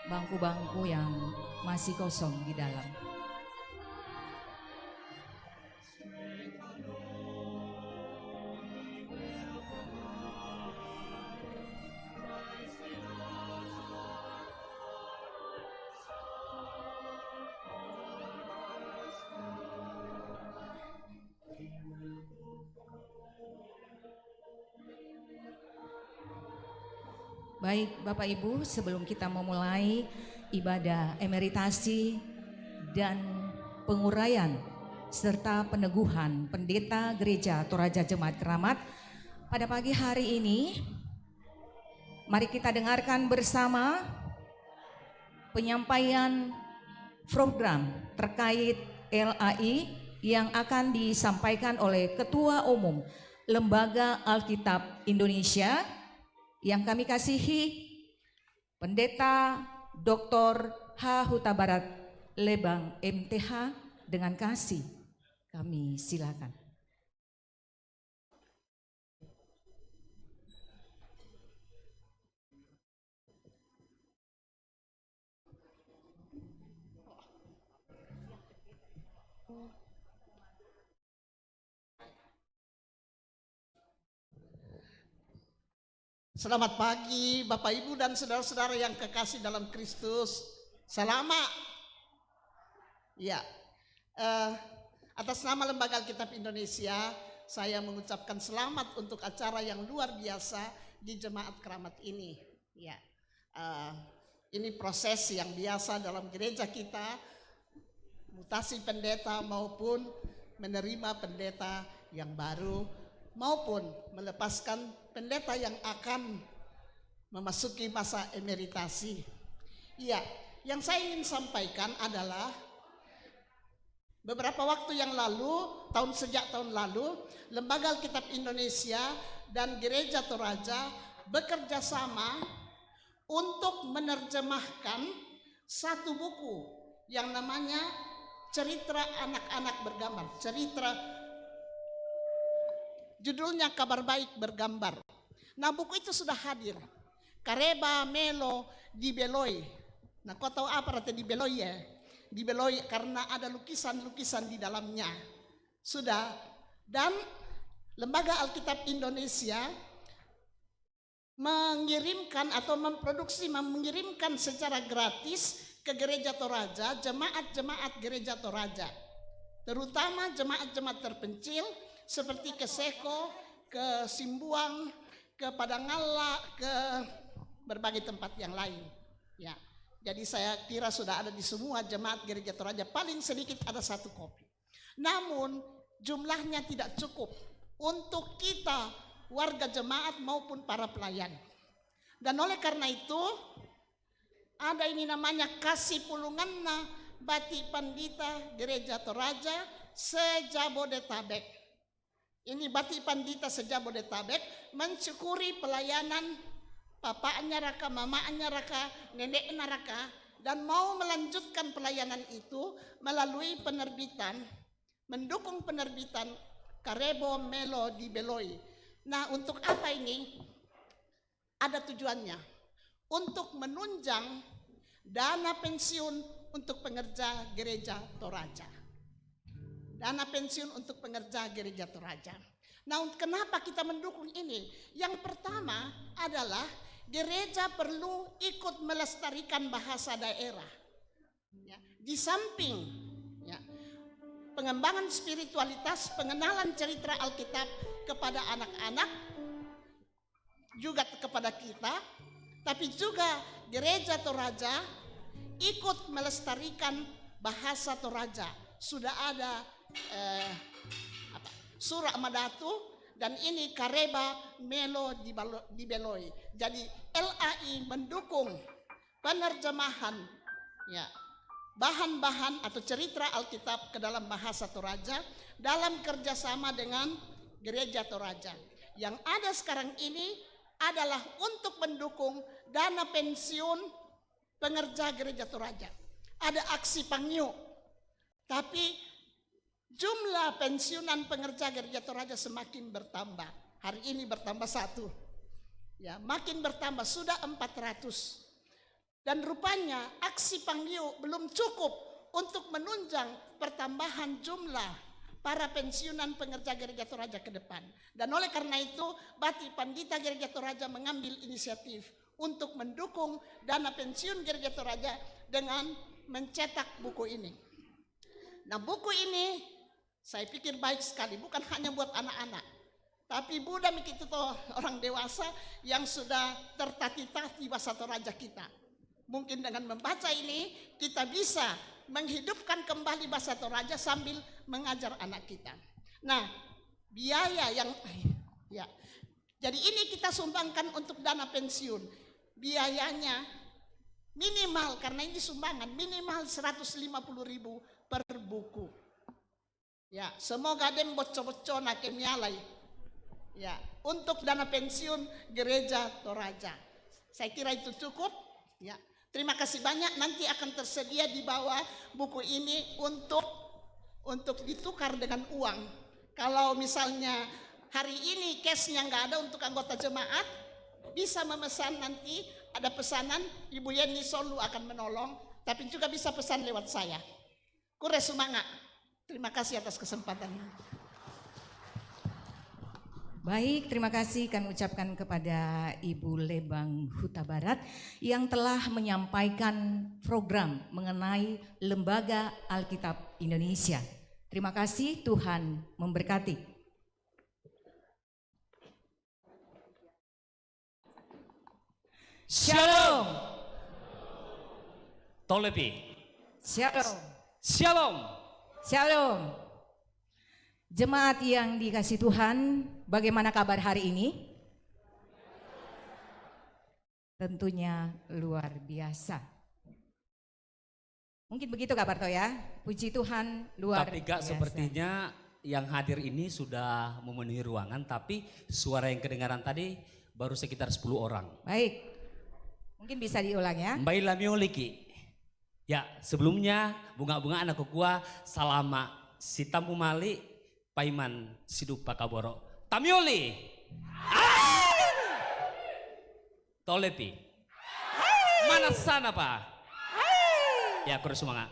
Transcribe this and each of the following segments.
bangku-bangku yang masih kosong di dalam. Baik Bapak Ibu, sebelum kita memulai ibadah emeritasi dan penguraian serta peneguhan Pendeta Gereja Toraja Jemaat Keramat pada pagi hari ini, mari kita dengarkan bersama penyampaian program terkait LAI yang akan disampaikan oleh Ketua Umum Lembaga Alkitab Indonesia yang kami kasihi, Pendeta Dr. H. Huta Barat Lebang MTH, dengan kasih kami silakan. Selamat pagi Bapak Ibu dan saudara-saudara yang kekasih dalam Kristus. Selamat. Ya, atas nama Lembaga Alkitab Indonesia, saya mengucapkan selamat untuk acara yang luar biasa di Jemaat Keramat ini. Ya, ini proses yang biasa dalam gereja kita, mutasi pendeta maupun menerima pendeta yang baru, maupun melepaskan pendeta yang akan memasuki masa emeritasi. Iya, yang saya ingin sampaikan adalah beberapa waktu yang lalu, sejak tahun lalu, Lembaga Alkitab Indonesia dan Gereja Toraja bekerja sama untuk menerjemahkan satu buku yang namanya Cerita Anak-anak Bergambar. Judulnya Kabar Baik Bergambar. Nah, buku itu sudah hadir. Kareba Melo di Beloi. Nah, kau tahu apa arti di Beloi ya? Di Beloi karena ada lukisan-lukisan di dalamnya. Sudah. Dan Lembaga Alkitab Indonesia mengirimkan secara gratis ke Gereja Toraja, jemaat-jemaat Gereja Toraja. Terutama jemaat-jemaat terpencil seperti ke Seko, ke Simbuang, ke Padangala, ke berbagai tempat yang lain. Ya, jadi saya kira sudah ada di semua jemaat Gereja Toraja, paling sedikit ada satu kopi. Namun jumlahnya tidak cukup untuk kita warga jemaat maupun para pelayan. Dan oleh karena itu ada ini namanya Kasih Pulunganna Bati Pandita Gereja Toraja Sejabodetabek. Ini Bati Pandita Sejabodetabek mensyukuri pelayanan papanya raka, mamanya raka, neneknya raka, dan mau melanjutkan pelayanan itu melalui mendukung penerbitan Karebo Melo di Beloi. Nah, untuk apa ini? Ada tujuannya. Untuk menunjang dana pensiun untuk pengerja Gereja Toraja. Dana pensiun untuk pengerja Gereja Toraja. Nah, kenapa kita mendukung ini? Yang pertama adalah gereja perlu ikut melestarikan bahasa daerah. Ya, di samping ya, pengembangan spiritualitas, pengenalan cerita Alkitab kepada anak-anak, juga kepada kita, tapi juga Gereja Toraja ikut melestarikan bahasa Toraja. Sudah ada Surah Madatu dan ini Kareba Melo di Beloi. Jadi LAI mendukung penerjemahan ya, bahan-bahan atau cerita Alkitab ke dalam bahasa Toraja dalam kerjasama dengan Gereja Toraja. Yang ada sekarang ini adalah untuk mendukung dana pensiun pengerja Gereja Toraja. Ada aksi Pangyu, tapi jumlah pensiunan pengerja Gereja Toraja semakin bertambah. Hari ini bertambah 1. Ya, makin bertambah, sudah 400. Dan rupanya aksi Panggiu belum cukup untuk menunjang pertambahan jumlah para pensiunan pengerja Gereja Toraja ke depan. Dan oleh karena itu, Bati Pandita Gereja Toraja mengambil inisiatif untuk mendukung dana pensiun Gereja Toraja dengan mencetak buku ini. Nah, buku ini saya pikir baik sekali, bukan hanya buat anak-anak, tapi Buddha itu orang dewasa yang sudah tertatih-tatih bahasa Toraja kita. Mungkin dengan membaca ini kita bisa menghidupkan kembali bahasa Toraja sambil mengajar anak kita. Nah, biaya yang jadi ini kita sumbangkan untuk dana pensiun. Biayanya minimal, karena ini sumbangan, minimal 150.000 per buku. Ya, semoga dem bocco-bocco na kemialai. Ya, untuk dana pensiun Gereja Toraja. Saya kira itu cukup. Ya. Terima kasih banyak, nanti akan tersedia di bawah buku ini untuk ditukar dengan uang. Kalau misalnya hari ini cashnya nggak ada untuk anggota jemaat, bisa memesan, nanti ada pesanan, Ibu Yeni Solu akan menolong, tapi juga bisa pesan lewat saya. Kure sumanga. Terima kasih atas kesempatan ini. Baik, terima kasih kami ucapkan kepada Ibu Lebang Huta Barat yang telah menyampaikan program mengenai Lembaga Alkitab Indonesia. Terima kasih, Tuhan memberkati. Shalom. Tolepi. Shalom. Shalom. Shalom. Jemaat yang dikasih Tuhan, bagaimana kabar hari ini? Tentunya luar biasa. Mungkin begitu Kak Barto ya. Puji Tuhan luar Tapi Kak, biasa. sepertinya yang hadir ini sudah memenuhi ruangan, tapi suara yang kedengaran tadi baru sekitar 10 orang. Baik. Mungkin bisa diulang ya. Mbak Lamioliki. Ya, sebelumnya bunga-bunga anak kukua salama si Tampu Mali Paiman Sidup Pakaboro. Tamioli. Tolepi. Mana sana Pak? Ya, kurang semangat.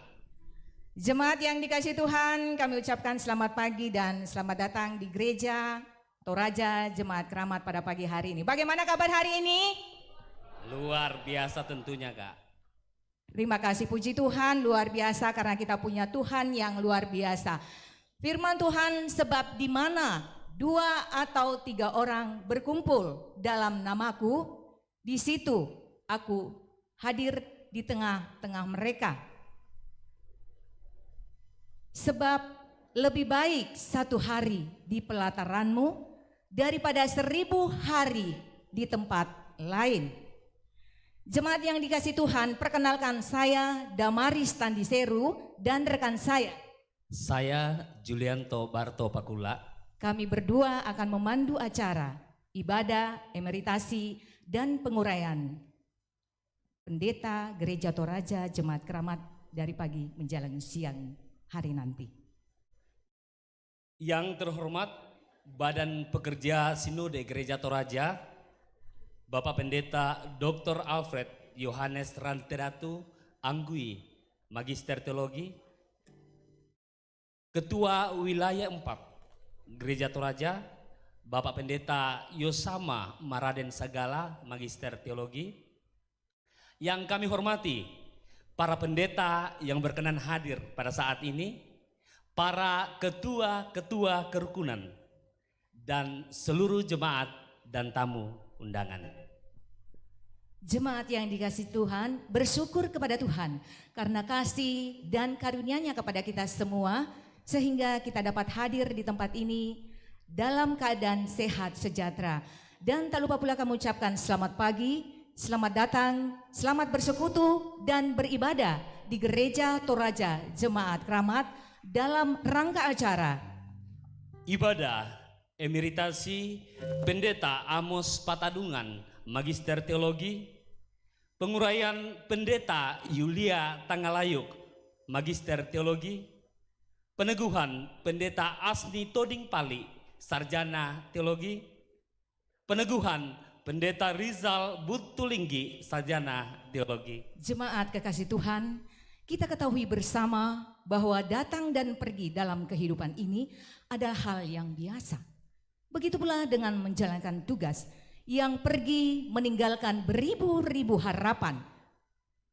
Jemaat yang dikasih Tuhan, kami ucapkan selamat pagi dan selamat datang di Gereja Toraja Jemaat Keramat pada pagi hari ini. Bagaimana kabar hari ini? Luar biasa tentunya Kak. Terima kasih, puji Tuhan, luar biasa karena kita punya Tuhan yang luar biasa. Firman Tuhan, sebab di mana 2 atau 3 orang berkumpul dalam namaku, di situ aku hadir di tengah-tengah mereka. Sebab lebih baik 1 hari di pelataranmu daripada 1000 hari di tempat lain. Jemaat yang dikasih Tuhan, perkenalkan saya Damaris Tandiseru dan rekan saya Julianto Barto Pakula. Kami berdua akan memandu acara ibadah, emeritasi, dan penguraian Pendeta Gereja Toraja Jemaat Keramat dari pagi menjelang siang hari nanti. Yang terhormat Badan Pekerja Sinode Gereja Toraja, Bapak Pendeta Dr. Alfred Yohanes Ranteratu Anggui, Magister Teologi, Ketua Wilayah 4 Gereja Toraja, Bapak Pendeta Yosama Maraden Sagala, Magister Teologi. Yang kami hormati para pendeta yang berkenan hadir pada saat ini, para ketua-ketua kerukunan, dan seluruh jemaat dan tamu undangan. Jemaat yang dikasih Tuhan, bersyukur kepada Tuhan karena kasih dan karunia-Nya kepada kita semua, sehingga kita dapat hadir di tempat ini dalam keadaan sehat sejahtera. Dan tak lupa pula kami ucapkan selamat pagi, selamat datang, selamat bersekutu dan beribadah di Gereja Toraja Jemaat Keramat dalam rangka acara Ibadah emeritasi Pendeta Amos Patadungan, Magister Teologi, penguraian Pendeta Yulia Tangalayuk, Magister Teologi, peneguhan Pendeta Asni Toding Pali, Sarjana Teologi, peneguhan Pendeta Rizal Butulinggi, Sarjana teologi. Jemaat kekasih Tuhan, kita ketahui bersama bahwa datang dan pergi dalam kehidupan ini adalah hal yang biasa. Begitu pula dengan menjalankan tugas, yang pergi meninggalkan beribu-ribu harapan,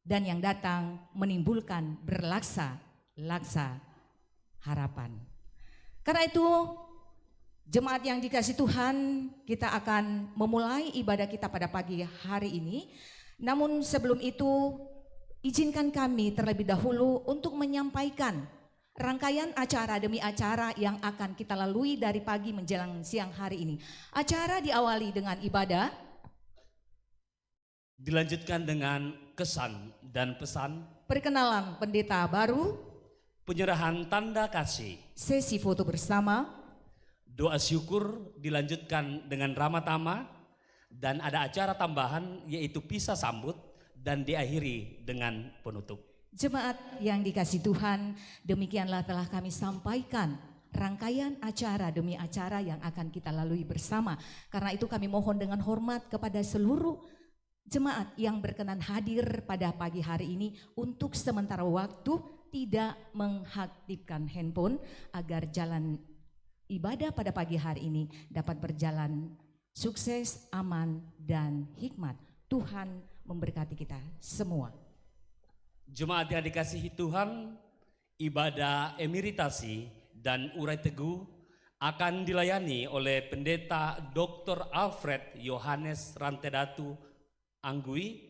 dan yang datang menimbulkan berlaksa-laksa harapan. Karena itu, jemaat yang dikasihi Tuhan, kita akan memulai ibadah kita pada pagi hari ini. Namun sebelum itu, izinkan kami terlebih dahulu untuk menyampaikan rangkaian acara demi acara yang akan kita lalui dari pagi menjelang siang hari ini. Acara diawali dengan ibadah, dilanjutkan dengan kesan dan pesan, perkenalan pendeta baru, penyerahan tanda kasih, sesi foto bersama, doa syukur, dilanjutkan dengan ramatama, dan ada acara tambahan yaitu pisah sambut dan diakhiri dengan penutup. Jemaat yang dikasihi Tuhan, demikianlah telah kami sampaikan rangkaian acara demi acara yang akan kita lalui bersama. Karena itu kami mohon dengan hormat kepada seluruh jemaat yang berkenan hadir pada pagi hari ini untuk sementara waktu tidak mengaktifkan handphone agar jalan ibadah pada pagi hari ini dapat berjalan sukses, aman, dan hikmat. Tuhan memberkati kita semua. Jemaat yang dikasihi Tuhan, ibadah emeritasi dan urai teguh akan dilayani oleh Pendeta Dr. Alfred Yohanes Rantedatu Anggui,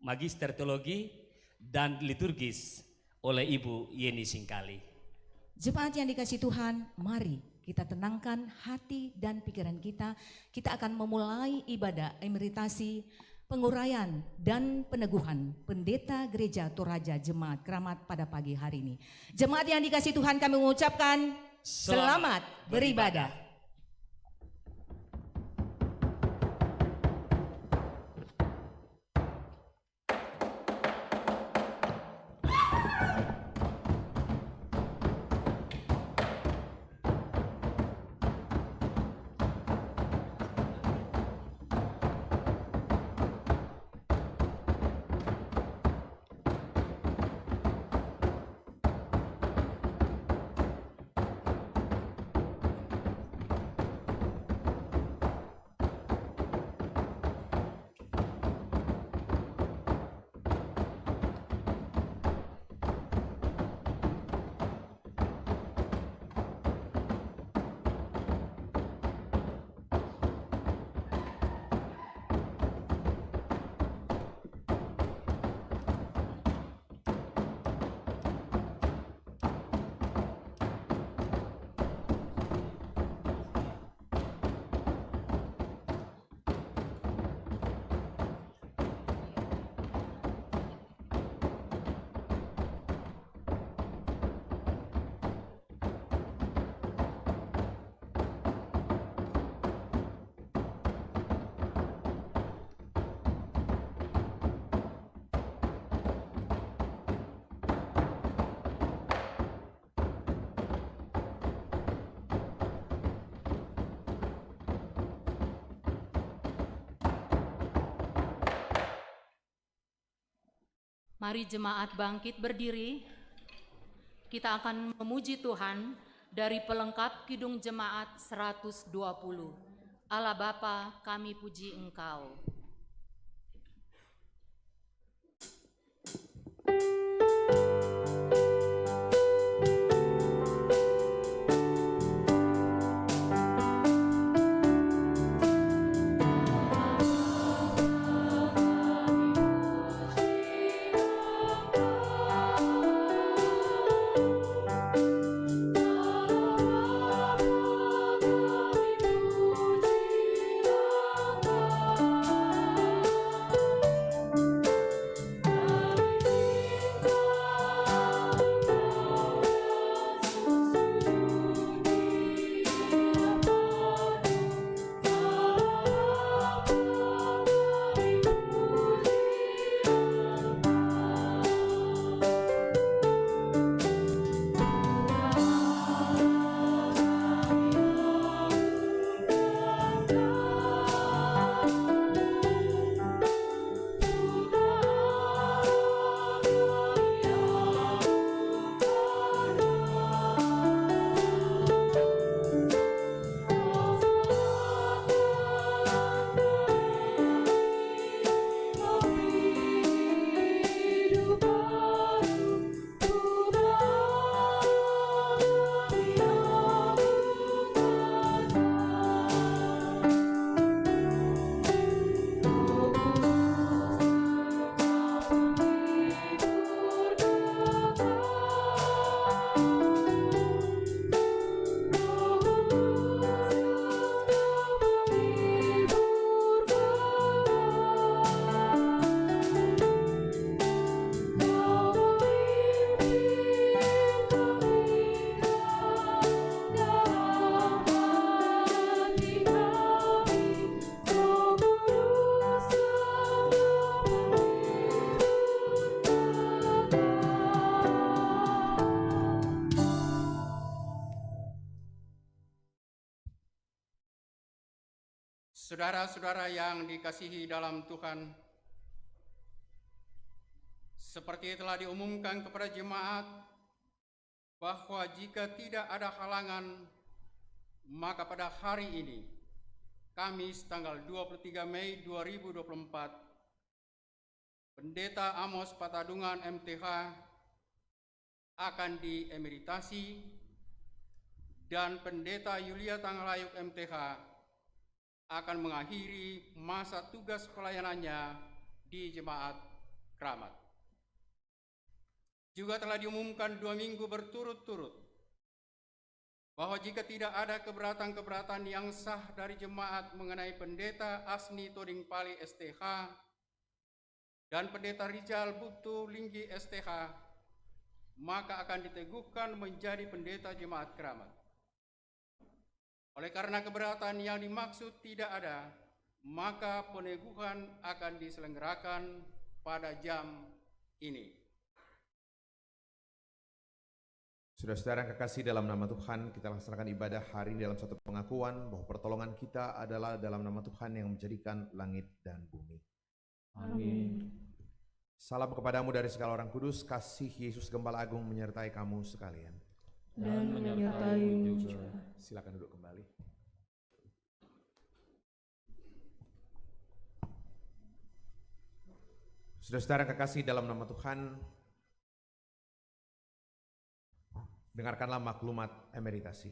Magister Teologi dan Liturgis oleh Ibu Yeni Singkali. Jemaat yang dikasihi Tuhan, mari kita tenangkan hati dan pikiran kita. Kita akan memulai ibadah emeritasi, penguraian dan peneguhan Pendeta Gereja Toraja Jemaat Keramat pada pagi hari ini. Jemaat yang dikasihi Tuhan, kami mengucapkan selamat beribadah. Mari jemaat bangkit berdiri. Kita akan memuji Tuhan dari pelengkap Kidung Jemaat 120. Allah Bapa, kami puji Engkau. Saudara-saudara yang dikasihi dalam Tuhan, seperti telah diumumkan kepada jemaat bahwa jika tidak ada halangan, maka pada hari ini, Kamis tanggal 23 Mei 2024, Pendeta Amos Patadungan MTH akan diemeritasi dan Pendeta Yulia Tanggalayuk MTH akan mengakhiri masa tugas pelayanannya di Jemaat Keramat. Juga telah diumumkan 2 minggu berturut-turut bahwa jika tidak ada keberatan-keberatan yang sah dari jemaat mengenai Pendeta Asni Toding Pali STH dan Pendeta Rijal Buktu Linggi STH, maka akan diteguhkan menjadi pendeta Jemaat Keramat. Oleh karena keberatan yang dimaksud tidak ada, maka peneguhan akan diselenggarakan pada jam ini. Saudara-saudara yang kekasih dalam nama Tuhan, kita laksanakan ibadah hari ini dalam satu pengakuan bahwa pertolongan kita adalah dalam nama Tuhan yang menjadikan langit dan bumi. Amin. Salam kepadamu dari segala orang kudus, kasih Yesus Gembala Agung menyertai kamu sekalian. Dan menyertai juga. Silakan duduk kembali. Saudara-saudara yang kekasih dalam nama Tuhan, dengarkanlah maklumat emeritasi.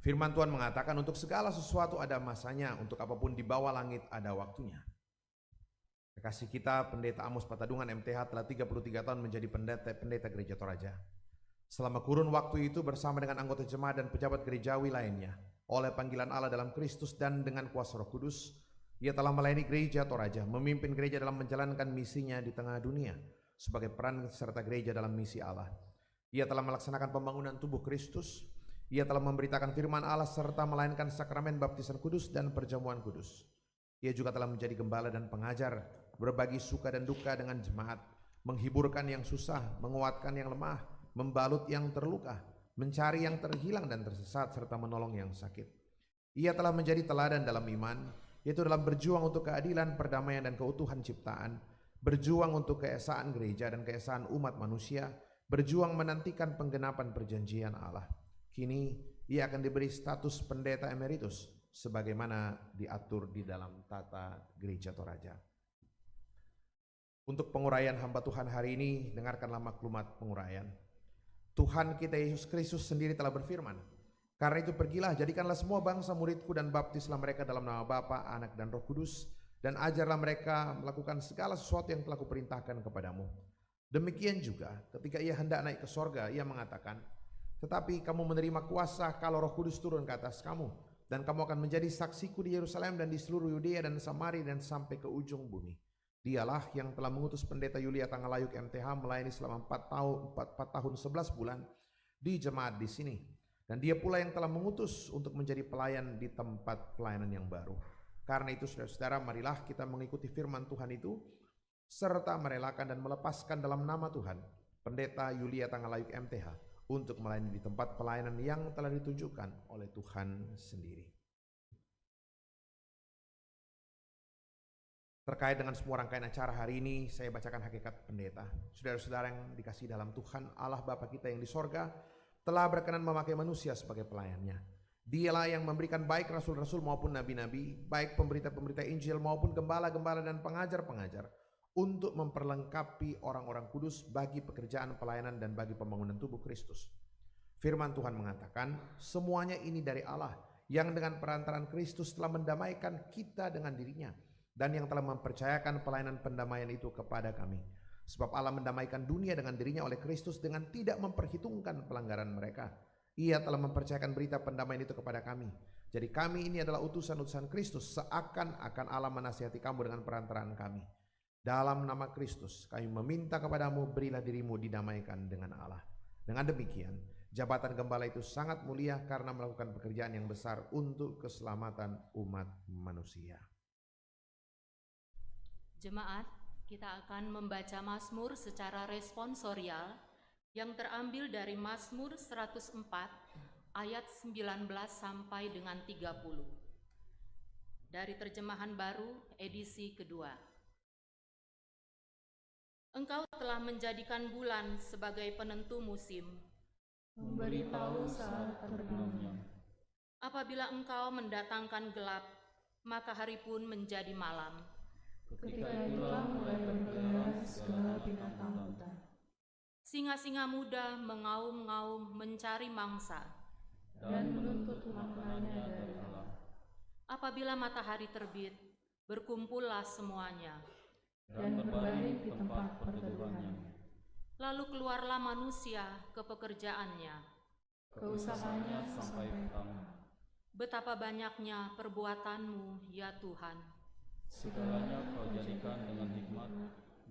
Firman Tuhan mengatakan untuk segala sesuatu ada masanya, untuk apapun di bawah langit ada waktunya. Kekasih kita Pendeta Amos Patadungan MTH telah 33 tahun menjadi pendeta Gereja Toraja. Selama kurun waktu itu bersama dengan anggota jemaat dan pejabat gerejawi lainnya, oleh panggilan Allah dalam Kristus dan dengan kuasa Roh Kudus, ia telah melayani Gereja Toraja, memimpin gereja dalam menjalankan misinya di tengah dunia sebagai peran serta gereja dalam misi Allah. Ia telah melaksanakan pembangunan tubuh Kristus. Ia telah memberitakan firman Allah serta melayankan sakramen baptisan kudus dan perjamuan kudus. Ia juga telah menjadi gembala dan pengajar, berbagi suka dan duka dengan jemaat, menghiburkan yang susah, menguatkan yang lemah, membalut yang terluka, mencari yang terhilang dan tersesat, serta menolong yang sakit. Ia telah menjadi teladan dalam iman, yaitu dalam berjuang untuk keadilan, perdamaian, dan keutuhan ciptaan, berjuang untuk keesaan gereja dan keesaan umat manusia, berjuang menantikan penggenapan perjanjian Allah. Kini ia akan diberi status pendeta emeritus sebagaimana diatur di dalam tata Gereja Toraja. Untuk penguraian hamba Tuhan hari ini, dengarkanlah maklumat penguraian. Tuhan kita Yesus Kristus sendiri telah berfirman, karena itu pergilah, jadikanlah semua bangsa muridku dan baptislah mereka dalam nama Bapa, Anak, dan Roh Kudus, dan ajarlah mereka melakukan segala sesuatu yang telah kuperintahkan kepadamu. Demikian juga ketika ia hendak naik ke sorga, ia mengatakan, tetapi kamu menerima kuasa kalau Roh Kudus turun ke atas kamu, dan kamu akan menjadi saksiku di Yerusalem dan di seluruh Yudea dan Samaria dan sampai ke ujung bumi. Dialah yang telah mengutus Pendeta Yulia Tanggalayuk MTH melayani selama 4 tahun 11 bulan di jemaat di sini. Dan dia pula yang telah mengutus untuk menjadi pelayan di tempat pelayanan yang baru. Karena itu saudara-saudara, marilah kita mengikuti firman Tuhan itu, serta merelakan dan melepaskan dalam nama Tuhan Pendeta Yulia Tanggalayuk MTH untuk melayani di tempat pelayanan yang telah ditunjukkan oleh Tuhan sendiri. Terkait dengan semua rangkaian acara hari ini, saya bacakan hakikat pendeta. Saudara-saudara yang dikasihi dalam Tuhan, Allah Bapa kita yang di sorga telah berkenan memakai manusia sebagai pelayannya. Dialah yang memberikan baik rasul-rasul maupun nabi-nabi, baik pemberita-pemberita Injil maupun gembala-gembala dan pengajar-pengajar, untuk memperlengkapi orang-orang kudus bagi pekerjaan pelayanan dan bagi pembangunan tubuh Kristus. Firman Tuhan mengatakan, semuanya ini dari Allah yang dengan perantaraan Kristus telah mendamaikan kita dengan dirinya dan yang telah mempercayakan pelayanan pendamaian itu kepada kami. Sebab Allah mendamaikan dunia dengan dirinya oleh Kristus dengan tidak memperhitungkan pelanggaran mereka. Ia telah mempercayakan berita pendamaian itu kepada kami. Jadi kami ini adalah utusan-utusan Kristus, seakan-akan Allah menasihati kamu dengan perantaraan kami. Dalam nama Kristus kami meminta kepadamu, berilah dirimu didamaikan dengan Allah. Dengan demikian jabatan gembala itu sangat mulia karena melakukan pekerjaan yang besar untuk keselamatan umat manusia. Jemaat, kita akan membaca Mazmur secara responsorial yang terambil dari Mazmur 104 ayat 19 sampai dengan 30. dari terjemahan baru edisi kedua. Engkau telah menjadikan bulan sebagai penentu musim. Memberitahu saat terbitnya. Apabila engkau mendatangkan gelap, maka hari pun menjadi malam. Ketika itulah mulai berkeliaran segala binatang hutan. Singa-singa muda mengaum-ngaum mencari mangsa. Dan menuntut makanannya dari Allah. Apabila matahari terbit, berkumpullah semuanya. Dan berbaring di tempat perteduhannya. Lalu keluarlah manusia ke pekerjaannya. Keusahanya sampai petang. Betapa banyaknya perbuatanmu, ya Tuhan. Segalanya kau jadikan dengan hikmat,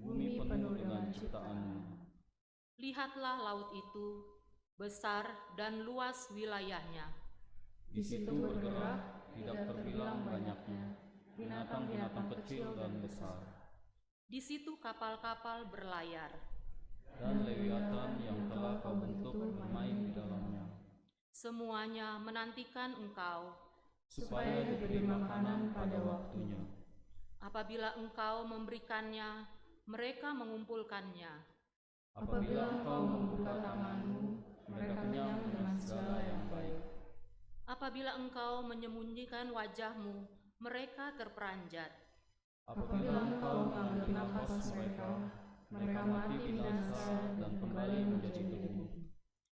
bumi penuh dengan ciptaanmu. Lihatlah laut itu, besar dan luas wilayahnya. Di situ bergerak, tidak terbilang banyaknya, binatang-binatang kecil dan besar. Di situ kapal-kapal berlayar. Dan lewiatan yang telah kau bentuk bermain di dalamnya. Semuanya menantikan engkau. Supaya diberi makanan pada waktunya. Apabila engkau memberikannya, mereka mengumpulkannya. Apabila engkau membuka tanganmu, mereka kenyang dengan segala yang baik. Apabila engkau menyembunyikan wajahmu, mereka terperanjat. Apabila engkau mengambil nafas mereka, mereka mati binasa dan kembali menjadi debu.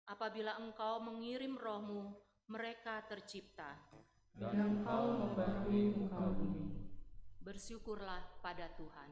Apabila engkau mengirim rohmu, mereka tercipta. Dan engkau membarui muka bumi. Bersyukurlah pada Tuhan.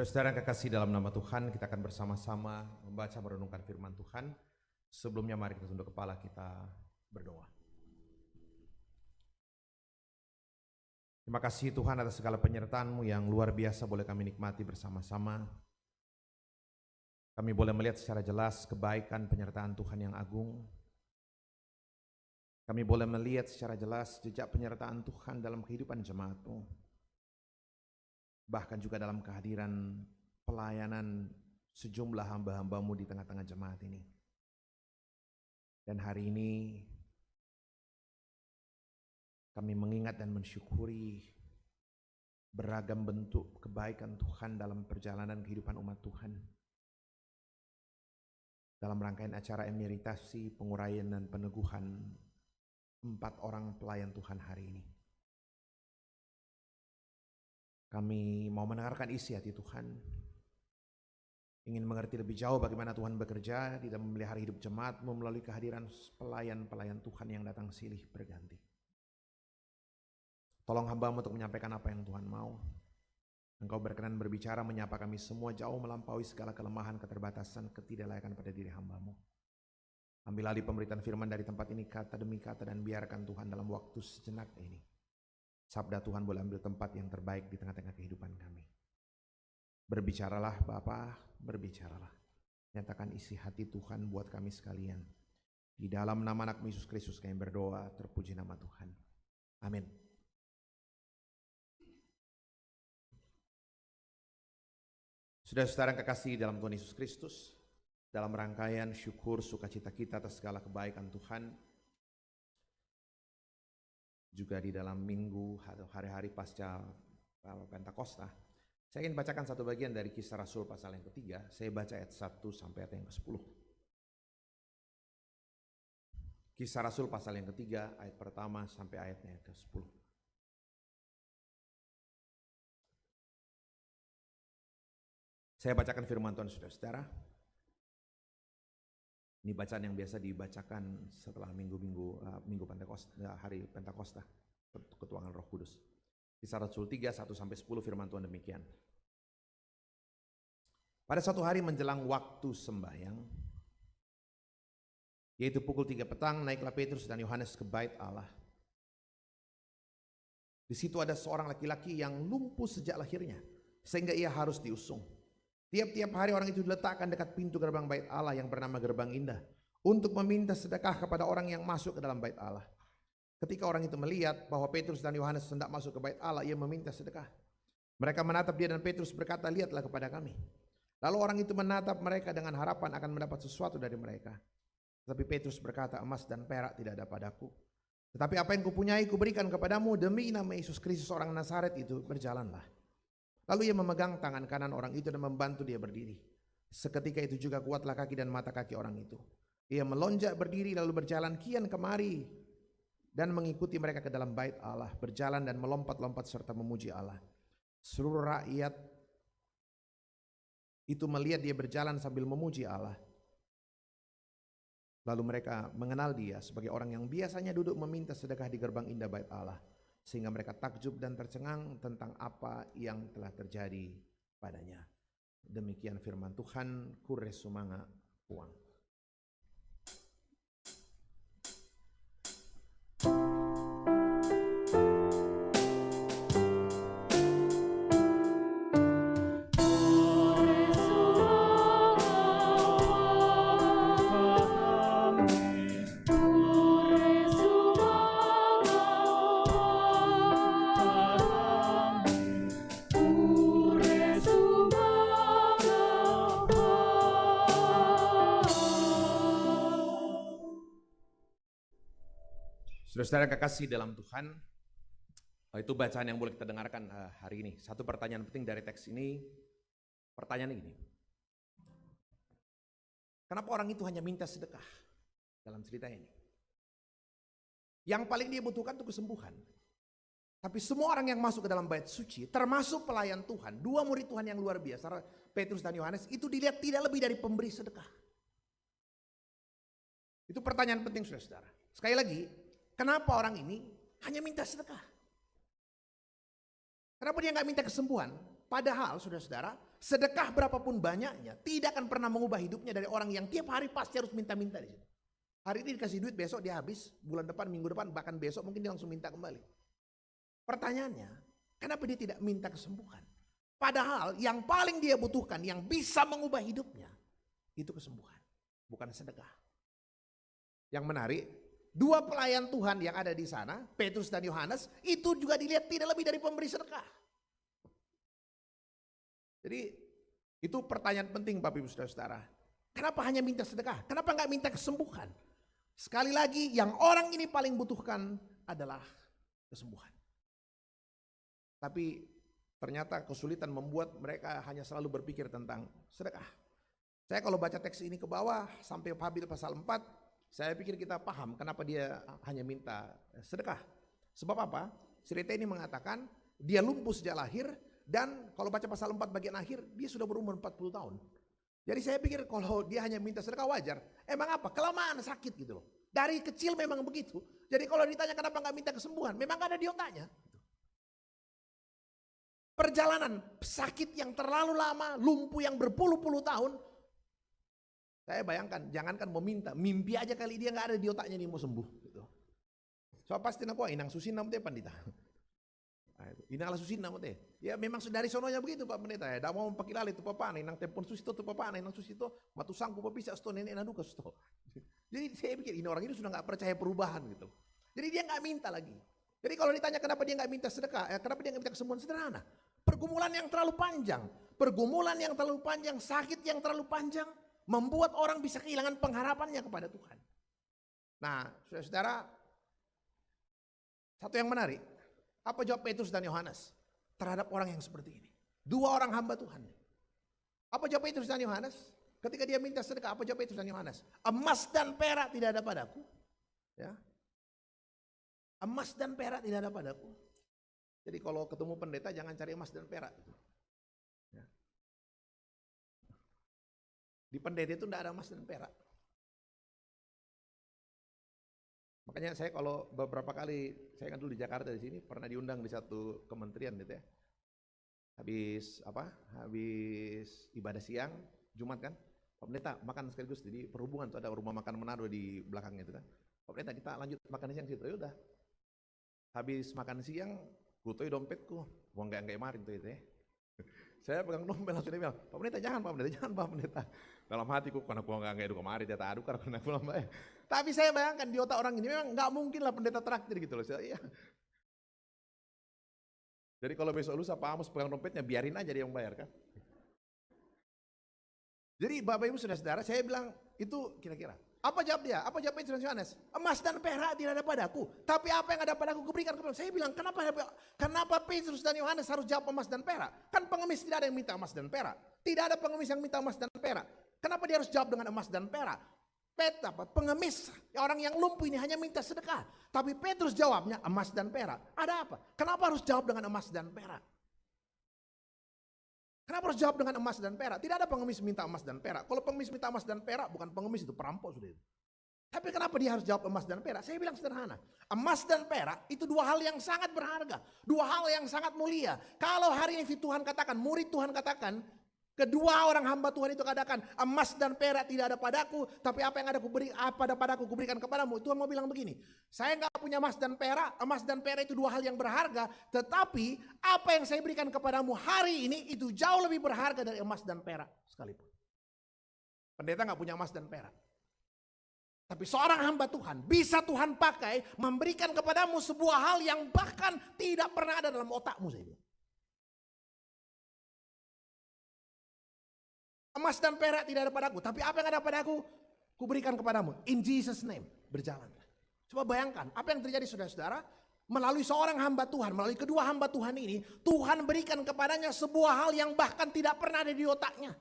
Saudara-saudara yang kekasih dalam nama Tuhan, kita akan bersama-sama membaca merenungkan firman Tuhan. Sebelumnya mari kita tunduk kepala, kita berdoa. Terima kasih Tuhan atas segala penyertaan-Mu yang luar biasa boleh kami nikmati bersama-sama. Kami boleh melihat secara jelas kebaikan penyertaan Tuhan yang agung. Kami boleh melihat secara jelas jejak penyertaan Tuhan dalam kehidupan jemaat-Mu. Bahkan juga dalam kehadiran pelayanan sejumlah hamba-hamba-Mu di tengah-tengah jemaat ini. Dan hari ini kami mengingat dan mensyukuri beragam bentuk kebaikan Tuhan dalam perjalanan kehidupan umat Tuhan. Dalam rangkaian acara emeritasi, penguraian dan peneguhan 4 orang pelayan Tuhan hari ini. Kami mau mendengarkan isi hati Tuhan, ingin mengerti lebih jauh bagaimana Tuhan bekerja di dalam memelihara hidup jemaat melalui kehadiran pelayan-pelayan Tuhan yang datang silih berganti. Tolong hamba-Mu untuk menyampaikan apa yang Tuhan mau. Engkau berkenan berbicara menyapa kami semua jauh melampaui segala kelemahan, keterbatasan, ketidaklayakan pada diri hamba-Mu. Ambil alih pemberitaan firman dari tempat ini kata demi kata dan biarkan Tuhan dalam waktu sejenak ini sabda Tuhan boleh ambil tempat yang terbaik di tengah-tengah kehidupan kami. Berbicaralah Bapa, berbicaralah. Nyatakan isi hati Tuhan buat kami sekalian. Di dalam nama anak Yesus Kristus kami berdoa, terpuji nama Tuhan. Amin. Saudara-saudara yang kekasih dalam Tuhan Yesus Kristus, dalam rangkaian syukur sukacita kita atas segala kebaikan Tuhan, juga di dalam minggu atau hari-hari pasca Pentakosta, saya ingin bacakan satu bagian dari Kisah Rasul pasal yang ketiga. Saya baca ayat 1 sampai ayat yang ke-10. Kisah Rasul pasal yang ketiga, ayat pertama sampai ayatnya yang ke-10. Saya bacakan firman Tuhan saudara-saudara. Ini bacaan yang biasa dibacakan setelah minggu Pentakosta, hari Pentakosta, ketuangan Roh Kudus. Kisah Rasul 3, 1-10 firman Tuhan demikian. Pada suatu hari menjelang waktu sembahyang, yaitu pukul 3 petang, naiklah Petrus dan Yohanes ke bait Allah. Di situ ada seorang laki-laki yang lumpuh sejak lahirnya, sehingga ia harus diusung. Tiap-tiap hari orang itu diletakkan dekat pintu gerbang bait Allah yang bernama Gerbang Indah untuk meminta sedekah kepada orang yang masuk ke dalam bait Allah. Ketika orang itu melihat bahwa Petrus dan Yohanes hendak masuk ke bait Allah, ia meminta sedekah. Mereka menatap dia dan Petrus berkata, "Lihatlah kepada kami." Lalu orang itu menatap mereka dengan harapan akan mendapat sesuatu dari mereka. Tetapi Petrus berkata, "Emas dan perak tidak ada padaku. Tetapi apa yang kupunyai kuberikan kepadamu, demi nama Yesus Kristus orang Nazaret itu berjalanlah." Lalu ia memegang tangan kanan orang itu dan membantu dia berdiri. Seketika itu juga kuatlah kaki dan mata kaki orang itu. Ia melonjak berdiri lalu berjalan kian kemari dan mengikuti mereka ke dalam bait Allah, berjalan dan melompat-lompat serta memuji Allah. Seluruh rakyat itu melihat dia berjalan sambil memuji Allah. Lalu mereka mengenal dia sebagai orang yang biasanya duduk meminta sedekah di gerbang indah bait Allah. Sehingga mereka takjub dan tercengang tentang apa yang telah terjadi padanya. Demikian firman Tuhan, kure sumanga puang. Saudara-saudara kekasih dalam Tuhan, itu bacaan yang boleh kita dengarkan hari ini. Satu pertanyaan penting dari teks ini, pertanyaan ini. Kenapa orang itu hanya minta sedekah dalam cerita ini? Yang paling dia butuhkan itu kesembuhan. Tapi semua orang yang masuk ke dalam bait suci, termasuk pelayan Tuhan, 2 murid Tuhan yang luar biasa, Petrus dan Yohanes, itu dilihat tidak lebih dari pemberi sedekah. Itu pertanyaan penting saudara-saudara. Sekali lagi, kenapa orang ini hanya minta sedekah? Kenapa dia nggak minta kesembuhan? Padahal saudara-saudara, sedekah berapapun banyaknya tidak akan pernah mengubah hidupnya dari orang yang tiap hari pasti harus minta-minta di situ. Hari ini dikasih duit, besok dia habis, bulan depan, minggu depan, bahkan besok mungkin dia langsung minta kembali. Pertanyaannya, kenapa dia tidak minta kesembuhan? Padahal yang paling dia butuhkan, yang bisa mengubah hidupnya, itu kesembuhan, bukan sedekah. Yang menarik, 2 pelayan Tuhan yang ada di sana, Petrus dan Yohanes, itu juga dilihat tidak lebih dari pemberi sedekah. Jadi itu pertanyaan penting Bapak Ibu Saudara-saudara. Kenapa hanya minta sedekah? Kenapa nggak minta kesembuhan? Sekali lagi, yang orang ini paling butuhkan adalah kesembuhan. Tapi ternyata kesulitan membuat mereka hanya selalu berpikir tentang sedekah. Saya kalau baca teks ini ke bawah sampai Habil pasal 4, Saya pikir kita paham kenapa dia hanya minta sedekah. Sebab apa? Cerita ini mengatakan dia lumpuh sejak lahir, dan kalau baca pasal 4 bagian akhir, dia sudah berumur 40 tahun. Jadi saya pikir kalau dia hanya minta sedekah wajar. Emang apa? Kelamaan sakit gitu loh. Dari kecil memang begitu. Jadi kalau ditanya kenapa nggak minta kesembuhan, memang nggak ada di otaknya. Perjalanan sakit yang terlalu lama, lumpuh yang berpuluh-puluh tahun. Saya bayangkan, jangankan meminta, mimpi aja kali dia nggak ada di otaknya nih mau sembuh. Gitu. So pasti nak inang susin namanya pandita. Inang susin namanya. Ya memang dari sononya begitu Pak Pendeta ya. Dak mau pakai lali tu papa inang tempon susi tu papa inang susi tu matu sangku papisa sto nenek naduka sto. Jadi saya pikir ini orang ini sudah nggak percaya perubahan gitu. Jadi dia nggak minta lagi. Jadi kalau ditanya kenapa dia nggak minta sedekah, kenapa dia nggak minta kesembuhan, sederhana. Pergumulan yang terlalu panjang, sakit yang terlalu panjang, membuat orang bisa kehilangan pengharapannya kepada Tuhan. Nah, saudara-saudara, satu yang menarik, apa jawab Petrus dan Yohanes terhadap orang yang seperti ini? Dua orang hamba Tuhan. Apa jawab Petrus dan Yohanes? Ketika dia minta sedekah, apa jawab Petrus dan Yohanes? Emas dan perak tidak ada padaku. Ya. Emas dan perak tidak ada padaku. Jadi kalau ketemu pendeta jangan cari emas dan perak. Ya. Di pendeta itu tidak ada emas dan perak. Makanya saya kalau beberapa kali, saya kan dulu di Jakarta di sini, pernah diundang di satu kementerian gitu ya. Habis ibadah siang, Jumat kan, Pak Pendeta makan sekaligus, jadi perhubungan tuh ada rumah makan Manado di belakangnya itu kan. Pak Pendeta kita lanjut makan siang situ, ya udah. Habis makan siang, gutoi dompetku, gua enggak marin tuh itu ya. Saya pegang dompet langsung dia bilang, Pak Pendeta jangan Pak Pendeta. Dalam hatiku karena gua enggak edu kemarin jatah adu karena pulang Mbak. Tapi saya bayangkan di otak orang ini memang enggak mungkin lah pendeta traktir gitu loh. Iya. Jadi kalau besok lusa Pak Amos pegang dompetnya biarin aja dia yang bayar kan. Jadi Bapak Ibu Saudara-saudara, saya bilang itu kira-kira. Apa jawab dia? Apa jawab Petrus dan Yohanes? Emas dan perak tidak ada padaku, tapi apa yang ada padaku kuberikan kepada. Saya bilang, kenapa Petrus dan Yohanes harus jawab emas dan perak? Kan pengemis tidak ada yang minta emas dan perak. Tidak ada pengemis yang minta emas dan perak. Kenapa dia harus jawab dengan emas dan perak? Pengemis, orang yang lumpuh ini hanya minta sedekah. Tapi Petrus jawabnya emas dan perak. Ada apa? Kenapa harus jawab dengan emas dan perak? Kenapa harus jawab dengan emas dan perak? Tidak ada pengemis minta emas dan perak. Kalau pengemis minta emas dan perak, bukan pengemis itu perampok sudah itu. Tapi kenapa dia harus jawab emas dan perak? Saya bilang sederhana. Emas dan perak itu dua hal yang sangat berharga. Dua hal yang sangat mulia. Kalau hari ini Tuhan katakan, murid Tuhan katakan, kedua orang hamba Tuhan itu katakan, emas dan perak tidak ada padaku, tapi apa yang ada padaku kuberikan kepadamu. Tuhan mau bilang begini, saya nggak punya emas dan perak itu dua hal yang berharga, tetapi apa yang saya berikan kepadamu hari ini itu jauh lebih berharga dari emas dan perak sekalipun. Pendeta nggak punya emas dan perak. Tapi seorang hamba Tuhan bisa Tuhan pakai memberikan kepadamu sebuah hal yang bahkan tidak pernah ada dalam otakmu, saya bilang. Emas dan perak tidak ada padaku, tapi apa yang ada padaku, kuberikan kepadamu. In Jesus name, berjalan. Coba bayangkan, apa yang terjadi saudara-saudara, melalui seorang hamba Tuhan, melalui kedua hamba Tuhan ini, Tuhan berikan kepadanya sebuah hal yang bahkan tidak pernah ada di otaknya.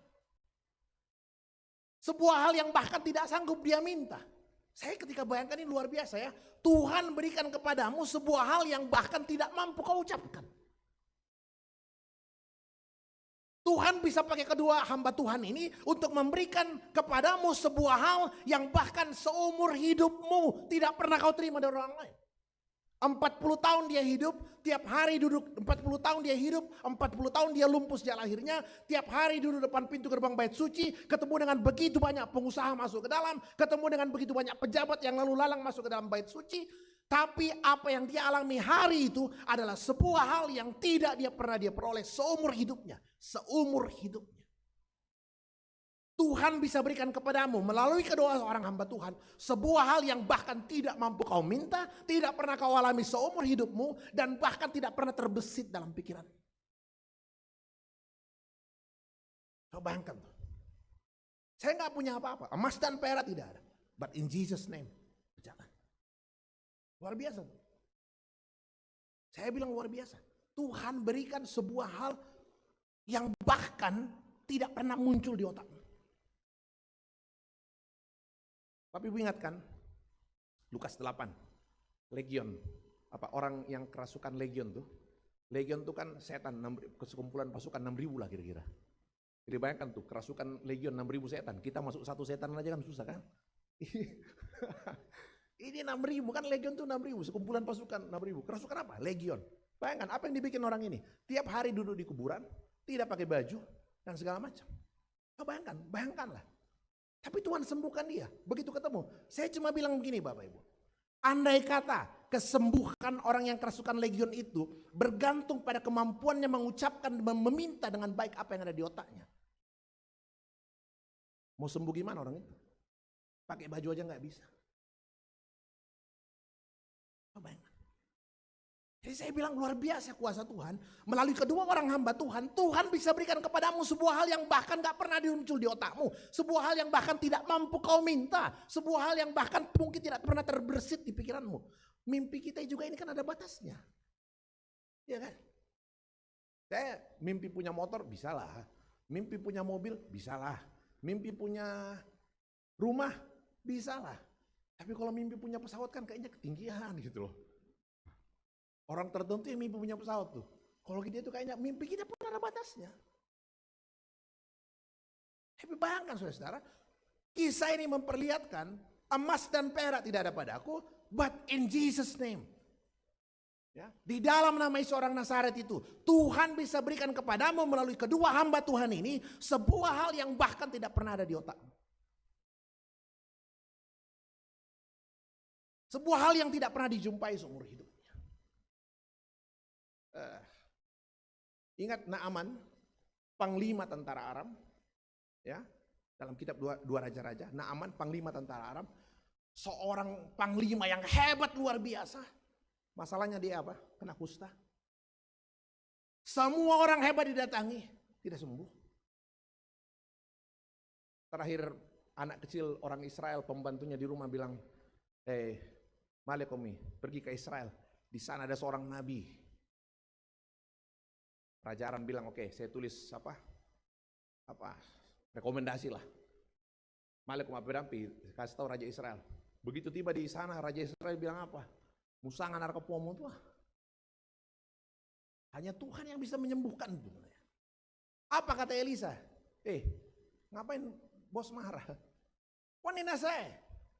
Sebuah hal yang bahkan tidak sanggup dia minta. Saya ketika bayangkan ini luar biasa ya, Tuhan berikan kepadamu sebuah hal yang bahkan tidak mampu kau ucapkan. Tuhan bisa pakai kedua hamba Tuhan ini untuk memberikan kepadamu sebuah hal yang bahkan seumur hidupmu tidak pernah kau terima dari orang lain. 40 tahun dia hidup, tiap hari duduk, 40 tahun dia hidup, 40 tahun dia lumpuh sejak lahirnya, tiap hari duduk depan pintu gerbang bait suci, ketemu dengan begitu banyak pengusaha masuk ke dalam, ketemu dengan begitu banyak pejabat yang lalu lalang masuk ke dalam bait suci. Tapi apa yang dia alami hari itu adalah sebuah hal yang tidak dia pernah dia peroleh seumur hidupnya. Seumur hidupnya. Tuhan bisa berikan kepadamu melalui kedua orang hamba Tuhan sebuah hal yang bahkan tidak mampu kau minta, tidak pernah kau alami seumur hidupmu, dan bahkan tidak pernah terbesit dalam pikiran. Coba bayangkan tuh. Saya nggak punya apa-apa, emas dan perak tidak ada. But in Jesus name, jangan. Luar biasa. Saya bilang luar biasa. Tuhan berikan sebuah hal yang bahkan tidak pernah muncul di otakmu. Tapi Ibu ingatkan, Lukas 8, legion, orang yang kerasukan legion tuh. Legion tuh kan setan, sekumpulan pasukan 6.000 lah kira-kira. Jadi bayangkan tuh, kerasukan legion 6.000 setan. Kita masuk satu setan aja kan susah kan? Ini 6.000 kan, legion tuh 6.000, sekumpulan pasukan 6.000. Kerasukan apa? Legion. Bayangkan apa yang dibikin orang ini? Tiap hari duduk di kuburan, tidak pakai baju dan segala macam. Bayangkanlah. Tapi Tuhan sembuhkan dia. Begitu ketemu, saya cuma bilang begini Bapak Ibu. Andai kata kesembuhan orang yang kerasukan legion itu bergantung pada kemampuannya mengucapkan dan meminta dengan baik apa yang ada di otaknya. Mau sembuh gimana orang itu? Pakai baju aja nggak bisa. Bayangkan. Jadi saya bilang luar biasa kuasa Tuhan. Melalui kedua orang hamba Tuhan, Tuhan bisa berikan kepadamu sebuah hal yang bahkan gak pernah muncul di otakmu. Sebuah hal yang bahkan tidak mampu kau minta. Sebuah hal yang bahkan mungkin tidak pernah terbersit di pikiranmu. Mimpi kita juga ini kan ada batasnya. Iya kan? Saya mimpi punya motor, bisalah. Mimpi punya mobil, bisalah. Mimpi punya rumah, bisalah. Tapi kalau mimpi punya pesawat kan kayaknya ketinggian gitu loh. Orang tertentu yang mimpi punya pesawat tuh. Kalau kita itu kayaknya mimpi kita pun ada batasnya. Tapi bayangkan saudara, kisah ini memperlihatkan emas dan perak tidak ada padaku, but in Jesus name. Ya, di dalam nama seorang Nazaret itu, Tuhan bisa berikan kepadamu melalui kedua hamba Tuhan ini sebuah hal yang bahkan tidak pernah ada di otakmu. Sebuah hal yang tidak pernah dijumpai seumur hidupnya. Ingat Naaman, panglima tentara Aram, ya, dalam kitab dua raja-raja, Naaman panglima tentara Aram, seorang panglima yang hebat luar biasa. Masalahnya dia apa? Kena kusta. Semua orang hebat didatangi, tidak sembuh. Terakhir anak kecil orang Israel, pembantunya di rumah bilang, Malekomi, pergi ke Israel. Di sana ada seorang nabi. Raja Aram bilang, oke, saya tulis rekomendasi lah. Malekom Abedampi, kasih tahu Raja Israel. Begitu tiba di sana, Raja Israel bilang apa? Musangan narkopomo itu hanya Tuhan yang bisa menyembuhkan itu. Apa kata Elisa? Ngapain bos marah? Wanita saya.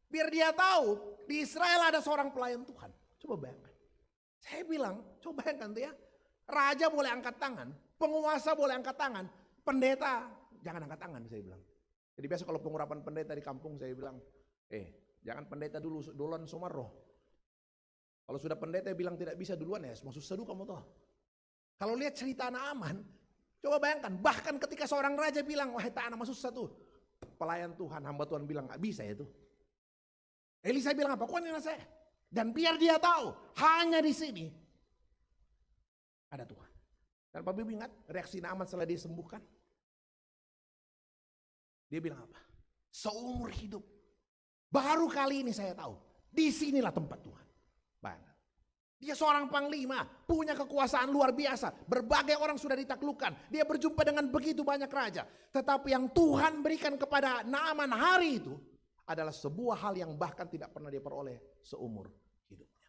Biar dia tahu di Israel ada seorang pelayan Tuhan. Coba bayangkan. Saya bilang, coba bayangkan tuh ya. Raja boleh angkat tangan, penguasa boleh angkat tangan, pendeta jangan angkat tangan saya bilang. Jadi biasa kalau pengurapan pendeta di kampung saya bilang, jangan pendeta duluan somaroh. Kalau sudah pendeta bilang tidak bisa duluan ya, semua susah dulu kamu toh. Kalau lihat cerita Naaman, coba bayangkan, bahkan ketika seorang raja bilang, wahai tak nama susah tuh, pelayan Tuhan, hamba Tuhan bilang nggak bisa ya tuh. Elisa bilang apa? Kuanin saya. Dan biar dia tahu, hanya di sini ada Tuhan. Dan Bapak Ibu ingat reaksi Naaman setelah dia sembuhkan? Dia bilang apa? Seumur hidup, baru kali ini saya tahu, disinilah tempat Tuhan. Bayangkan. Dia seorang panglima, punya kekuasaan luar biasa. Berbagai orang sudah ditaklukkan. Dia berjumpa dengan begitu banyak raja. Tetapi yang Tuhan berikan kepada Naaman hari itu adalah sebuah hal yang bahkan tidak pernah dia peroleh seumur hidupnya.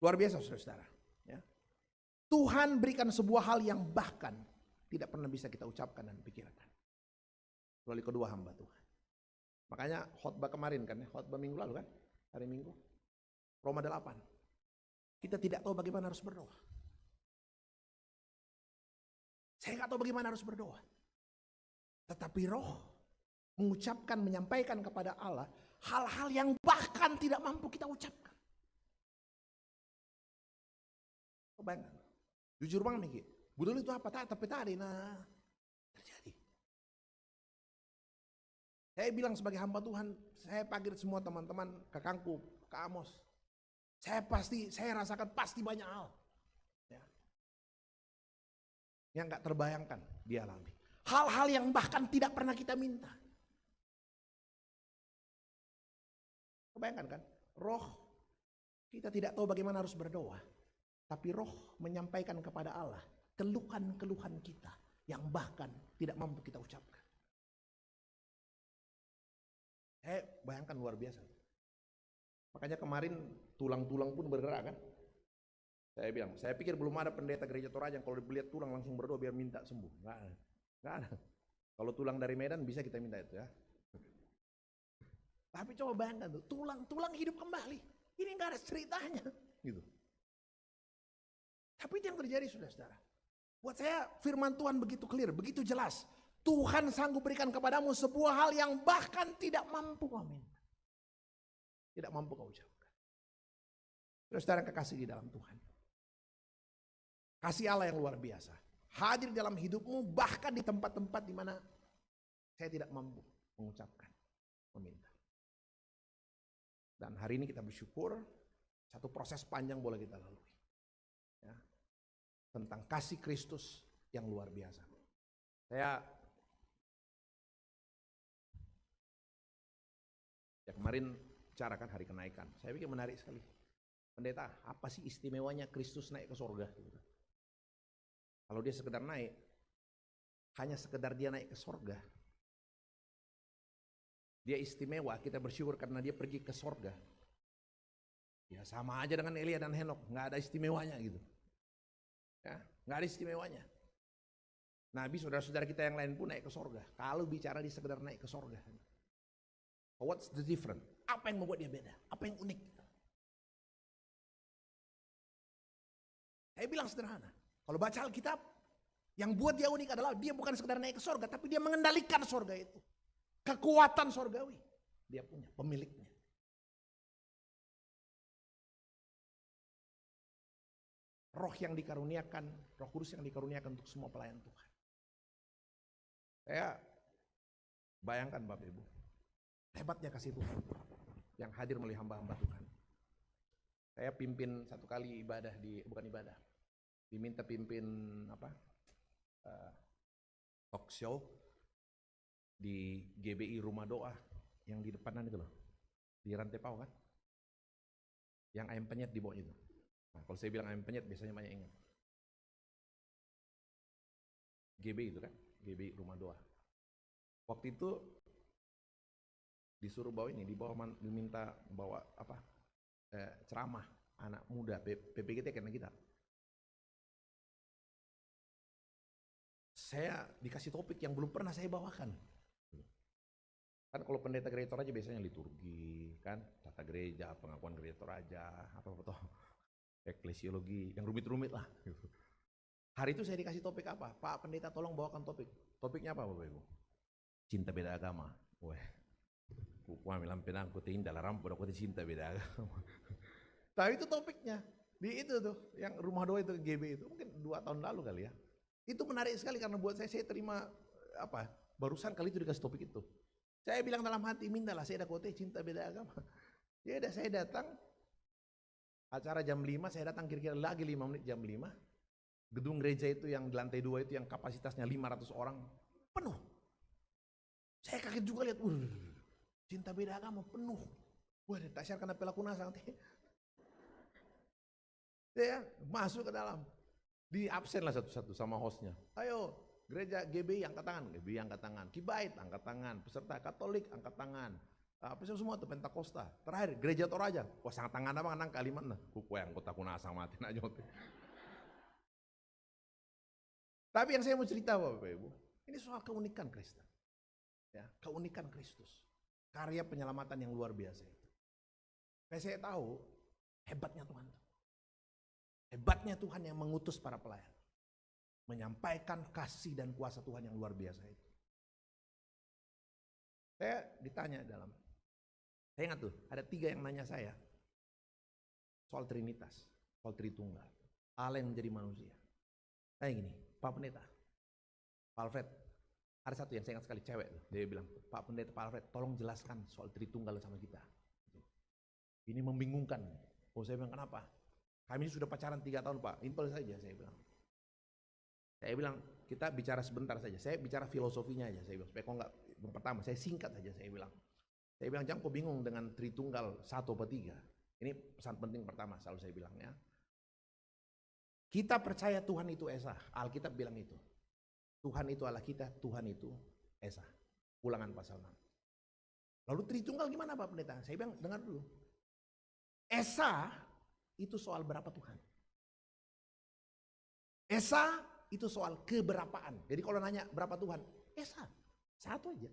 Luar biasa saudara. Ya. Tuhan berikan sebuah hal yang bahkan tidak pernah bisa kita ucapkan dan pikirkan. Melalui kedua hamba Tuhan. Makanya khotbah kemarin kan, khotbah minggu lalu kan, hari Minggu. Roma 8. Kita tidak tahu bagaimana harus berdoa. Saya nggak tahu bagaimana harus berdoa. Tetapi Roh mengucapkan, menyampaikan kepada Allah hal-hal yang bahkan tidak mampu kita ucapkan. Bayangkan. Jujur banget nih, budul itu apa? Tapi tadi terjadi. Saya bilang sebagai hamba Tuhan, saya panggil semua teman-teman, kakangku, Kak Amos. Saya rasakan pasti banyak hal. Ya. Yang gak terbayangkan dialami. Hal-hal yang bahkan tidak pernah kita minta. Kebayangkan kan? Roh, kita tidak tahu bagaimana harus berdoa. Tapi Roh menyampaikan kepada Allah keluhan-keluhan kita. yang bahkan tidak mampu kita ucapkan. Bayangkan luar biasa. Makanya kemarin tulang-tulang pun bergerak kan. Saya bilang, saya pikir belum ada pendeta gereja Toraja yang kalau lihat tulang langsung berdoa biar minta sembuh. Nggak ada. Kalau tulang dari Medan bisa kita minta itu ya. Tapi coba bayangkan tuh, tulang hidup kembali. Ini nggak ada ceritanya, gitu. Tapi itu yang terjadi, saudara-saudara. Buat saya firman Tuhan begitu clear, begitu jelas. Tuhan sanggup berikan kepadamu sebuah hal yang bahkan tidak mampu kau minta. Tidak mampu kau ucapkan. Saudara-saudara yang kekasih di dalam Tuhan. Kasih Allah yang luar biasa. Hadir dalam hidupmu bahkan di tempat-tempat di mana saya tidak mampu mengucapkan, meminta. Dan hari ini kita bersyukur satu proses panjang boleh kita lalui. Ya, tentang kasih Kristus yang luar biasa. Saya kemarin bicarakan hari kenaikan. Saya pikir menarik sekali. Pendeta, apa sih istimewanya Kristus naik ke surga? Kalau dia sekedar naik, hanya sekedar dia naik ke surga. Dia istimewa, kita bersyukur karena dia pergi ke surga. Ya sama aja dengan Elia dan Henok, nggak ada istimewanya gitu. Ya, nggak ada istimewanya. Nabi saudara-saudara kita yang lain pun naik ke surga. Kalau bicara di sekedar naik ke surga. What's the different? Apa yang membuat dia beda? Apa yang unik? Saya bilang sederhana. Kalau baca Alkitab, yang buat dia unik adalah dia bukan sekedar naik ke surga, tapi dia mengendalikan surga itu. Kekuatan surgawi dia punya, pemiliknya. Roh yang dikaruniakan, Roh Kudus yang dikaruniakan untuk semua pelayan Tuhan. Saya bayangkan Bapak Ibu, hebatnya kasih Tuhan yang hadir melalui hamba-hamba Tuhan. Saya pimpin satu kali ibadah diminta pimpin talk show di GBI Rumah Doa yang di depanan itu loh, di Rantai Pau kan, yang ayam penyet di bawah itu. Nah, kalau saya bilang ayam penyet biasanya banyak ingat. GBI itu kan, GBI Rumah Doa. Waktu itu disuruh bawa diminta bawa ceramah anak muda PPGT karena kita. Saya dikasih topik yang belum pernah saya bawakan. Kan kalau pendeta gereja Toraja biasanya liturgi, kan, tata gereja, pengakuan gereja Toraja, eklesiologi, yang rumit-rumit lah. Hari itu saya dikasih topik apa? Pak Pendeta tolong bawakan topik. Topiknya apa Bapak Ibu? Cinta beda agama. Wah, kukuah milam penangku tinda laram pada kota cinta beda agama. Tapi itu topiknya. Di itu tuh, yang Rumah Doa itu GB itu mungkin 2 tahun lalu kali ya. Itu menarik sekali karena buat saya terima barusan kali itu dikasih topik itu. Saya bilang dalam hati, mintalah saya ada kote cinta beda agama. Ya udah saya datang, acara jam 5, saya datang kira-kira lagi 5 menit jam 5. Gedung gereja itu yang di lantai 2 itu yang kapasitasnya 500 orang, penuh. Saya kaget juga lihat, cinta beda agama penuh. Wah, tak share karena pelaku nasa nanti. Ya, masuk ke dalam. Di absen lah satu-satu sama hostnya. Ayo, gereja GBI angkat tangan, GBI angkat tangan, Kibait angkat tangan, peserta Katolik angkat tangan, semua tuh Pentakosta. Terakhir gereja Toraja, wah sangat tangan apa nang kalimat nah, kuku yang kota kunasang mati aja. Tapi yang saya mau cerita Bapak Ibu, ini soal keunikan Kristen, ya keunikan Kristus, karya penyelamatan yang luar biasa itu. Saya tahu hebatnya Tuhan. Hebatnya Tuhan yang mengutus para pelayan. Menyampaikan kasih dan kuasa Tuhan yang luar biasa itu. Saya ditanya saya ingat tuh, ada 3 yang nanya saya. Soal Trinitas, soal Tritunggal. Allah yang menjadi manusia. Kayak gini, Pak Pendeta, Pak Alfred, ada satu yang saya ingat sekali, cewek tuh. Dia bilang, Pak Pendeta, Pak Alfred, tolong jelaskan soal Tritunggal sama kita. Ini membingungkan. Oh saya bilang, kenapa? Kami sudah pacaran 3 tahun Pak, impel saja saya bilang. Saya bilang, kita bicara sebentar saja, saya bicara filosofinya aja, saya bilang, supaya kok enggak, yang pertama, saya singkat saja saya bilang. Saya bilang, jangan kau bingung dengan Tritunggal 1 atau 3. Ini pesan penting pertama, selalu saya bilang ya. Kita percaya Tuhan itu Esa, Alkitab bilang itu. Tuhan itu Allah kita, Tuhan itu Esa. Ulangan pasal 6. Lalu Tritunggal gimana Pak Pendeta? Saya bilang dengar dulu. Esa itu soal berapa Tuhan. Esa itu soal keberapaan. Jadi kalau nanya berapa Tuhan, Esa satu aja.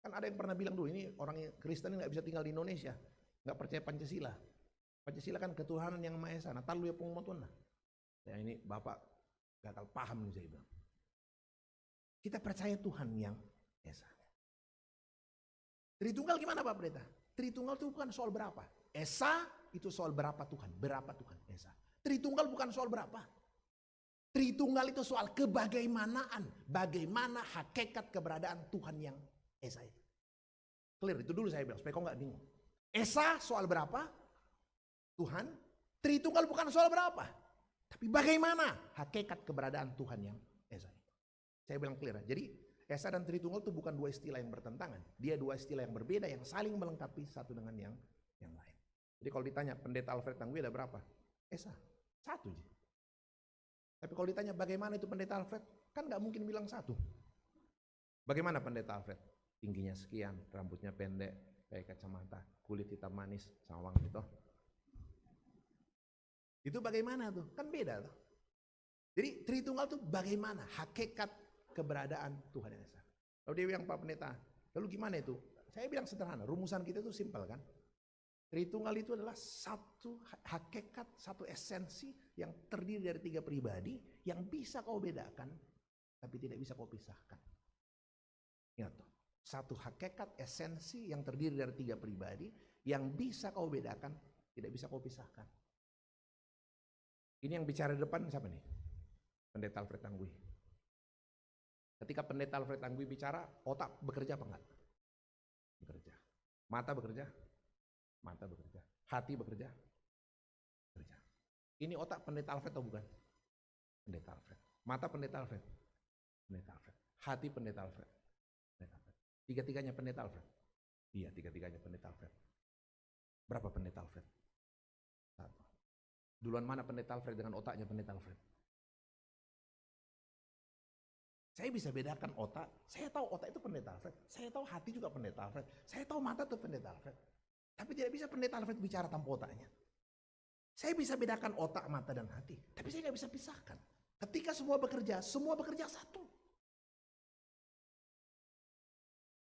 Kan ada yang pernah bilang dulu, ini orang Kristen nggak bisa tinggal di Indonesia, nggak percaya Pancasila. Pancasila kan ketuhanan yang Maha Esa. Nah, talu ya pengumuman. Ya ini Bapak gagal paham nih saya bilang. Kita percaya Tuhan yang Esa. Tritunggal gimana Pak Pendeta? Tritunggal itu bukan soal berapa. Esa itu soal berapa Tuhan. Berapa Tuhan Esa. Tritunggal bukan soal berapa. Tritunggal itu soal kebagaimanaan. Bagaimana hakikat keberadaan Tuhan yang Esa itu. Clear, itu dulu saya bilang supaya kau gak bingung. Esa soal berapa? Tuhan. Tritunggal bukan soal berapa. Tapi bagaimana hakikat keberadaan Tuhan yang Esa itu. Saya bilang clear. Jadi Esa dan Tritunggal itu bukan dua istilah yang bertentangan. Dia dua istilah yang berbeda yang saling melengkapi satu dengan yang lain. Jadi kalau ditanya Pendeta Alfred Tanggui ada berapa? Esa, satu aja. Tapi kalau ditanya bagaimana itu Pendeta Alfred, kan gak mungkin bilang satu. Bagaimana Pendeta Alfred? Tingginya sekian, rambutnya pendek, pakai kacamata, kulit hitam manis, sawang gitu. Itu bagaimana tuh? Kan beda tuh. Jadi Tritunggal tuh bagaimana hakikat keberadaan Tuhan yang Esa. Lalu dia bilang Pak Pendeta, lalu gimana itu? Saya bilang sederhana, rumusan kita itu simpel kan. Tritunggal itu adalah satu hakikat, satu esensi yang terdiri dari 3 pribadi yang bisa kau bedakan, tapi tidak bisa kau pisahkan. Ingat tuh, satu hakikat esensi yang terdiri dari 3 pribadi yang bisa kau bedakan, tidak bisa kau pisahkan. Ini yang bicara di depan siapa nih? Pendeta Alfred Tanggui. Ketika Pendeta Alfred Tanggui bicara, otak bekerja apa enggak? Bekerja. Mata bekerja? Mata bekerja. Hati bekerja? Bekerja. Ini otak Pendeta Alfred atau bukan? Pendeta Alfred. Mata Pendeta Alfred? Pendeta Alfred. Hati Pendeta Alfred? Pendeta Alfred. Tiga-tiganya Pendeta Alfred? Iya, tiga-tiganya Pendeta Alfred. Berapa Pendeta Alfred? 1. Duluan mana Pendeta Alfred dengan otaknya Pendeta Alfred? Saya bisa bedakan otak, saya tahu otak itu Pendeta Alfred, saya tahu hati juga Pendeta Alfred, saya tahu mata itu Pendeta Alfred. Tapi tidak bisa Pendeta Alfred bicara tanpa otaknya. Saya bisa bedakan otak, mata, dan hati, tapi saya nggak bisa pisahkan. Ketika semua bekerja satu.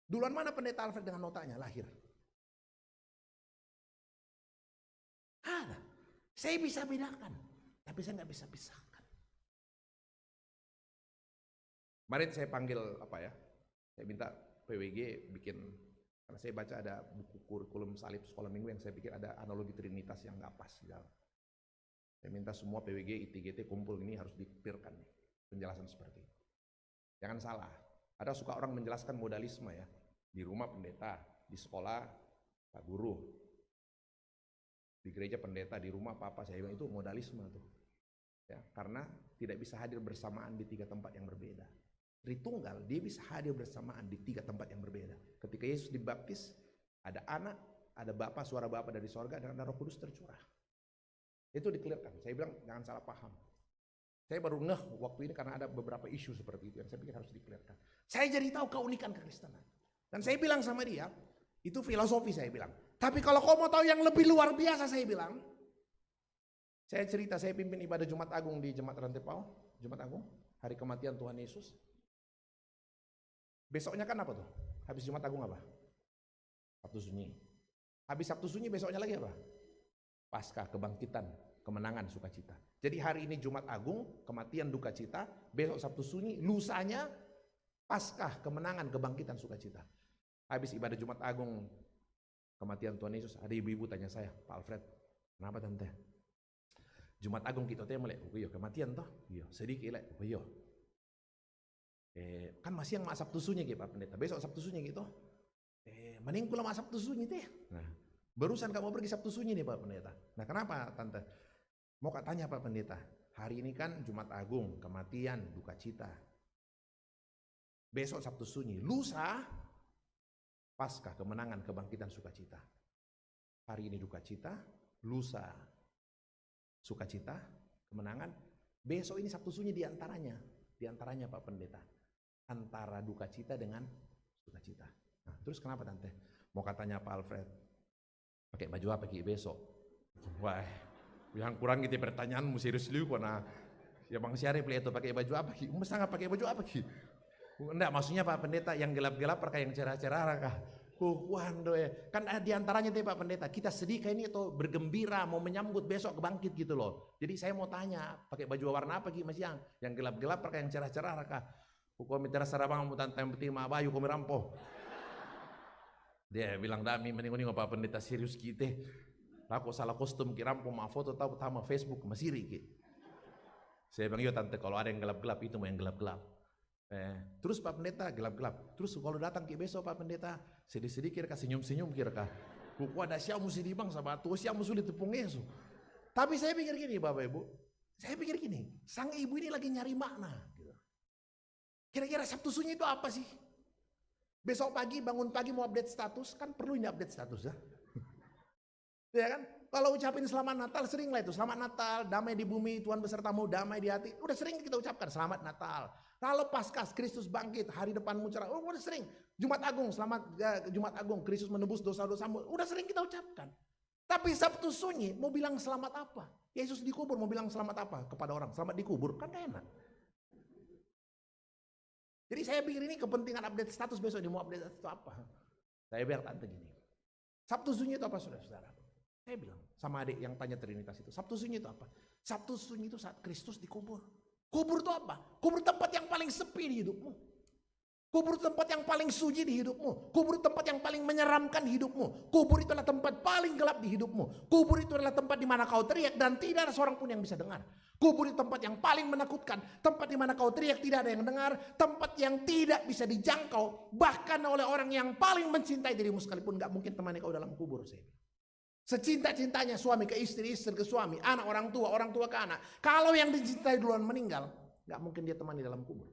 Duluan mana Pendeta Alfred dengan otaknya? Lahir. Ada. Saya bisa bedakan, tapi saya nggak bisa pisahkan. Kemarin saya panggil saya minta PWG bikin, karena saya baca ada buku kurikulum salib sekolah minggu yang saya pikir ada analogi trinitas yang nggak pas di dalam. Saya minta semua PWG, ITGT kumpul ini harus dipirkan penjelasan seperti itu. Jangan salah, ada suka orang menjelaskan modalisme ya, di rumah pendeta, di sekolah Pak Guru, di gereja pendeta, di rumah apa-apa, saya bilang itu modalisme tuh. Ya, karena tidak bisa hadir bersamaan di 3 tempat yang berbeda. Tritunggal, dia bisa hadir bersamaan di 3 tempat yang berbeda. Ketika Yesus dibaptis, ada anak, ada Bapa, suara Bapa dari sorga, dan ada Roh Kudus tercurah. Itu dikelirkan. Saya bilang jangan salah paham. Saya baru ngeh waktu ini karena ada beberapa isu seperti itu yang saya pikir harus dikelirkan. Saya jadi tahu keunikan kekristenan. Dan saya bilang sama dia, itu filosofi saya bilang. Tapi kalau kau mau tahu yang lebih luar biasa, saya bilang, saya cerita, saya pimpin ibadah Jumat Agung di Jemaat Rantepau, Jumat Agung, hari kematian Tuhan Yesus. Besoknya kan apa tuh? Habis Jumat Agung apa? Sabtu Sunyi. Habis Sabtu Sunyi besoknya lagi apa? Paskah, kebangkitan, kemenangan, sukacita. Jadi hari ini Jumat Agung, kematian, duka cita. Besok Sabtu Sunyi, lusanya Paskah, kemenangan, kebangkitan, sukacita. Habis ibadah Jumat Agung, kematian Tuhan Yesus, ada ibu-ibu tanya saya, Pak Alfred, kenapa tante? Jumat Agung kita teh melek, iya kematian toh, iya sedikit lek, iya. Kan masih yang Sabtu Sunyi gitu Pak Pendeta, besok Sabtu Sunyi gitu. Mending pulang Sabtu Sunyi teh. Nah, barusan kamu pergi Sabtu Sunyi nih Pak Pendeta. Nah, kenapa tante? Mau tanya Pak Pendeta, hari ini kan Jumat Agung, kematian, duka cita. Besok Sabtu Sunyi, lusa Paskah, kemenangan, kebangkitan, sukacita. Hari ini duka cita, lusa sukacita, kemenangan. Besok ini Sabtu Sunyi diantaranya. Di antaranya Pak Pendeta, antara duka cita dengan suka cita. Nah, terus kenapa Tante? Mau katanya Pak Alfred, pakai baju apa Ki besok? Wah, yang kurang gitu pertanyaanmu serius dulu kok. Ya Bang Syarif lihat tuh pakai baju apa Ki? Masa nggak pakai baju apa Ki? Enggak, maksudnya Pak Pendeta yang gelap-gelap kah yang cerah-cerah kah? Kan di antaranya Pak Pendeta, kita sedih kayak ini tuh bergembira mau menyambut besok kebangkit gitu loh. Jadi saya mau tanya, pakai baju warna apa Ki Mas Yang gelap-gelap kah yang cerah-cerah kah? Kau mitera sarabang mutan tempeti ma bayu kau mirampo. Dia bilang dami mending Pak Pendeta serius kita. Aku salah kostum kirampo ma foto tahu tama Facebook masiri Ki. Saya bilang yo Tante kalau ada yang gelap-gelap itu mau yang gelap-gelap. Terus Pak Pendeta gelap-gelap. Terus kalau datang Ki besok Pak Pendeta sedih-sedih kira senyum-senyum kira kah. Kuku ada siapa mesti di bang sama tuh siapa mesti ditepung Yesus. Tapi saya pikir gini Bapak Ibu. Saya pikir gini, sang ibu ini lagi nyari makna. Gitu. Kira-kira Sabtu Sunyi itu apa sih? Besok pagi bangun pagi mau update status kan perlu ini update status ya. Ya kan? Kalau ucapin selamat Natal sering lah itu. Selamat Natal, damai di bumi, Tuhan besertamu, damai di hati. Udah sering kita ucapkan selamat Natal. Kalau Paskah, Kristus bangkit, hari depanmu cerah. Udah sering. Jumat Agung, selamat Jumat Agung, Kristus menebus dosa-dosamu. Udah sering kita ucapkan. Tapi Sabtu Sunyi mau bilang selamat apa? Yesus dikubur mau bilang selamat apa kepada orang? Selamat dikubur, kan gak enak. Jadi saya pikir ini kepentingan update status besok. Dia mau update status itu apa? Saya bilang Tante gini. Sabtu Sunyi itu apa saudara-saudara? Saya bilang sama adik yang tanya Trinitas itu. Sabtu Sunyi itu apa? Sabtu Sunyi itu saat Kristus dikubur. Kubur itu apa? Kubur tempat yang paling sepi di hidupmu. Kubur tempat yang paling suci di hidupmu. Kubur tempat yang paling menyeramkan di hidupmu. Kubur itu adalah tempat paling gelap di hidupmu. Kubur itu adalah tempat di mana kau teriak dan tidak ada seorang pun yang bisa dengar. Kubur itu tempat yang paling menakutkan. Tempat di mana kau teriak tidak ada yang dengar. Tempat yang tidak bisa dijangkau. Bahkan oleh orang yang paling mencintai dirimu sekalipun gak mungkin temani kau dalam kubur. Secinta-cintanya suami ke istri, istri ke suami, anak orang tua ke anak. Kalau yang dicintai duluan meninggal, gak mungkin dia temani dalam kubur.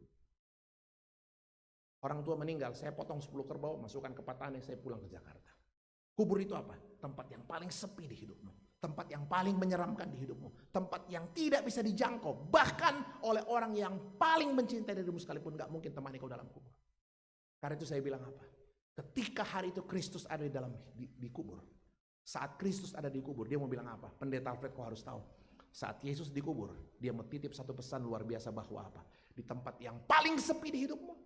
Orang tua meninggal, saya potong 10 kerbau, masukkan ke patane, saya pulang ke Jakarta. Kubur itu apa? Tempat yang paling sepi di hidupmu. Tempat yang paling menyeramkan di hidupmu. Tempat yang tidak bisa dijangkau. Bahkan oleh orang yang paling mencintai dirimu sekalipun gak mungkin temani kau dalam kubur. Karena itu saya bilang apa? Ketika hari itu Kristus ada di kubur. Saat Kristus ada di kubur, dia mau bilang apa? Pendeta Alfred kau harus tahu. Saat Yesus dikubur, dia mau titip satu pesan luar biasa bahwa apa? Di tempat yang paling sepi di hidupmu,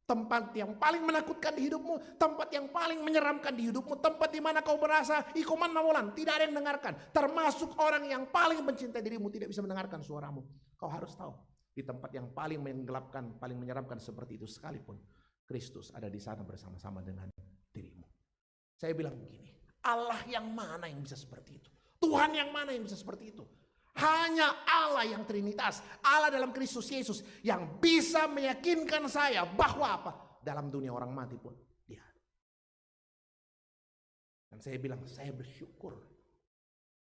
tempat yang paling menakutkan di hidupmu, tempat yang paling menyeramkan di hidupmu, tempat di mana kau merasa ikoman nawalan, tidak ada yang dengarkan, termasuk orang yang paling mencintai dirimu tidak bisa mendengarkan suaramu. Kau harus tahu, di tempat yang paling menggelapkan, paling menyeramkan seperti itu sekalipun, Kristus ada di sana bersama-sama dengan dirimu. Saya bilang begini, Allah yang mana yang bisa seperti itu? Tuhan yang mana yang bisa seperti itu? Hanya Allah yang Trinitas, Allah dalam Kristus Yesus yang bisa meyakinkan saya bahwa apa? Dalam dunia orang mati pun dia ada. Dan saya bilang, saya bersyukur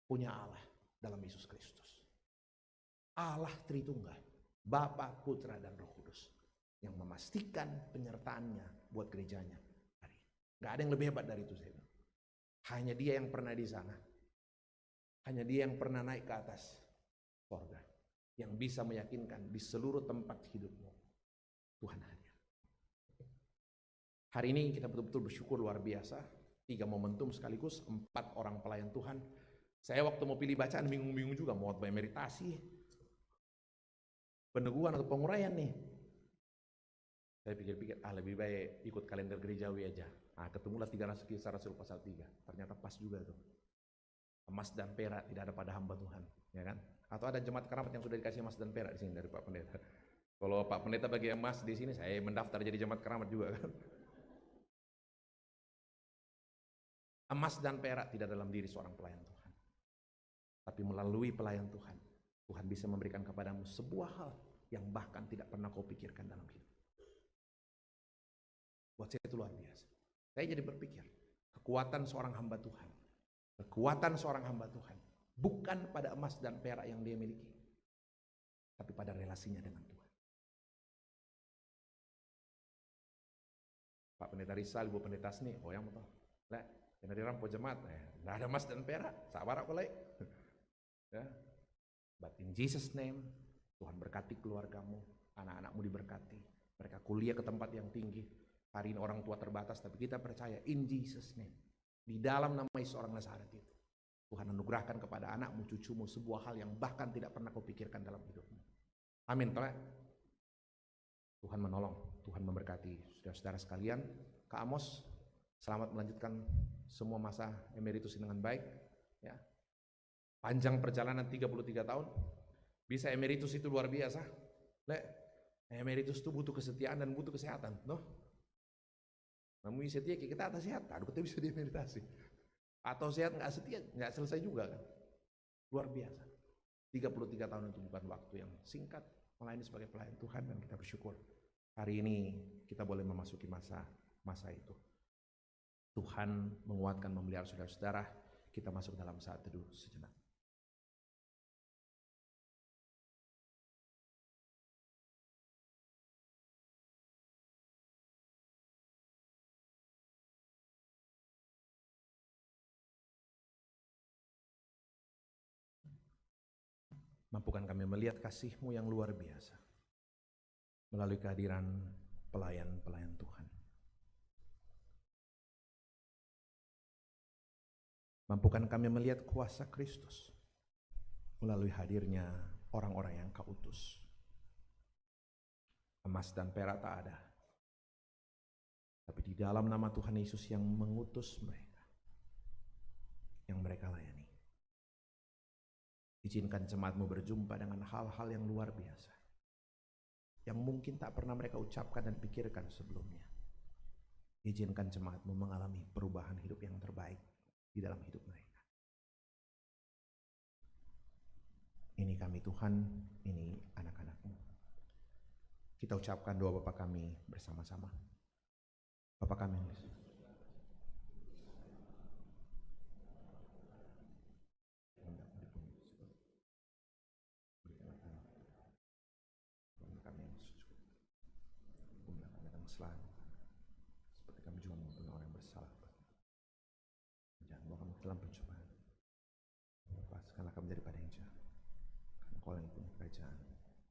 punya Allah dalam Yesus Kristus. Allah Tritunggal, Bapa, Putra, dan Roh Kudus yang memastikan penyertaannya buat gerejanya hari ini. Gak ada yang lebih hebat dari itu saya bilang. Hanya dia yang pernah di sana. Hanya dia yang pernah naik ke atas surga. Yang bisa meyakinkan di seluruh tempat hidupmu. Tuhan hadir. Hari ini kita betul-betul bersyukur luar biasa. 3 momentum sekaligus, 4 orang pelayan Tuhan. Saya waktu mau pilih bacaan bingung-bingung juga. Mau meditasi, peneguhan atau penguraian nih. Saya pikir-pikir, lebih baik ikut kalender gerejawi aja. Ketemulah 3 kisah Rasul pasal 3. Ternyata pas juga tuh. Emas dan perak tidak ada pada hamba Tuhan, ya kan? Atau ada jemaat keramat yang sudah dikasih emas dan perak di sini dari Pak Pendeta. Kalau Pak Pendeta bagi emas di sini, saya mendaftar jadi jemaat keramat juga kan. Emas dan perak tidak dalam diri seorang pelayan Tuhan. Tapi melalui pelayan Tuhan, Tuhan bisa memberikan kepadamu sebuah hal yang bahkan tidak pernah kau pikirkan dalam hidup. Buat saya itu luar biasa. Saya jadi berpikir, kekuatan seorang hamba Tuhan, bukan pada emas dan perak yang dia miliki, tapi pada relasinya dengan Tuhan. Pak Pendeta Rizal, Ibu Pendeta Sni, yang mau tahu? Lah, yang dari rampo jemaat, nggak ada emas dan perak, sabar aku lagi. Ya. But in Jesus name, Tuhan berkati keluargamu, anak-anakmu diberkati, mereka kuliah ke tempat yang tinggi. Hari ini orang tua terbatas, tapi kita percaya in Jesus name, di dalam nama Yesus orang Nazaret itu, Tuhan anugerahkan kepada anakmu, cucumu sebuah hal yang bahkan tidak pernah kau pikirkan dalam hidupmu. Amin. Tuhan menolong, Tuhan memberkati saudara-saudara sekalian. Kak Amos, selamat melanjutkan semua masa emeritus dengan baik. Ya. Panjang perjalanan 33 tahun, bisa emeritus itu luar biasa. Emeritus itu butuh kesetiaan dan butuh kesehatan, no? Namun setia kita atas sehat, kita bisa diemeritasi. Atau sehat nggak setia, nggak selesai juga kan? Luar biasa. 33 tahun itu bukan waktu yang singkat melayani sebagai pelayan Tuhan, dan kita bersyukur hari ini kita boleh memasuki masa itu. Tuhan menguatkan, memelihara saudara-saudara. Kita masuk dalam saat teduh sejenak. Mampukan kami melihat kasih-Mu yang luar biasa melalui kehadiran pelayan-pelayan Tuhan. Mampukan kami melihat kuasa Kristus melalui hadirnya orang-orang yang Kau utus. Emas dan perak tak ada, tapi di dalam nama Tuhan Yesus yang mengutus mereka, yang mereka layani. Izinkan jemaat-Mu berjumpa dengan hal-hal yang luar biasa, yang mungkin tak pernah mereka ucapkan dan pikirkan sebelumnya. Izinkan jemaat-Mu mengalami perubahan hidup yang terbaik di dalam hidup mereka. Ini kami Tuhan, ini anak-anak-Mu. Kita ucapkan doa Bapa kami bersama-sama. Bapa kami yang di surga, selalu seperti kami juga mengampuni orang yang bersalah. Jangan bawa kami dalam pencobaan, lepaskanlah kami daripada yang jahat, karena Kau yang punya kerajaan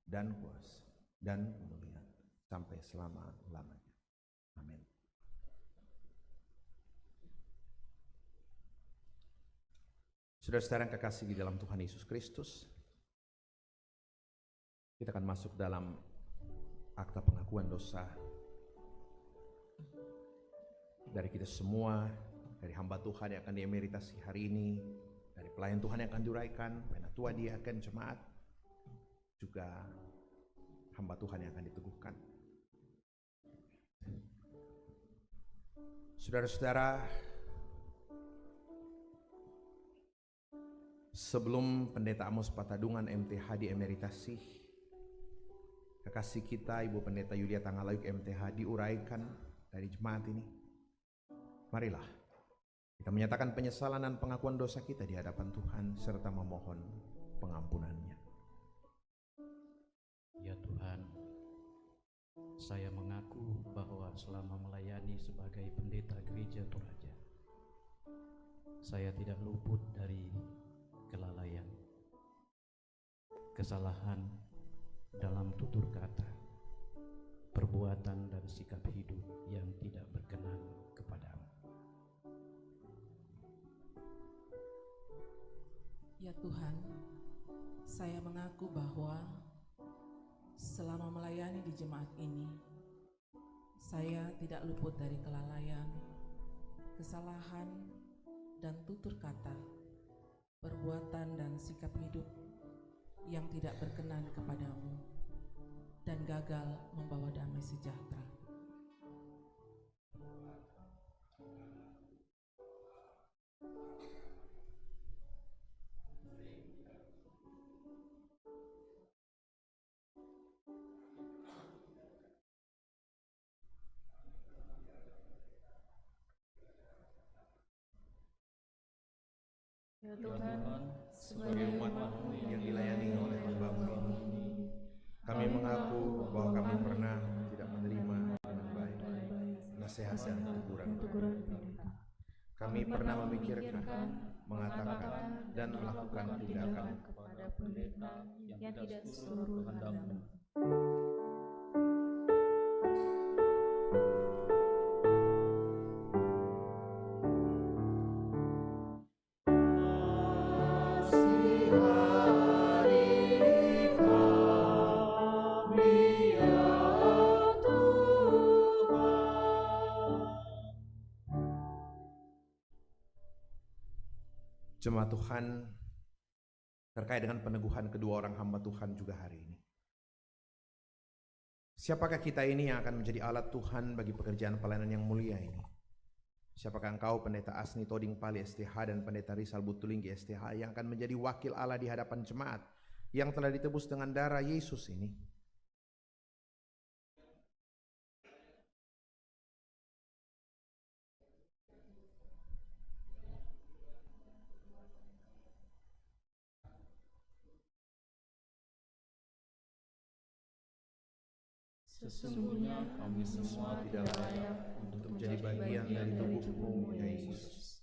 dan kuasa dan kemuliaan sampai selama-lamanya. Amin. Saudara-saudara yang kekasih di dalam Tuhan Yesus Kristus, kita akan masuk dalam akta pengakuan dosa dari kita semua, dari hamba Tuhan yang akan diemeritasi hari ini, dari pelayan Tuhan yang akan diuraikan, penatua diaken jemaat, juga hamba Tuhan yang akan diteguhkan. Saudara-saudara, sebelum Pendeta Amos Patadungan MTH diemeritasi, kekasih kita Ibu Pendeta Yulia Tangalayuk MTH diuraikan dari jemaat ini. Marilah kita menyatakan penyesalan dan pengakuan dosa kita di hadapan Tuhan serta memohon pengampunannya. Ya Tuhan, saya mengaku bahwa selama melayani sebagai pendeta gereja Toraja, saya tidak luput dari kelalaian, kesalahan dalam tutur kata, perbuatan dan sikap hidup yang tidak berkenan kepadamu. Ya Tuhan, saya mengaku bahwa selama melayani di jemaat ini, saya tidak luput dari kelalaian, kesalahan, dan tutur kata, perbuatan dan sikap hidup yang tidak berkenan kepadamu, dan gagal membawa damai sejahtera. Ya Tuhan, sebagai umat-Mu yang dilayani oleh hamba-Mu ini, kami mengaku bahwa kami pernah tidak menerima dengan baik nasihat dan teguran. Kami pernah memikirkan, mengatakan, dan melakukan tindakan kepada pendeta yang tidak seluruh kehendak-Mu. Jemaat Tuhan, terkait dengan peneguhan kedua orang hamba Tuhan juga hari ini. Siapakah kita ini yang akan menjadi alat Tuhan bagi pekerjaan pelayanan yang mulia ini? Siapakah engkau, Pendeta Asni Toding Pali STH dan Pendeta Rizal Butulinggi STH, yang akan menjadi wakil Allah di hadapan jemaat yang telah ditebus dengan darah Yesus ini? Sesungguhnya kami semua tidak layak untuk menjadi bagian dari tubuhmu, ya Yesus.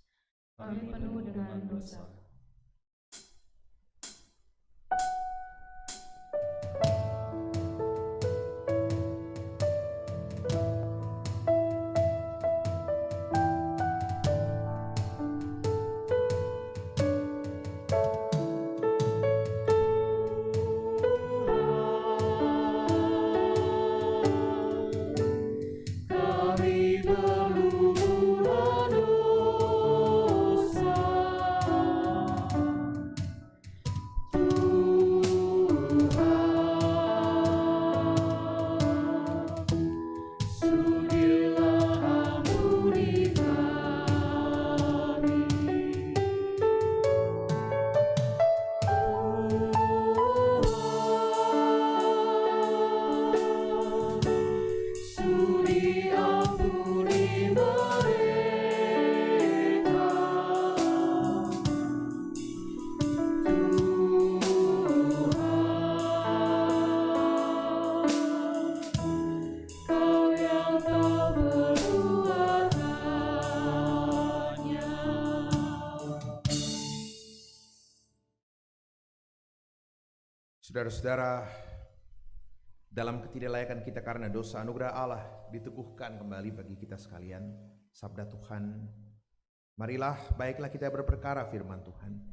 Kami penuh dengan dosa. Saudara-saudara, dalam ketidaklayakan kita karena dosa, anugerah Allah diteguhkan kembali bagi kita sekalian. Sabda Tuhan, marilah baiklah kita berperkara firman Tuhan.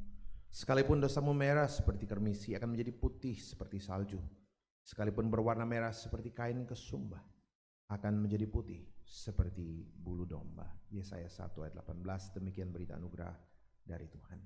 Sekalipun dosamu merah seperti kermisi, akan menjadi putih seperti salju. Sekalipun berwarna merah seperti kain kesumba, akan menjadi putih seperti bulu domba. Yesaya 1 ayat 18, demikian berita anugerah dari Tuhan.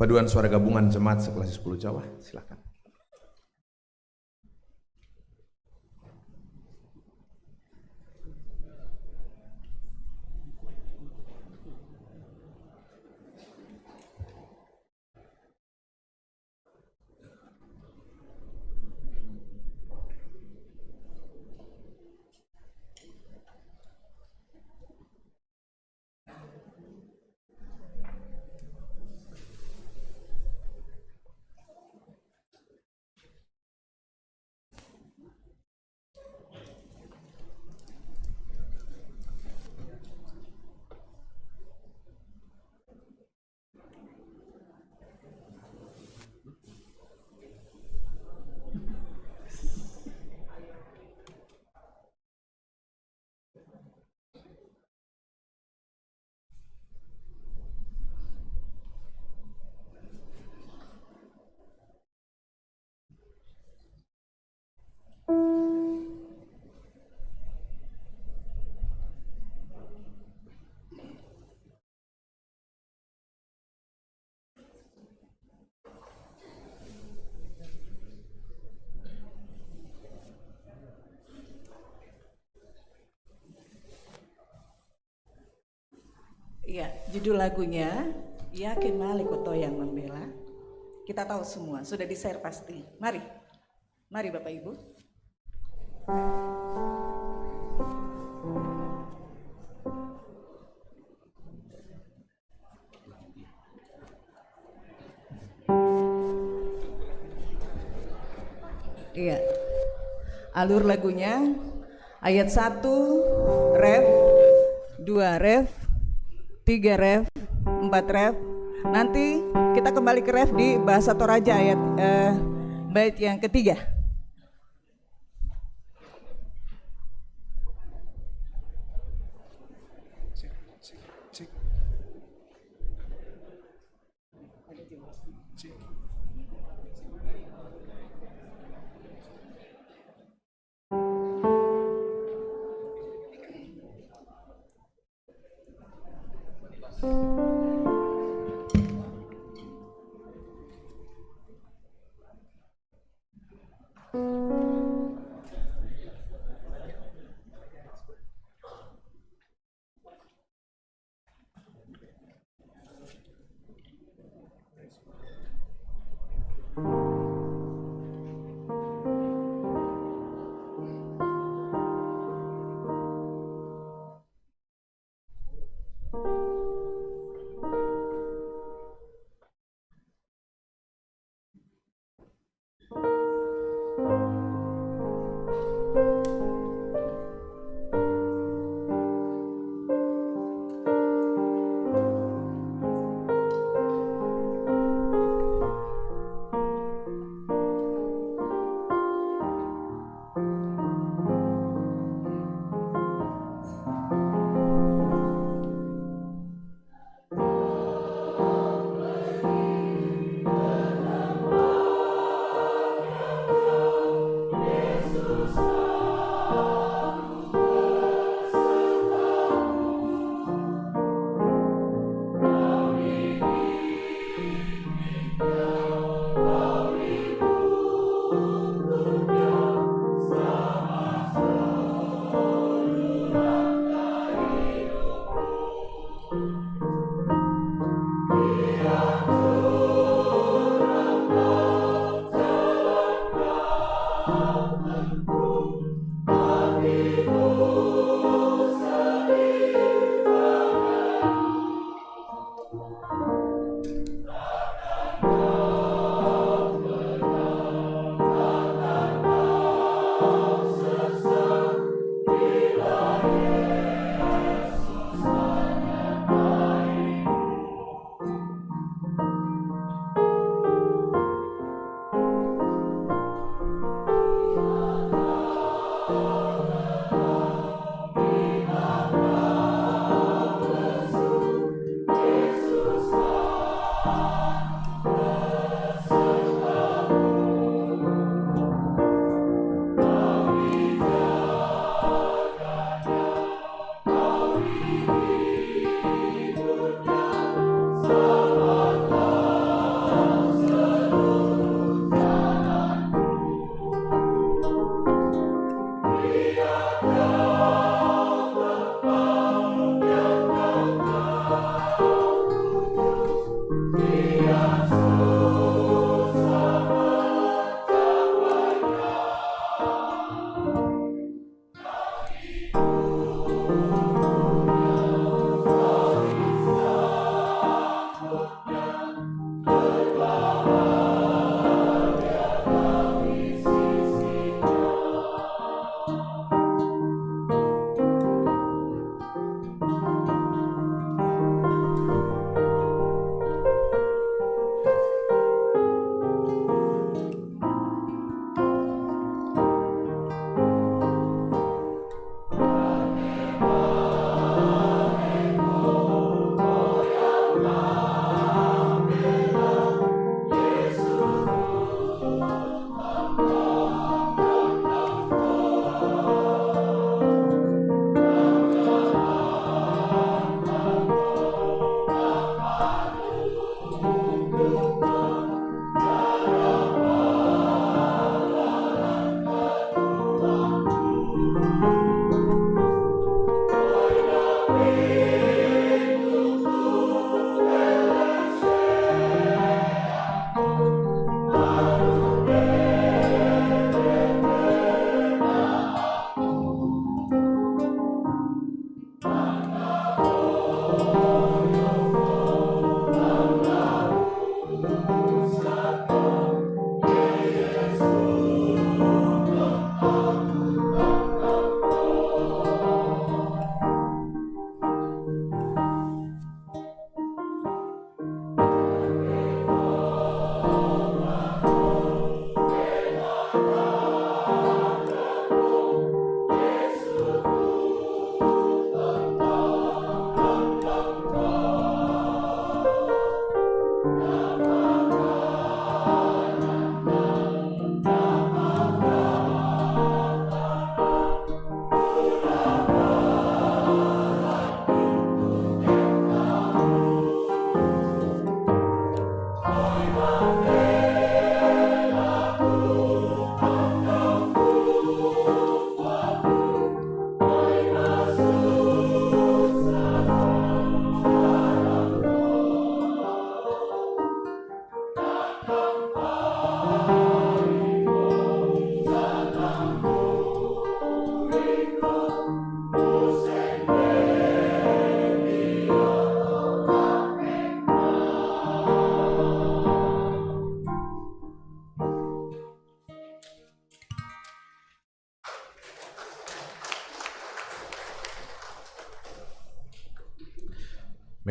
Paduan suara gabungan jemaat sekelas 10 Jawa, silakan. Iya, judul lagunya Yakin Malik Koto yang Membela. Kita tahu semua, sudah di-share pasti. Mari, mari Bapak Ibu. Iya, alur lagunya ayat 1 ref, 2 ref, 3 ref, 4 ref. Nanti kita kembali ke ref di bahasa Toraja ayat bait yang ketiga.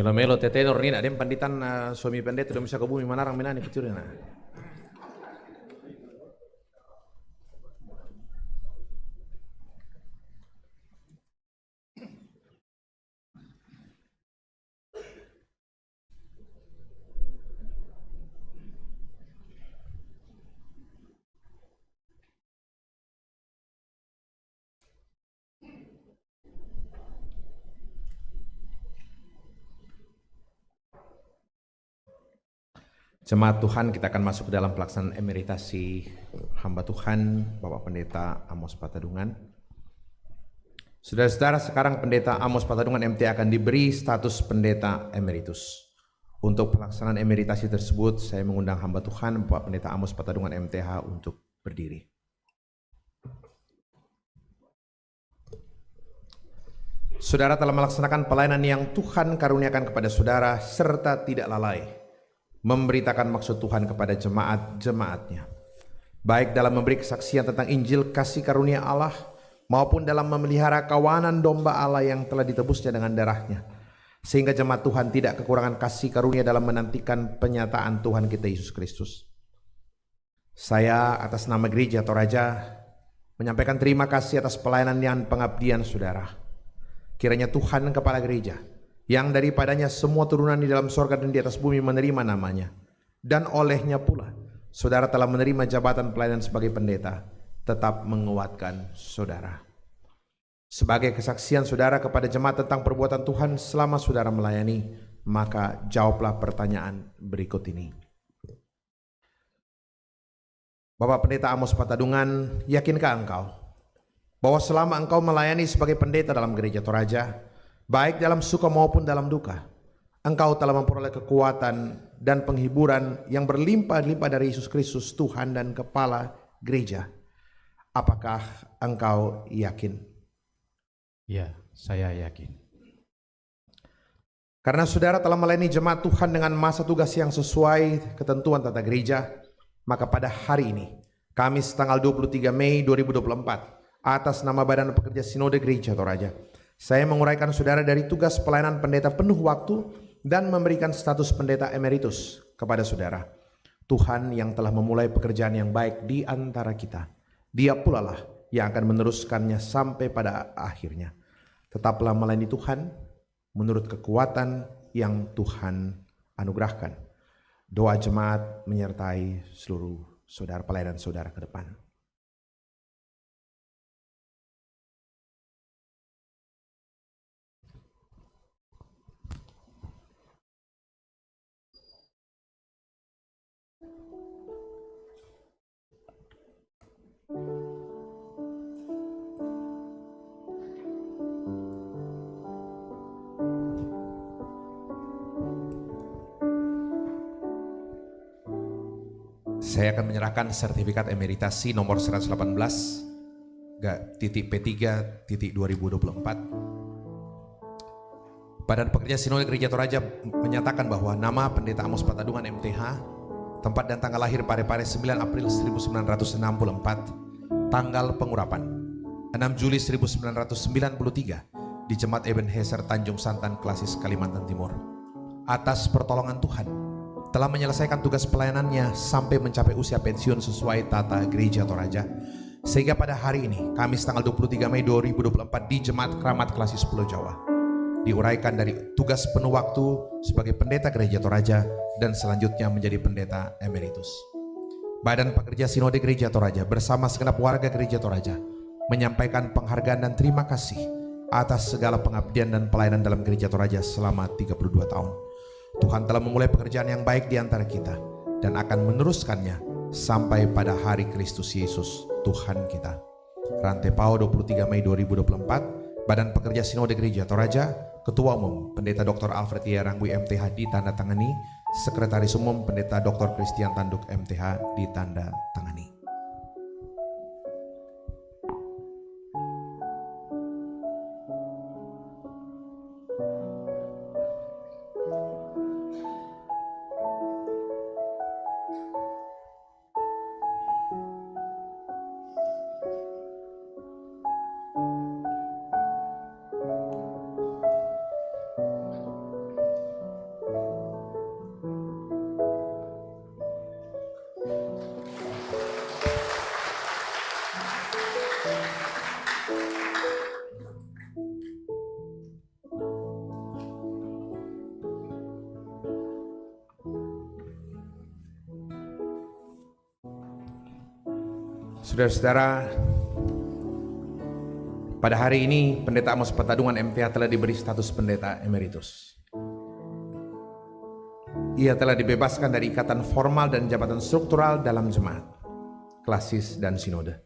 Melo-melo tetenor ni ada panditan suami pendeta udah bisa ke bumi manarang menani kecil na. Jemaat Tuhan, kita akan masuk ke dalam pelaksanaan emeritasi hamba Tuhan Bapak Pendeta Amos Patadungan. Saudara-saudara, sekarang Pendeta Amos Patadungan MT akan diberi status pendeta emeritus. Untuk pelaksanaan emeritasi tersebut, saya mengundang hamba Tuhan Bapak Pendeta Amos Patadungan MTH untuk berdiri. Saudara telah melaksanakan pelayanan yang Tuhan karuniakan kepada saudara serta tidak lalai memberitakan maksud Tuhan kepada jemaat-jemaatnya, baik dalam memberi kesaksian tentang Injil kasih karunia Allah maupun dalam memelihara kawanan domba Allah yang telah ditebusnya dengan darahnya, sehingga jemaat Tuhan tidak kekurangan kasih karunia dalam menantikan penyataan Tuhan kita Yesus Kristus. Saya atas nama Gereja Toraja menyampaikan terima kasih atas pelayanan dan pengabdian saudara. Kiranya Tuhan Kepala Gereja, yang daripadanya semua turunan di dalam sorga dan di atas bumi menerima namanya, dan olehnya pula saudara telah menerima jabatan pelayanan sebagai pendeta, tetap menguatkan saudara. Sebagai kesaksian saudara kepada jemaat tentang perbuatan Tuhan selama saudara melayani, maka jawablah pertanyaan berikut ini. Bapak Pendeta Amos Patadungan, yakinkah engkau bahwa selama engkau melayani sebagai pendeta dalam Gereja Toraja, baik dalam suka maupun dalam duka, engkau telah memperoleh kekuatan dan penghiburan yang berlimpah-limpah dari Yesus Kristus, Tuhan dan Kepala Gereja? Apakah engkau yakin? Ya, saya yakin. Karena saudara telah melayani jemaat Tuhan dengan masa tugas yang sesuai ketentuan tata gereja, maka pada hari ini, Kamis tanggal 23 Mei 2024, atas nama Badan Pekerja Sinode Gereja Toraja, saya menguraikan saudara dari tugas pelayanan pendeta penuh waktu dan memberikan status pendeta emeritus kepada saudara. Tuhan yang telah memulai pekerjaan yang baik di antara kita, Dia pula lah yang akan meneruskannya sampai pada akhirnya. Tetaplah melayani Tuhan menurut kekuatan yang Tuhan anugerahkan. Doa jemaat menyertai seluruh saudara pelayanan saudara ke depan. Saya akan menyerahkan sertifikat emeritasi nomor 118 P3.2024. Badan Pekerja Sinode Gereja Toraja menyatakan bahwa nama Pendeta Amos Patadungan MTH, tempat dan tanggal lahir Parepare 9 April 1964, tanggal pengurapan 6 Juli 1993 di Jemaat Ebenezer Tanjung Santan, Klasis, Kalimantan Timur. Atas pertolongan Tuhan, telah menyelesaikan tugas pelayanannya sampai mencapai usia pensiun sesuai tata Gereja Toraja, sehingga pada hari ini, Kamis tanggal 23 Mei 2024 di Jemaat Keramat Klasis Pulau Jawa, diuraikan dari tugas penuh waktu sebagai pendeta Gereja Toraja dan selanjutnya menjadi pendeta emeritus. Badan Pekerja Sinode Gereja Toraja bersama segenap warga Gereja Toraja menyampaikan penghargaan dan terima kasih atas segala pengabdian dan pelayanan dalam Gereja Toraja selama 32 tahun. Tuhan telah memulai pekerjaan yang baik di antara kita dan akan meneruskannya sampai pada hari Kristus Yesus Tuhan kita. Rantai Pau 23 Mei 2024, Badan Pekerja Sinode Gereja Toraja, Ketua Umum Pendeta Dr. Alfred Yarangwi MTH ditandatangani, Sekretaris Umum Pendeta Dr. Christian Tanduk MTH ditandatangani. Saudara-saudara, pada hari ini Pendeta Amos Petadungan MTH telah diberi status pendeta emeritus. Ia telah dibebaskan dari ikatan formal dan jabatan struktural dalam jemaat, klasis dan sinode.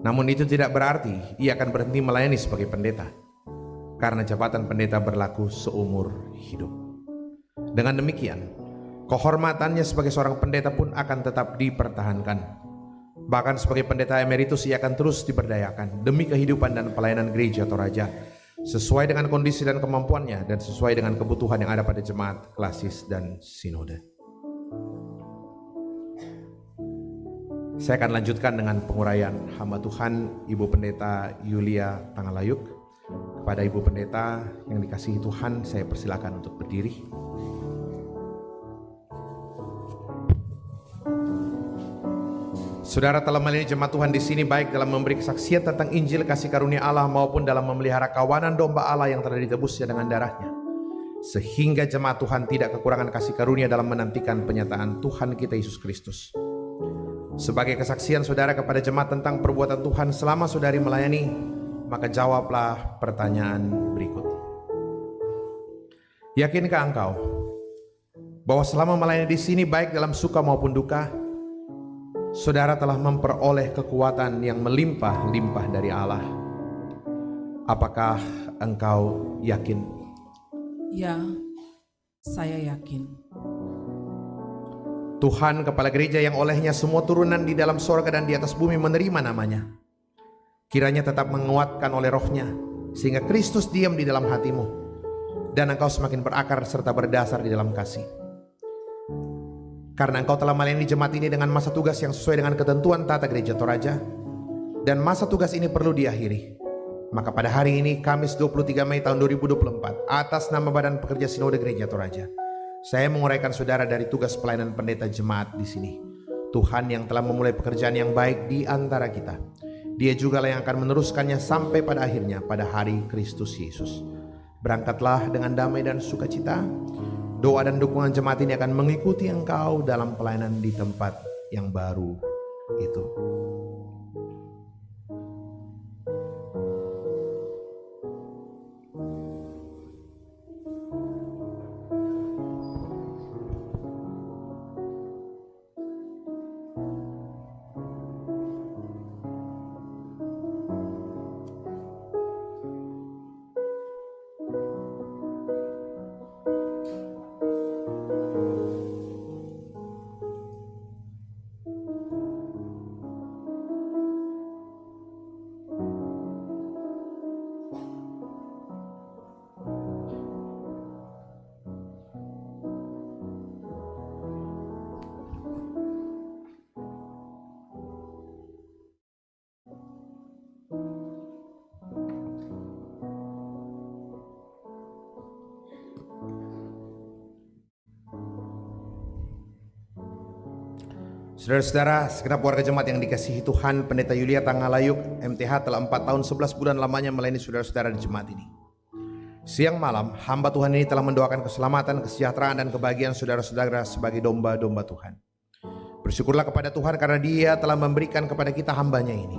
Namun itu tidak berarti ia akan berhenti melayani sebagai pendeta, karena jabatan pendeta berlaku seumur hidup. Dengan demikian, kehormatannya sebagai seorang pendeta pun akan tetap dipertahankan. Bahkan sebagai pendeta emeritus ia akan terus diberdayakan demi kehidupan dan pelayanan gereja Toraja sesuai dengan kondisi dan kemampuannya dan sesuai dengan kebutuhan yang ada pada jemaat, klasis dan sinode. Saya akan lanjutkan dengan penguraian hamba Tuhan Ibu Pendeta Yulia Tangalayuk. Kepada Ibu Pendeta yang dikasihi Tuhan, saya persilakan untuk berdiri. Saudara telah melayani jemaat Tuhan di sini baik dalam memberi kesaksian tentang Injil kasih karunia Allah maupun dalam memelihara kawanan domba Allah yang telah ditebusnya dengan darahnya. Sehingga jemaat Tuhan tidak kekurangan kasih karunia dalam menantikan penyataan Tuhan kita Yesus Kristus. Sebagai kesaksian saudara kepada jemaat tentang perbuatan Tuhan selama saudari melayani, maka jawablah pertanyaan berikut. Yakinkah engkau bahwa selama melayani di sini baik dalam suka maupun duka, saudara telah memperoleh kekuatan yang melimpah-limpah dari Allah? Apakah engkau yakin? Ya, saya yakin. Tuhan kepala gereja yang olehnya semua turunan di dalam sorga dan di atas bumi menerima namanya, kiranya tetap menguatkan oleh rohnya sehingga Kristus diam di dalam hatimu dan engkau semakin berakar serta berdasar di dalam kasih. Karena engkau telah melayani jemaat ini dengan masa tugas yang sesuai dengan ketentuan tata gereja Toraja, dan masa tugas ini perlu diakhiri, maka pada hari ini Kamis 23 Mei tahun 2024 atas nama Badan Pekerja Sinode Gereja Toraja, saya menguraikan saudara dari tugas pelayanan pendeta jemaat di sini. Tuhan yang telah memulai pekerjaan yang baik di antara kita, Dia juga yang akan meneruskannya sampai pada akhirnya pada hari Kristus Yesus. Berangkatlah dengan damai dan sukacita. Doa dan dukungan jemaat ini akan mengikuti engkau dalam pelayanan di tempat yang baru itu. Saudara-saudara, segenap warga jemaat yang dikasihi Tuhan, Pendeta Yulia Tangalayuk MTH telah 4 tahun 11 bulan lamanya melayani saudara-saudara di jemaat ini. Siang malam, hamba Tuhan ini telah mendoakan keselamatan, kesejahteraan dan kebahagiaan saudara-saudara sebagai domba-domba Tuhan. Bersyukurlah kepada Tuhan karena Dia telah memberikan kepada kita hambanya ini.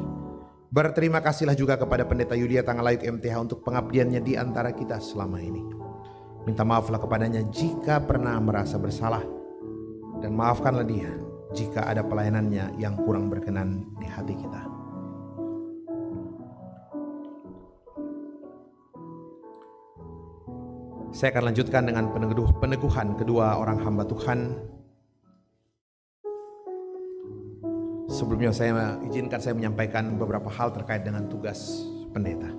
Berterima kasihlah juga kepada Pendeta Yulia Tangalayuk MTH untuk pengabdiannya di antara kita selama ini. Minta maaflah kepadanya jika pernah merasa bersalah, dan maafkanlah dia jika ada pelayanannya yang kurang berkenan di hati kita. Saya akan lanjutkan dengan peneguhan kedua orang hamba Tuhan. Sebelumnya saya izinkan saya menyampaikan beberapa hal terkait dengan tugas pendeta.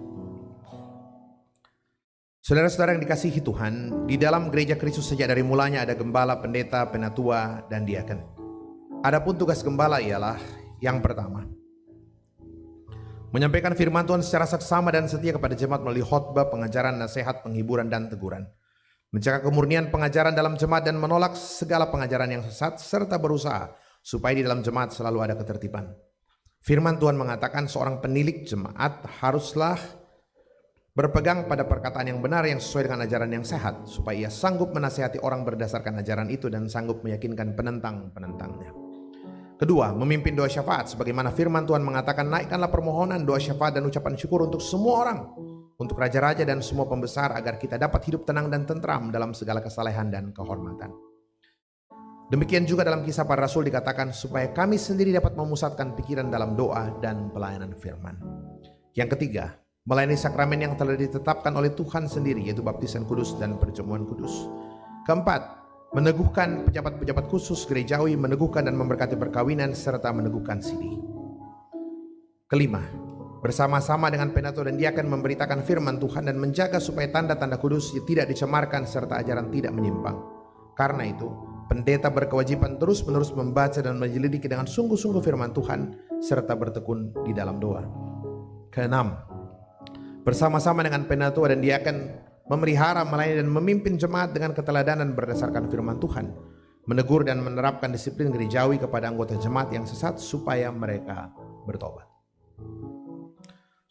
Saudara-saudara yang dikasihi Tuhan, di dalam gereja Kristus sejak dari mulanya ada gembala, pendeta, penatua, dan diaken. Adapun tugas gembala ialah yang pertama, menyampaikan firman Tuhan secara seksama dan setia kepada jemaat melalui khotbah, pengajaran, nasihat, penghiburan, dan teguran. Menjaga kemurnian pengajaran dalam jemaat dan menolak segala pengajaran yang sesat, serta berusaha supaya di dalam jemaat selalu ada ketertiban. Firman Tuhan mengatakan seorang penilik jemaat haruslah berpegang pada perkataan yang benar yang sesuai dengan ajaran yang sehat, supaya ia sanggup menasihati orang berdasarkan ajaran itu dan sanggup meyakinkan penentang-penentangnya. Kedua, memimpin doa syafaat sebagaimana firman Tuhan mengatakan, naikkanlah permohonan, doa syafaat dan ucapan syukur untuk semua orang, untuk raja-raja dan semua pembesar, agar kita dapat hidup tenang dan tentram dalam segala kesalehan dan kehormatan. Demikian juga dalam Kisah Para Rasul dikatakan, supaya kami sendiri dapat memusatkan pikiran dalam doa dan pelayanan firman. Yang ketiga, melayani sakramen yang telah ditetapkan oleh Tuhan sendiri, yaitu baptisan kudus dan perjamuan kudus. Keempat, meneguhkan pejabat-pejabat khusus gerejawi, meneguhkan dan memberkati perkawinan, serta meneguhkan sidi. Kelima, bersama-sama dengan penatua dan diaken memberitakan firman Tuhan dan menjaga supaya tanda-tanda kudus tidak dicemarkan serta ajaran tidak menyimpang. Karena itu, pendeta berkewajiban terus-menerus membaca dan menyelidiki dengan sungguh-sungguh firman Tuhan serta bertekun di dalam doa. Keenam, bersama-sama dengan penatua dan diaken memelihara, melayani dan memimpin jemaat dengan keteladanan berdasarkan firman Tuhan, menegur dan menerapkan disiplin gerejawi kepada anggota jemaat yang sesat supaya mereka bertobat.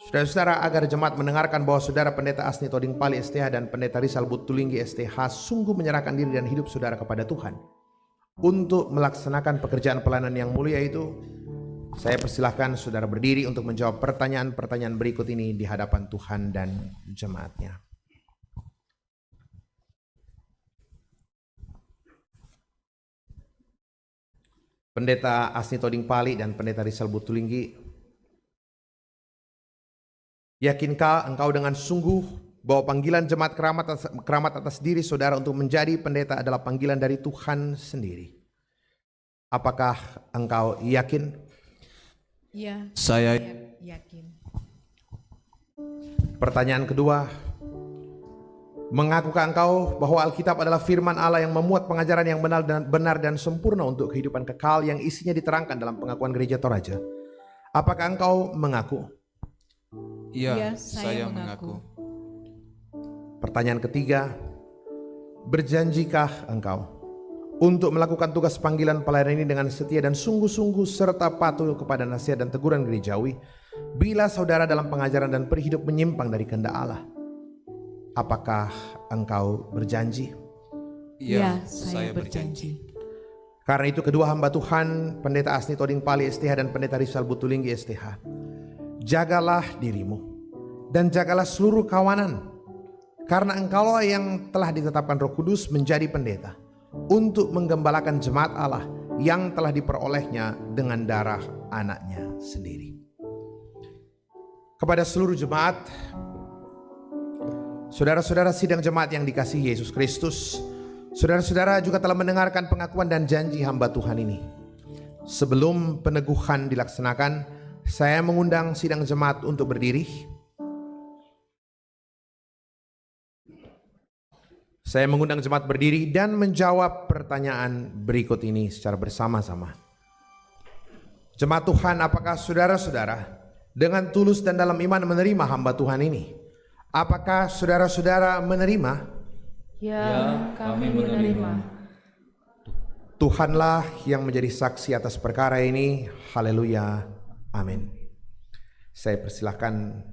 Saudara-saudara, agar jemaat mendengarkan bahwa saudara pendeta Asni Toding Pali STH dan pendeta Rizal Butulinggi STH sungguh menyerahkan diri dan hidup saudara kepada Tuhan untuk melaksanakan pekerjaan pelayanan yang mulia itu, saya persilahkan saudara berdiri untuk menjawab pertanyaan-pertanyaan berikut ini di hadapan Tuhan dan jemaatnya. Pendeta Asni Toding Pali dan pendeta Rizal Butulinggi, yakinkah engkau dengan sungguh bahwa panggilan jemaat keramat atas diri saudara untuk menjadi pendeta adalah panggilan dari Tuhan sendiri? Apakah engkau yakin? Ya, Saya yakin. Pertanyaan kedua, mengakukah engkau bahwa Alkitab adalah firman Allah yang memuat pengajaran yang benar dan sempurna untuk kehidupan kekal yang isinya diterangkan dalam pengakuan Gereja Toraja? Apakah engkau mengaku? Ya, saya mengaku. Pertanyaan ketiga, berjanjikah engkau untuk melakukan tugas panggilan pelayanan ini dengan setia dan sungguh-sungguh serta patuh kepada nasihat dan teguran gerejawi bila saudara dalam pengajaran dan perhidup menyimpang dari kehendak Allah? Apakah engkau berjanji? Ya, saya berjanji. Karena itu kedua hamba Tuhan, pendeta Asni Toding Pali STH dan pendeta Rizal Butulinggi STH, jagalah dirimu dan jagalah seluruh kawanan, karena engkaulah yang telah ditetapkan Roh Kudus menjadi pendeta untuk menggembalakan jemaat Allah yang telah diperolehnya dengan darah anaknya sendiri. Kepada seluruh jemaat, saudara-saudara sidang jemaat yang dikasihi Yesus Kristus, saudara-saudara juga telah mendengarkan pengakuan dan janji hamba Tuhan ini. Sebelum peneguhan dilaksanakan, saya mengundang sidang jemaat untuk berdiri. Saya mengundang jemaat berdiri dan menjawab pertanyaan berikut ini secara bersama-sama. Jemaat Tuhan, apakah saudara-saudara dengan tulus dan dalam iman menerima hamba Tuhan ini? Apakah saudara-saudara menerima? Ya, kami menerima. Tuhanlah yang menjadi saksi atas perkara ini. Haleluya. Amin. Saya persilahkan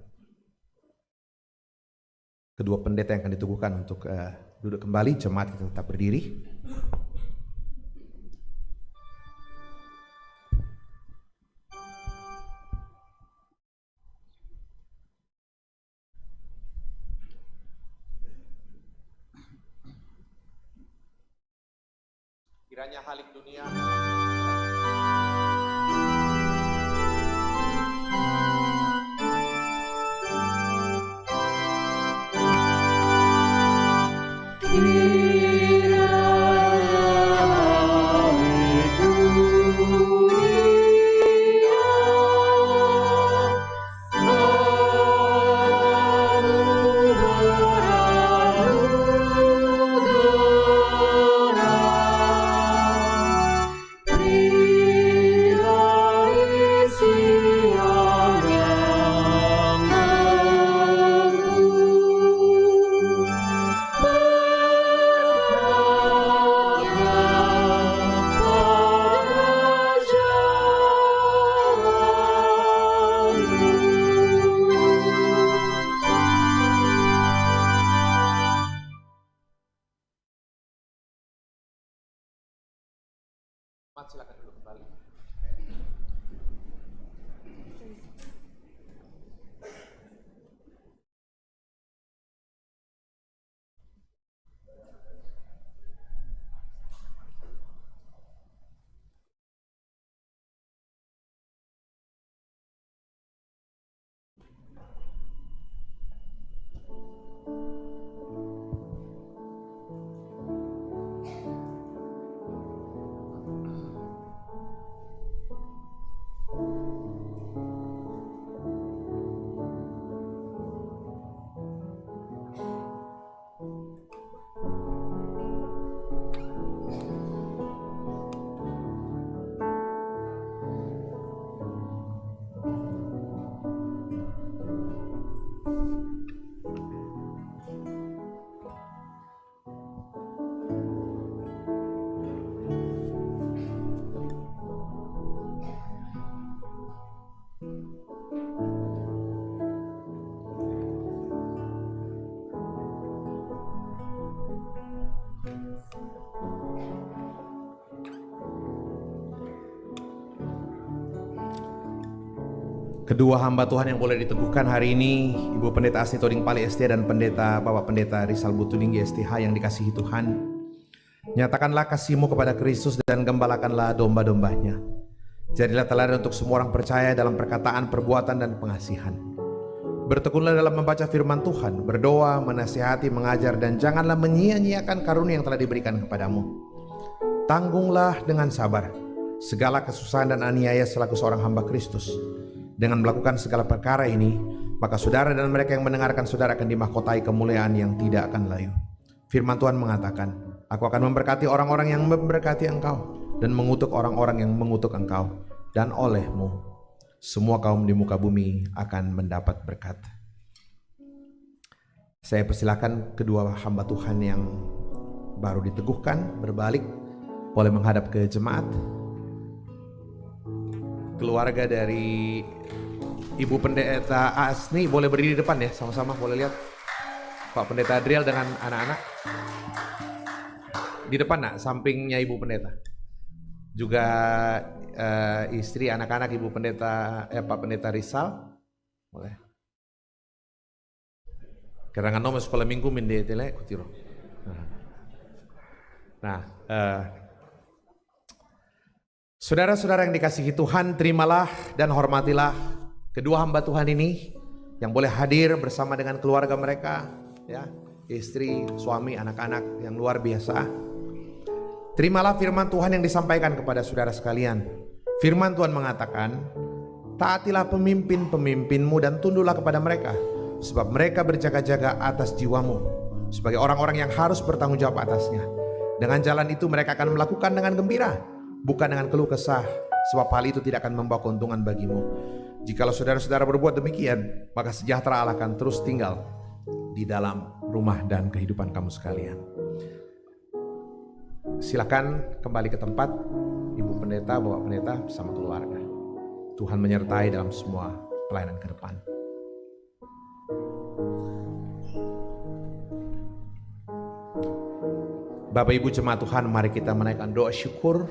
kedua pendeta yang akan diteguhkan untuk duduk kembali. Jemaat kita tetap berdiri. Kiranya halik dunia silakan duduk kembali. Kedua hamba Tuhan yang boleh diteguhkan hari ini, Ibu Pendeta Asni Toding Pali ST dan Bapak Pendeta Rizal Butulinggi STH yang dikasihi Tuhan. Nyatakanlah kasih-Mu kepada Kristus dan gembalakanlah domba-dombanya. Jadilah teladan untuk semua orang percaya dalam perkataan, perbuatan, dan pengasihan. Bertekunlah dalam membaca firman Tuhan, berdoa, menasihati, mengajar, dan janganlah menyia-nyiakan karunia yang telah diberikan kepadamu. Tanggunglah dengan sabar segala kesusahan dan aniaya selaku seorang hamba Kristus. Dengan melakukan segala perkara ini, maka saudara dan mereka yang mendengarkan saudara akan dimahkotai kemuliaan yang tidak akan layu. Firman Tuhan mengatakan, Aku akan memberkati orang-orang yang memberkati engkau, dan mengutuk orang-orang yang mengutuk engkau, dan olehmu semua kaum di muka bumi akan mendapat berkat. Saya persilakan kedua hamba Tuhan yang baru diteguhkan berbalik, boleh menghadap ke jemaat. Keluarga dari Ibu Pendeta Asni boleh berdiri di depan ya, sama-sama boleh lihat. Pak Pendeta Adriel dengan anak-anak di depan nak, sampingnya Ibu Pendeta. Juga istri anak-anak Ibu Pendeta Pak Pendeta Rizal boleh. Kerangan nomor sekolah minggu mende tele kutiro. Nah, saudara-saudara yang dikasihi Tuhan, terimalah dan hormatilah kedua hamba Tuhan ini yang boleh hadir bersama dengan keluarga mereka, ya, istri, suami, anak-anak yang luar biasa. Terimalah firman Tuhan yang disampaikan kepada saudara sekalian. Firman Tuhan mengatakan, taatilah pemimpin-pemimpinmu dan tunduklah kepada mereka, sebab mereka berjaga-jaga atas jiwamu, sebagai orang-orang yang harus bertanggung jawab atasnya. Dengan jalan itu mereka akan melakukan dengan gembira, bukan dengan keluh kesah, sebab hal itu tidak akan membawa keuntungan bagimu. Jikalau saudara-saudara berbuat demikian, maka sejahtera Allah akan terus tinggal di dalam rumah dan kehidupan kamu sekalian. Silakan kembali ke tempat, Ibu Pendeta, Bapak Pendeta bersama keluarga. Tuhan menyertai dalam semua pelayanan ke depan. Bapak Ibu jemaat Tuhan, mari kita menaikkan doa syukur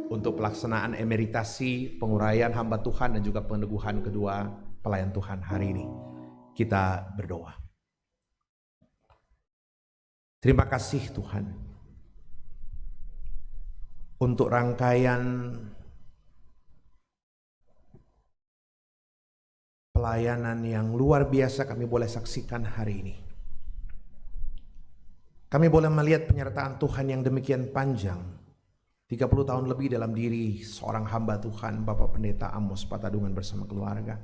untuk pelaksanaan emeritasi, penguraian hamba Tuhan dan juga peneguhan kedua pelayan Tuhan hari ini. Kita berdoa. Terima kasih Tuhan untuk rangkaian pelayanan yang luar biasa kami boleh saksikan hari ini. Kami boleh melihat penyertaan Tuhan yang demikian panjang. 30 tahun lebih dalam diri seorang hamba Tuhan, Bapak Pendeta Amos Patadungan bersama keluarga.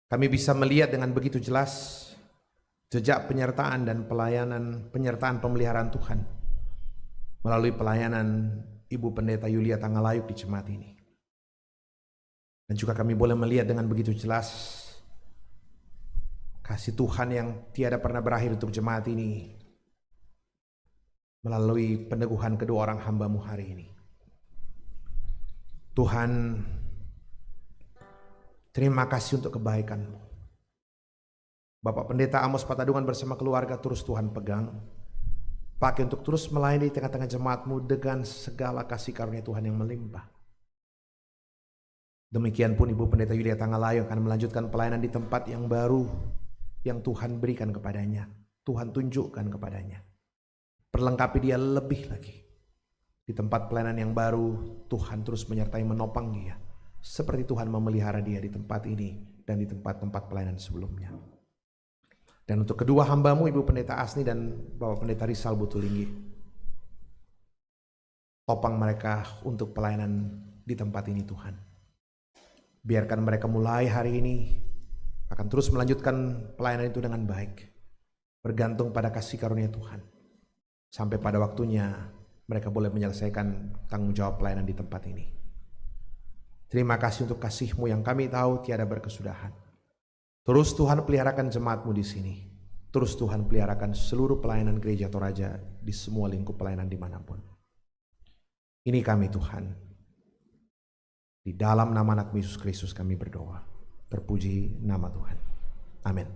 Kami bisa melihat dengan begitu jelas jejak penyertaan dan penyertaan pemeliharaan Tuhan melalui pelayanan Ibu Pendeta Yulia Tangalayuk di jemaat ini. Dan juga kami boleh melihat dengan begitu jelas kasih Tuhan yang tiada pernah berakhir untuk jemaat ini melalui peneguhan kedua orang hamba-Mu hari ini. Tuhan, terima kasih untuk kebaikan-Mu. Bapak Pendeta Amos Patadungan bersama keluarga terus Tuhan pegang, pakai untuk terus melayani di tengah-tengah jemaat-Mu dengan segala kasih karunia Tuhan yang melimpah. Demikian pun Ibu Pendeta Yulia Tangalayuk akan melanjutkan pelayanan di tempat yang baru yang Tuhan berikan kepadanya, Tuhan tunjukkan kepadanya. Perlengkapi dia lebih lagi. Di tempat pelayanan yang baru, Tuhan terus menyertai menopang dia. Seperti Tuhan memelihara dia di tempat ini dan di tempat-tempat pelayanan sebelumnya. Dan untuk kedua hamba-Mu, Ibu Pendeta Asni dan Bapak Pendeta Rizal Butulinggi, topang mereka untuk pelayanan di tempat ini Tuhan. Biarkan mereka mulai hari ini akan terus melanjutkan pelayanan itu dengan baik, bergantung pada kasih karunia Tuhan. Sampai pada waktunya mereka boleh menyelesaikan tanggung jawab pelayanan di tempat ini. Terima kasih untuk kasih-Mu yang kami tahu tiada berkesudahan. Terus Tuhan peliharakan jemaat-Mu di sini. Terus Tuhan peliharakan seluruh pelayanan Gereja Toraja di semua lingkup pelayanan dimanapun. Ini kami Tuhan. Di dalam nama anak Yesus Kristus kami berdoa. Terpuji nama Tuhan. Amin.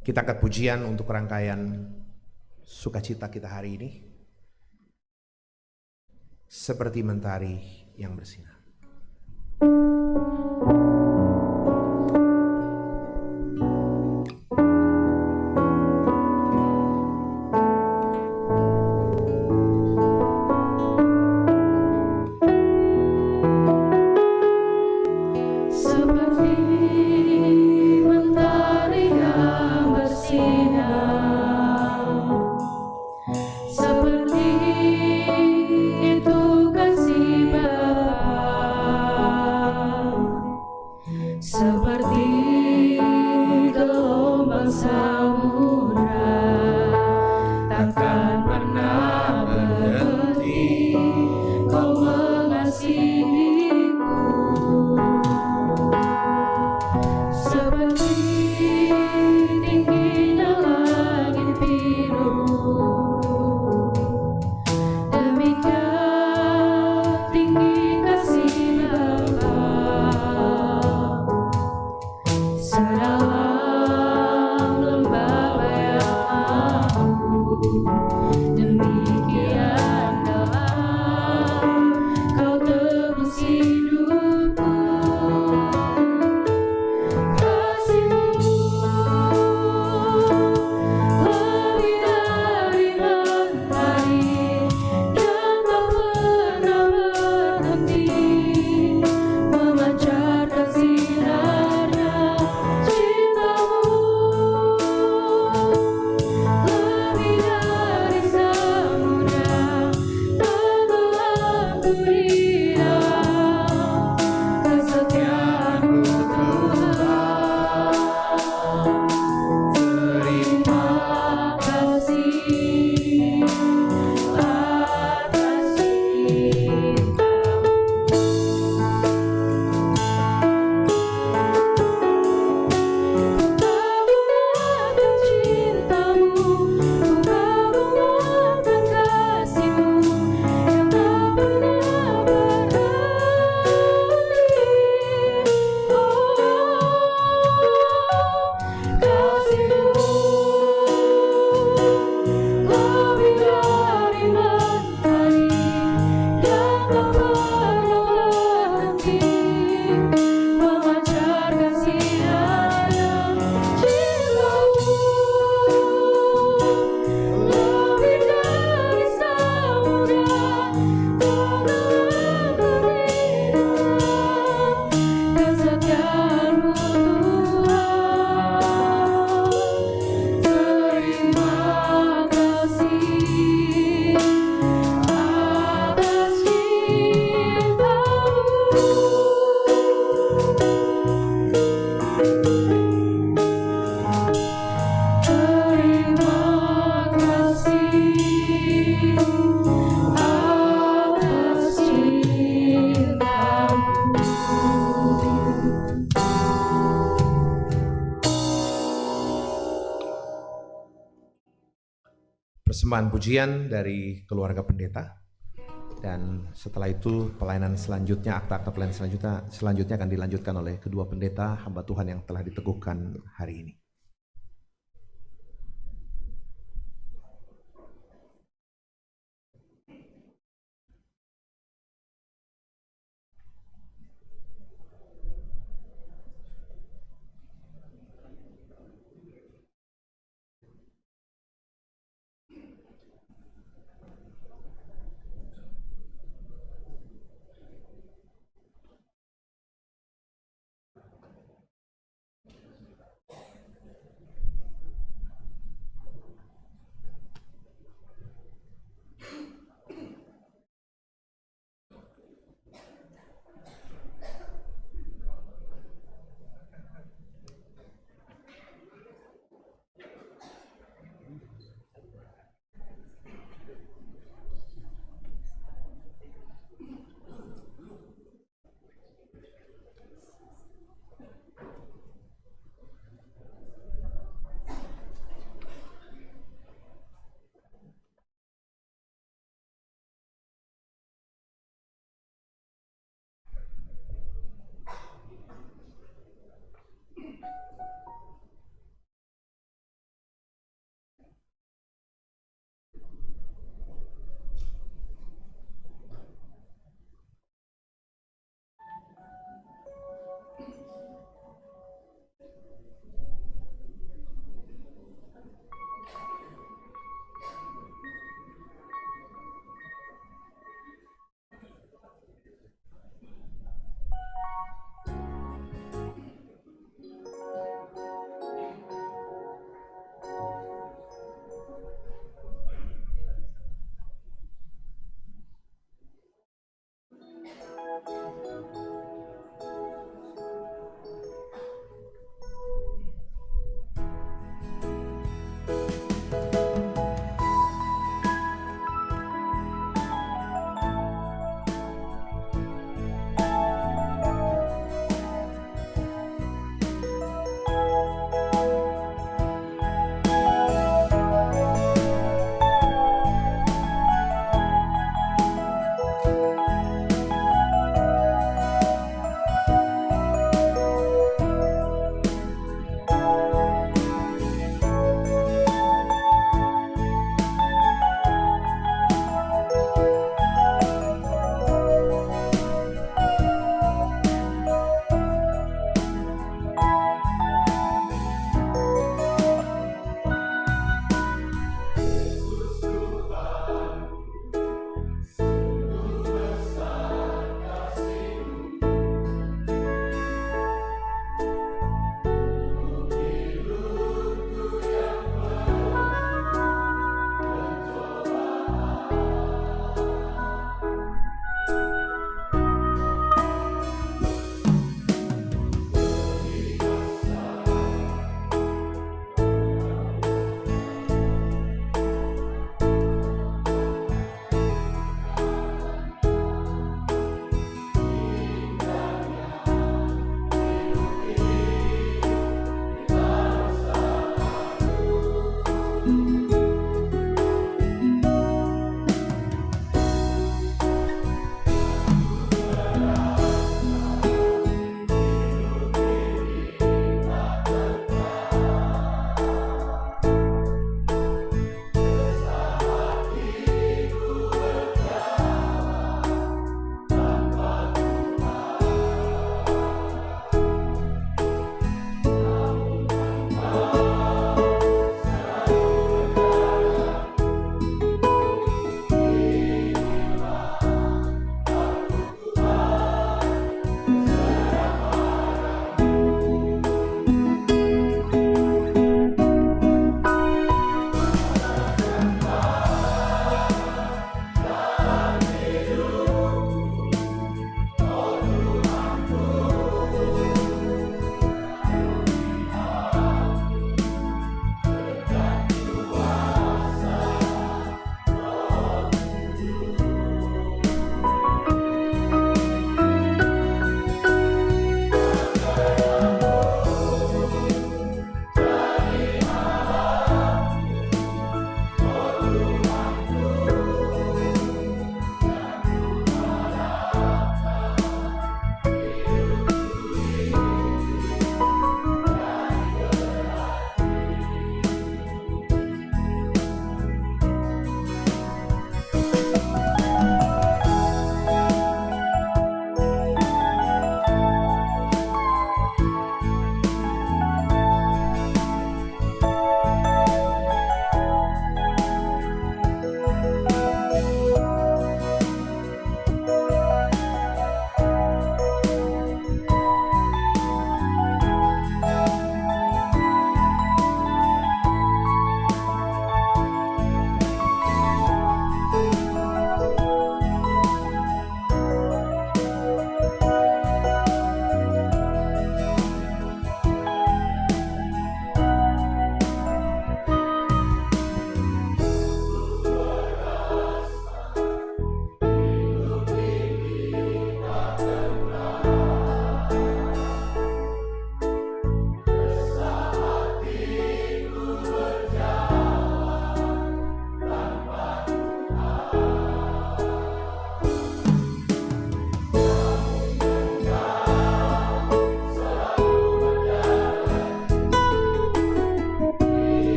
Kita angkat pujian untuk rangkaian sukacita kita hari ini seperti mentari yang bersinar. Persembahan pujian dari keluarga pendeta, dan setelah itu pelayanan selanjutnya, akta-akta pelayanan selanjutnya akan dilanjutkan oleh kedua pendeta hamba Tuhan yang telah diteguhkan hari ini.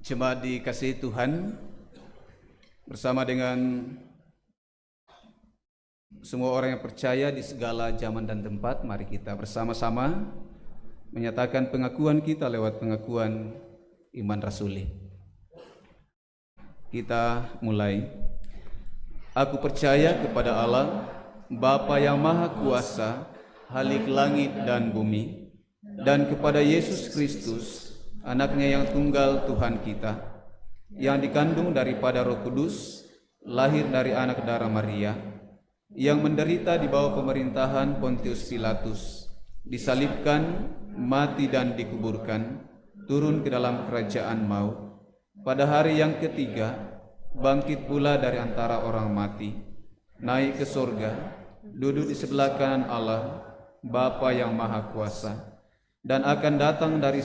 Jemaat dikasihi Tuhan, bersama dengan semua orang yang percaya di segala zaman dan tempat, mari kita bersama-sama menyatakan pengakuan kita lewat pengakuan iman rasuli. Kita mulai. Aku percaya kepada Allah, Bapa yang Maha Kuasa, Khalik langit dan bumi, dan kepada Yesus Kristus, Anaknya yang tunggal Tuhan kita, yang dikandung daripada Roh Kudus, lahir dari anak darah Maria, yang menderita di bawah pemerintahan Pontius Pilatus, disalibkan, mati dan dikuburkan, turun ke dalam kerajaan maut. Pada hari yang ketiga, bangkit pula dari antara orang mati, naik ke sorga, duduk di sebelah kanan Allah, Bapa yang Maha Kuasa, dan akan datang dari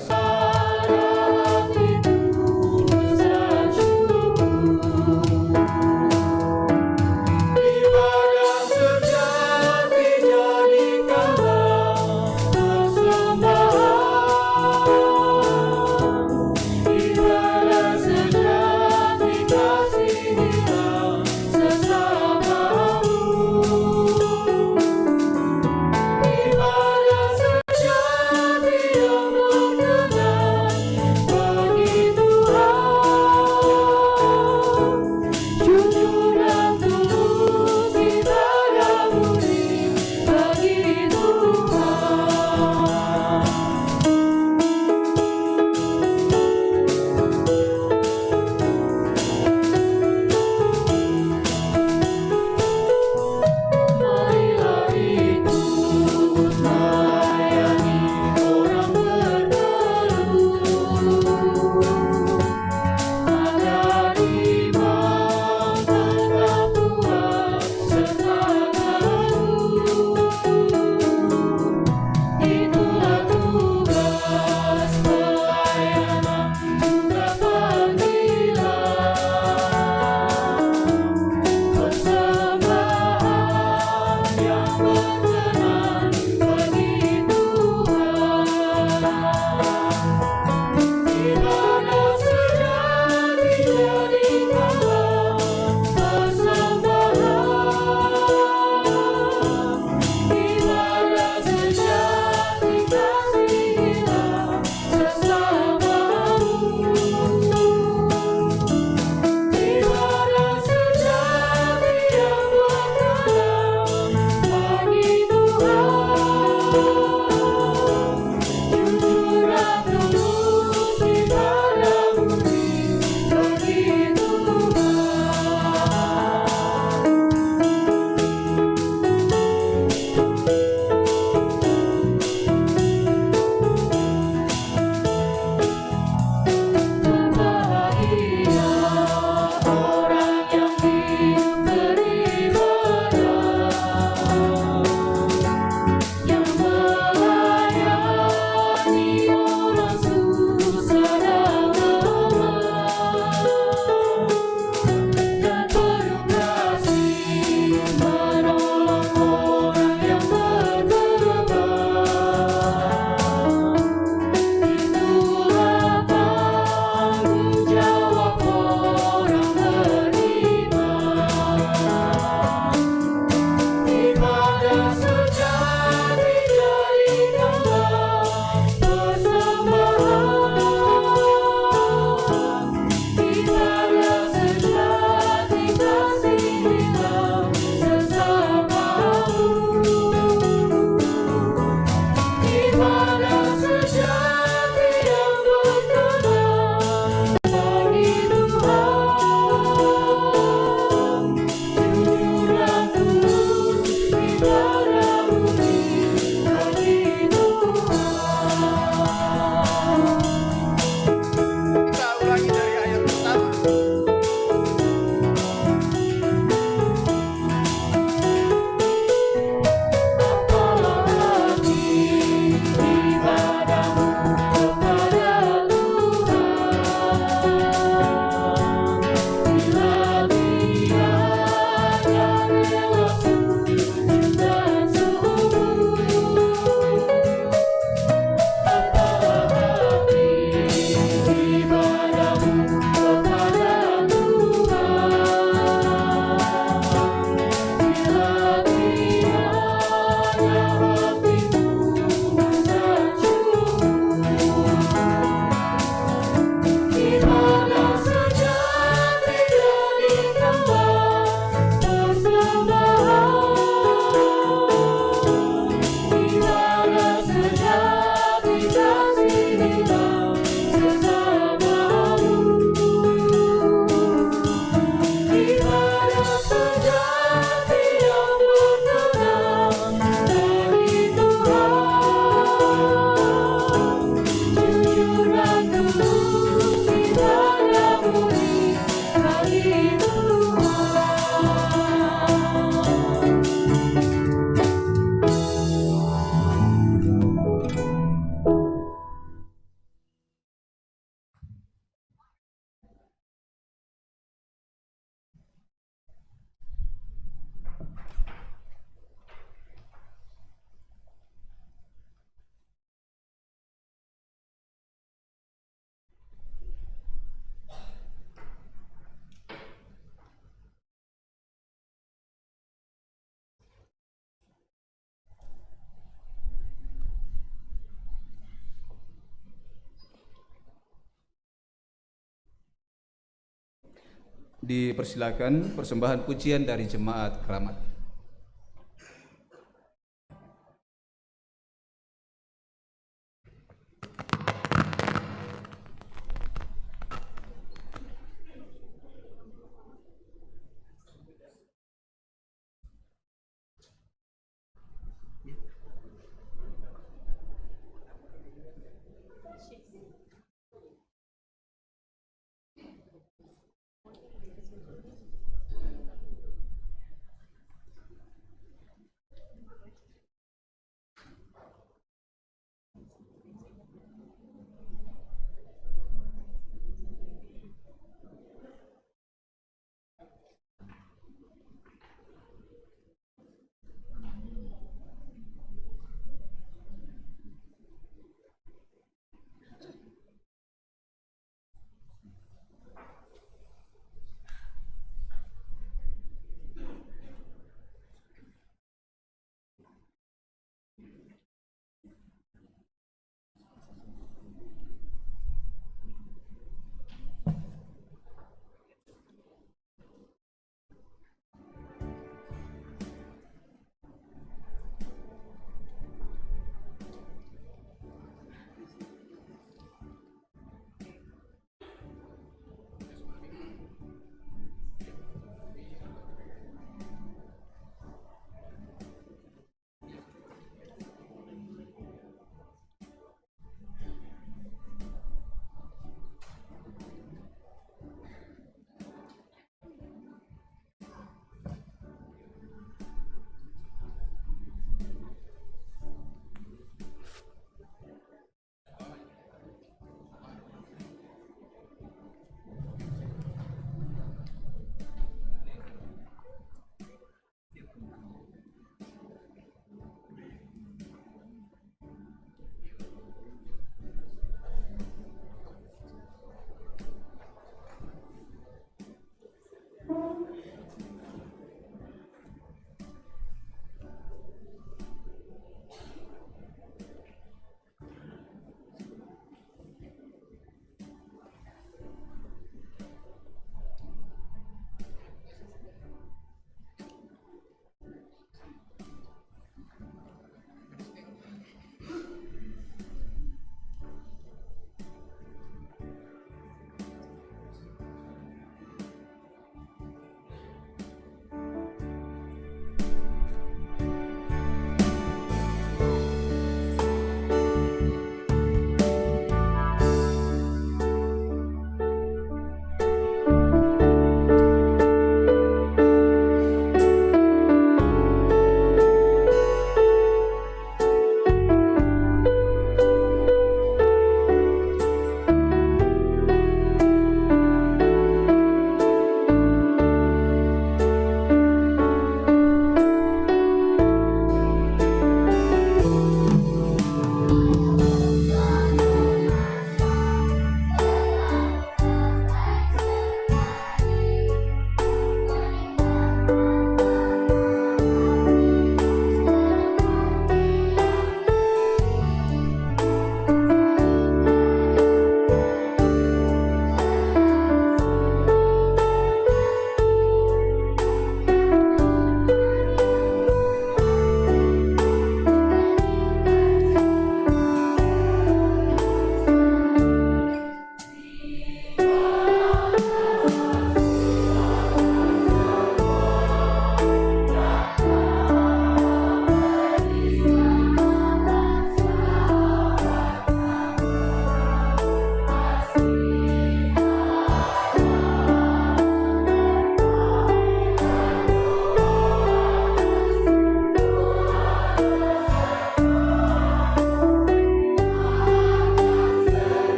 Dipersilakan persembahan pujian dari Jemaat Keramat.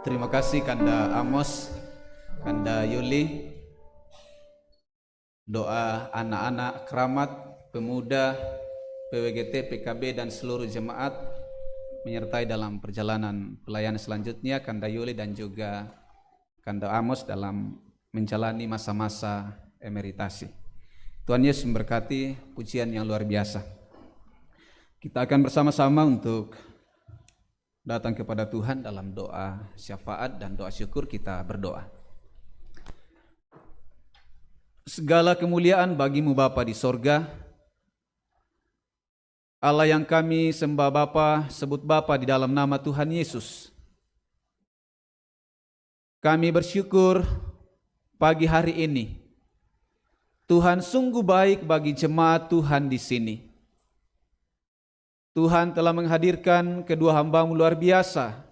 Terima kasih Kanda Amos, Kanda Yuli. Doa anak-anak keramat, pemuda, PWGT, PKB dan seluruh jemaat menyertai dalam perjalanan pelayanan selanjutnya Kanda Yuli dan juga Kanda Amos dalam menjalani masa-masa emeritasi. Tuhan Yesus memberkati pujian yang luar biasa. Kita akan bersama-sama untuk datang kepada Tuhan dalam doa syafaat dan doa syukur. Kita berdoa. Segala kemuliaan bagi-Mu Bapa di sorga, Allah yang kami sembah Bapa, sebut Bapa di dalam nama Tuhan Yesus. Kami bersyukur pagi hari ini Tuhan sungguh baik bagi jemaat Tuhan di sini. Tuhan telah menghadirkan kedua hamba-Mu luar biasa.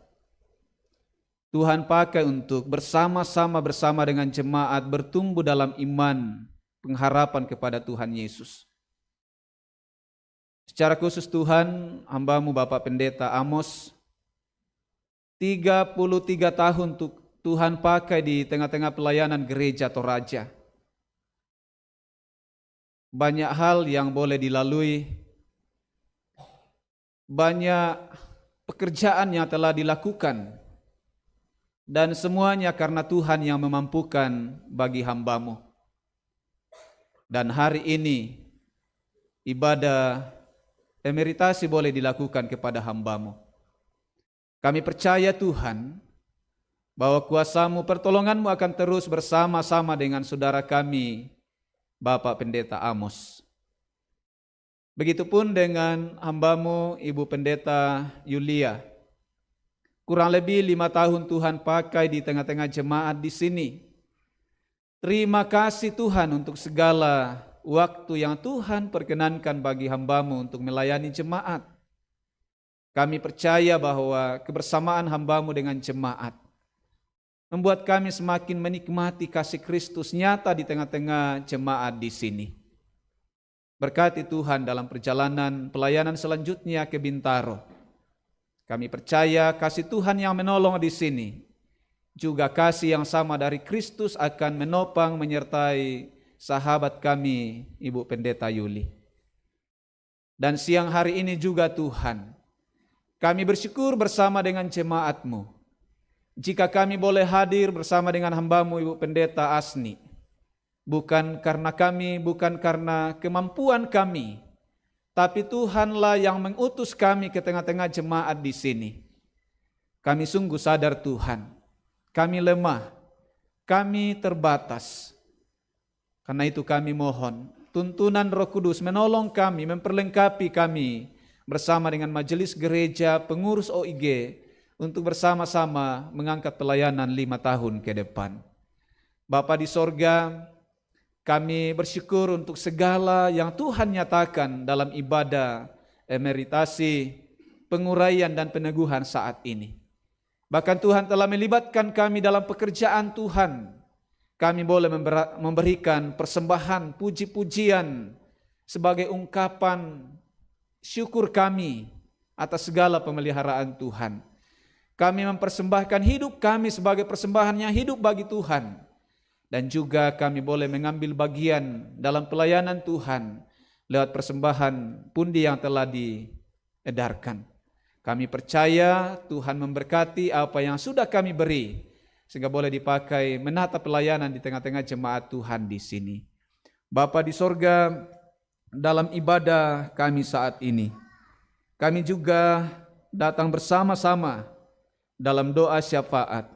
Tuhan pakai untuk bersama-sama dengan jemaat bertumbuh dalam iman, pengharapan kepada Tuhan Yesus. Secara khusus Tuhan, hamba-Mu Bapak Pendeta Amos, 33 tahun Tuhan pakai di tengah-tengah pelayanan gereja Toraja. Banyak hal yang boleh dilalui, banyak pekerjaan yang telah dilakukan, dan semuanya karena Tuhan yang memampukan bagi hamba-Mu. Dan hari ini ibadah emeritasi boleh dilakukan kepada hamba-Mu. Kami percaya Tuhan bahwa kuasa-Mu, pertolongan-Mu akan terus bersama-sama dengan saudara kami Bapak Pendeta Amos. Begitupun dengan hamba-Mu Ibu Pendeta Yulia. Kurang lebih 5 tahun Tuhan pakai di tengah-tengah jemaat di sini. Terima kasih Tuhan untuk segala waktu yang Tuhan perkenankan bagi hamba-Mu untuk melayani jemaat. Kami percaya bahwa kebersamaan hamba-Mu dengan jemaat membuat kami semakin menikmati kasih Kristus nyata di tengah-tengah jemaat di sini. Berkati Tuhan dalam perjalanan pelayanan selanjutnya ke Bintaro. Kami percaya kasih Tuhan yang menolong di sini, juga kasih yang sama dari Kristus akan menopang menyertai sahabat kami Ibu Pendeta Yuli. Dan siang hari ini juga Tuhan, kami bersyukur bersama dengan jemaat-Mu. Jika kami boleh hadir bersama dengan hamba-Mu Ibu Pendeta Asni, bukan karena kami, bukan karena kemampuan kami, tapi Tuhanlah yang mengutus kami ke tengah-tengah jemaat di sini. Kami sungguh sadar Tuhan, kami lemah, kami terbatas. Karena itu kami mohon, tuntunan Roh Kudus menolong kami, memperlengkapi kami bersama dengan majelis gereja, pengurus OIG, untuk bersama-sama mengangkat pelayanan 5 tahun ke depan. Bapa di sorga, kami bersyukur untuk segala yang Tuhan nyatakan dalam ibadah emeritasi, penguraian dan peneguhan saat ini. Bahkan Tuhan telah melibatkan kami dalam pekerjaan Tuhan. Kami boleh memberikan persembahan puji-pujian sebagai ungkapan syukur kami atas segala pemeliharaan Tuhan. Kami mempersembahkan hidup kami sebagai persembahan yang hidup bagi Tuhan. Dan juga kami boleh mengambil bagian dalam pelayanan Tuhan lewat persembahan pundi yang telah diedarkan. Kami percaya Tuhan memberkati apa yang sudah kami beri, sehingga boleh dipakai menata pelayanan di tengah-tengah jemaat Tuhan di sini. Bapa di sorga, dalam ibadah kami saat ini, kami juga datang bersama-sama dalam doa syafaat,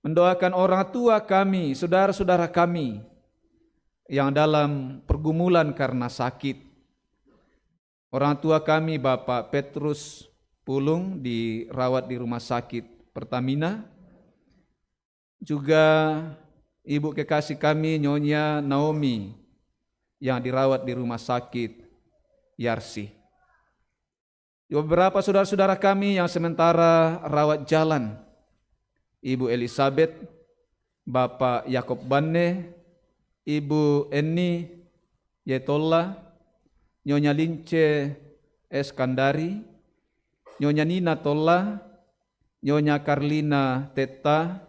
mendoakan orang tua kami, saudara-saudara kami yang dalam pergumulan karena sakit. Orang tua kami Bapak Petrus Pulung dirawat di rumah sakit Pertamina. Juga ibu kekasih kami Nyonya Naomi yang dirawat di rumah sakit Yarsi. Beberapa saudara-saudara kami yang sementara rawat jalan, Ibu Elizabeth, Bapak Yakob Banne, Ibu Eni Yetolla, Nyonya Lince Eskandari, Nyonya Nina Tolla, Nyonya Karlina Teta,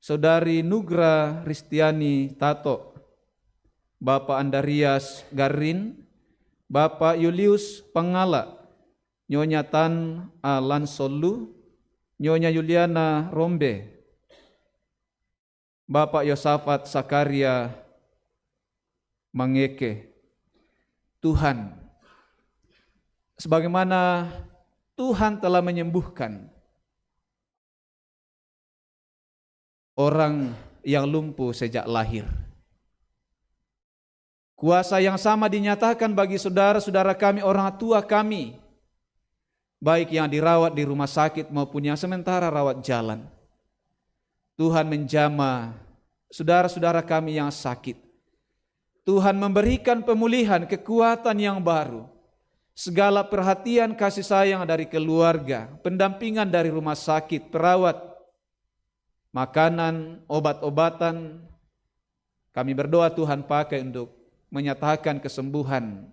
Saudari Nugra Ristiani Tato, Bapak Andarias Garin, Bapak Julius Pangala, Nyonya Tan Alan Solu, Nyonya Yuliana Rombe, Bapak Yosafat Sakaria Mangeke. Tuhan, sebagaimana Tuhan telah menyembuhkan orang yang lumpuh sejak lahir, kuasa yang sama dinyatakan bagi saudara-saudara kami, orang tua kami, baik yang dirawat di rumah sakit maupun yang sementara rawat jalan. Tuhan menjamah saudara-saudara kami yang sakit. Tuhan memberikan pemulihan, kekuatan yang baru, segala perhatian kasih sayang dari keluarga, pendampingan dari rumah sakit, perawat, makanan, obat-obatan. Kami berdoa Tuhan pakai untuk menyatakan kesembuhan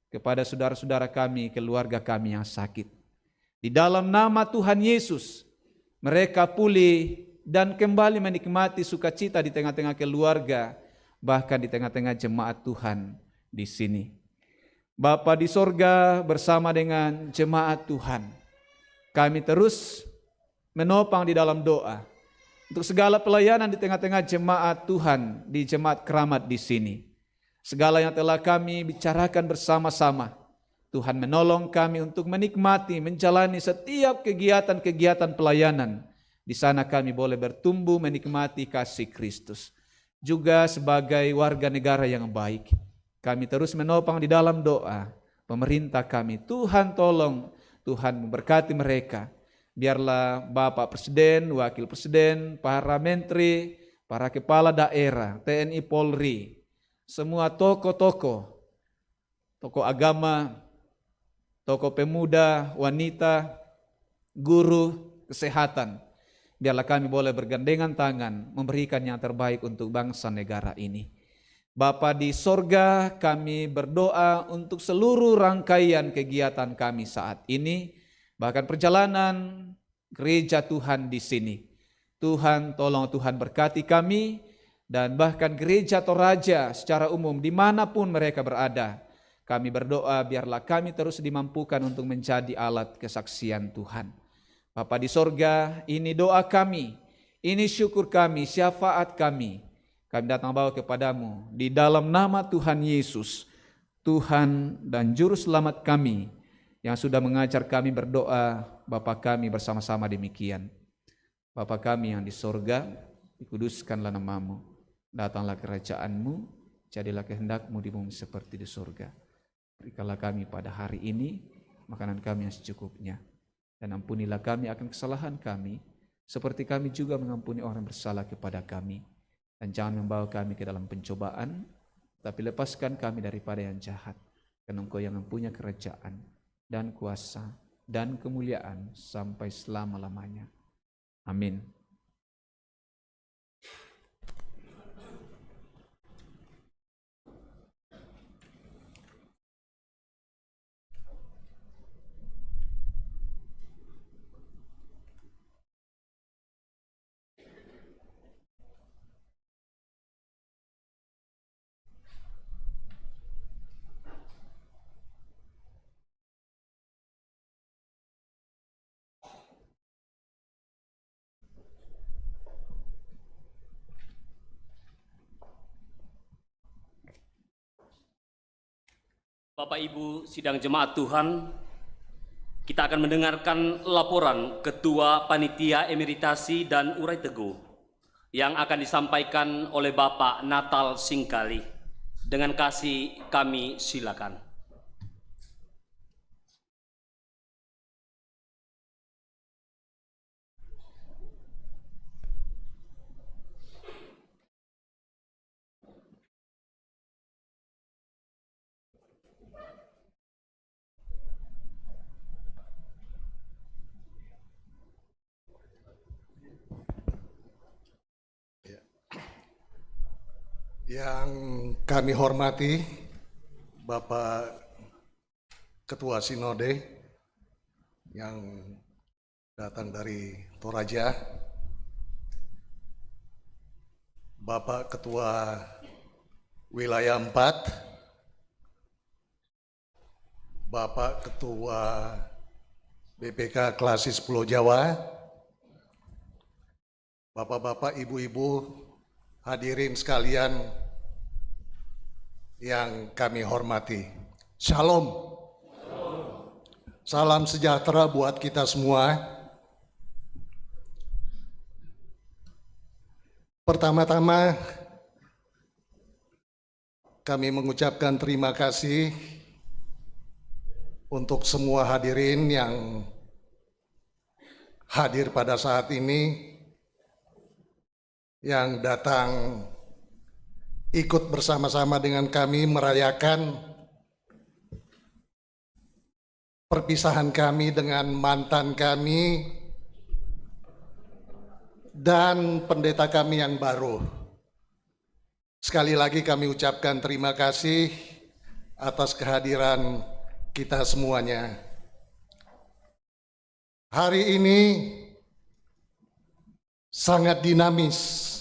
kepada saudara-saudara kami, keluarga kami yang sakit. Di dalam nama Tuhan Yesus, mereka pulih dan kembali menikmati sukacita di tengah-tengah keluarga, bahkan di tengah-tengah jemaat Tuhan di sini. Bapa di sorga, bersama dengan jemaat Tuhan, kami terus menopang di dalam doa untuk segala pelayanan di tengah-tengah jemaat Tuhan, di jemaat keramat di sini. Segala yang telah kami bicarakan bersama-sama, Tuhan menolong kami untuk menikmati, menjalani setiap kegiatan-kegiatan pelayanan. Di sana kami boleh bertumbuh menikmati kasih Kristus. Juga sebagai warga negara yang baik, kami terus menopang di dalam doa pemerintah kami. Tuhan tolong, Tuhan memberkati mereka. Biarlah Bapak Presiden, Wakil Presiden, para menteri, para kepala daerah, TNI Polri, semua tokoh-tokoh agama, tokoh pemuda, wanita, guru, kesehatan, biarlah kami boleh bergandengan tangan memberikan yang terbaik untuk bangsa negara ini. Bapa di sorga, kami berdoa untuk seluruh rangkaian kegiatan kami saat ini, bahkan perjalanan gereja Tuhan di sini. Tuhan tolong, Tuhan berkati kami, dan bahkan gereja Toraja secara umum dimanapun mereka berada. Kami berdoa biarlah kami terus dimampukan untuk menjadi alat kesaksian Tuhan. Bapa di sorga, ini doa kami, ini syukur kami, syafaat kami. Kami datang bawa kepadamu di dalam nama Tuhan Yesus, Tuhan dan Juru Selamat kami, yang sudah mengajar kami berdoa. Bapa kami bersama-sama demikian. Bapa kami yang di sorga, dikuduskanlah namamu, datanglah kerajaanmu, jadilah kehendakmu di bumi seperti di sorga. Berikanlah kami pada hari ini makanan kami yang secukupnya. Dan ampunilah kami akan kesalahan kami, seperti kami juga mengampuni orang bersalah kepada kami. Dan jangan membawa kami ke dalam pencobaan, tapi lepaskan kami daripada yang jahat. Karena Engkau yang mempunyai kerajaan dan kuasa dan kemuliaan sampai selama-lamanya. Amin. Bapak Ibu sidang jemaat Tuhan, kita akan mendengarkan laporan Ketua Panitia Emeritasi dan Urai Teguh yang akan disampaikan oleh Bapak Natal Singkali. Dengan kasih kami silakan. Yang kami hormati Bapak Ketua Sinode yang datang dari Toraja, Bapak Ketua Wilayah 4, Bapak Ketua BPK Klasis Pulau Jawa, Bapak-bapak, ibu-ibu, hadirin sekalian yang kami hormati. Shalom. Salam sejahtera buat kita semua. Pertama-tama kami mengucapkan terima kasih untuk semua hadirin yang hadir pada saat ini, yang datang ikut bersama-sama dengan kami merayakan perpisahan kami dengan mantan kami dan pendeta kami yang baru. Sekali lagi kami ucapkan terima kasih atas kehadiran kita semuanya. Hari ini sangat dinamis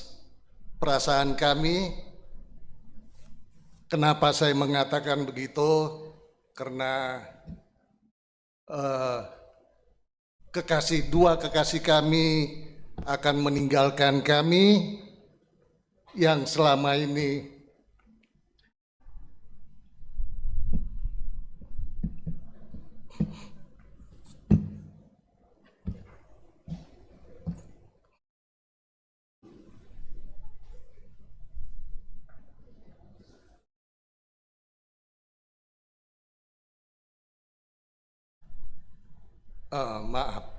perasaan kami. Kenapa saya mengatakan begitu? Karena dua kekasih kami akan meninggalkan kami yang selama ini maaf.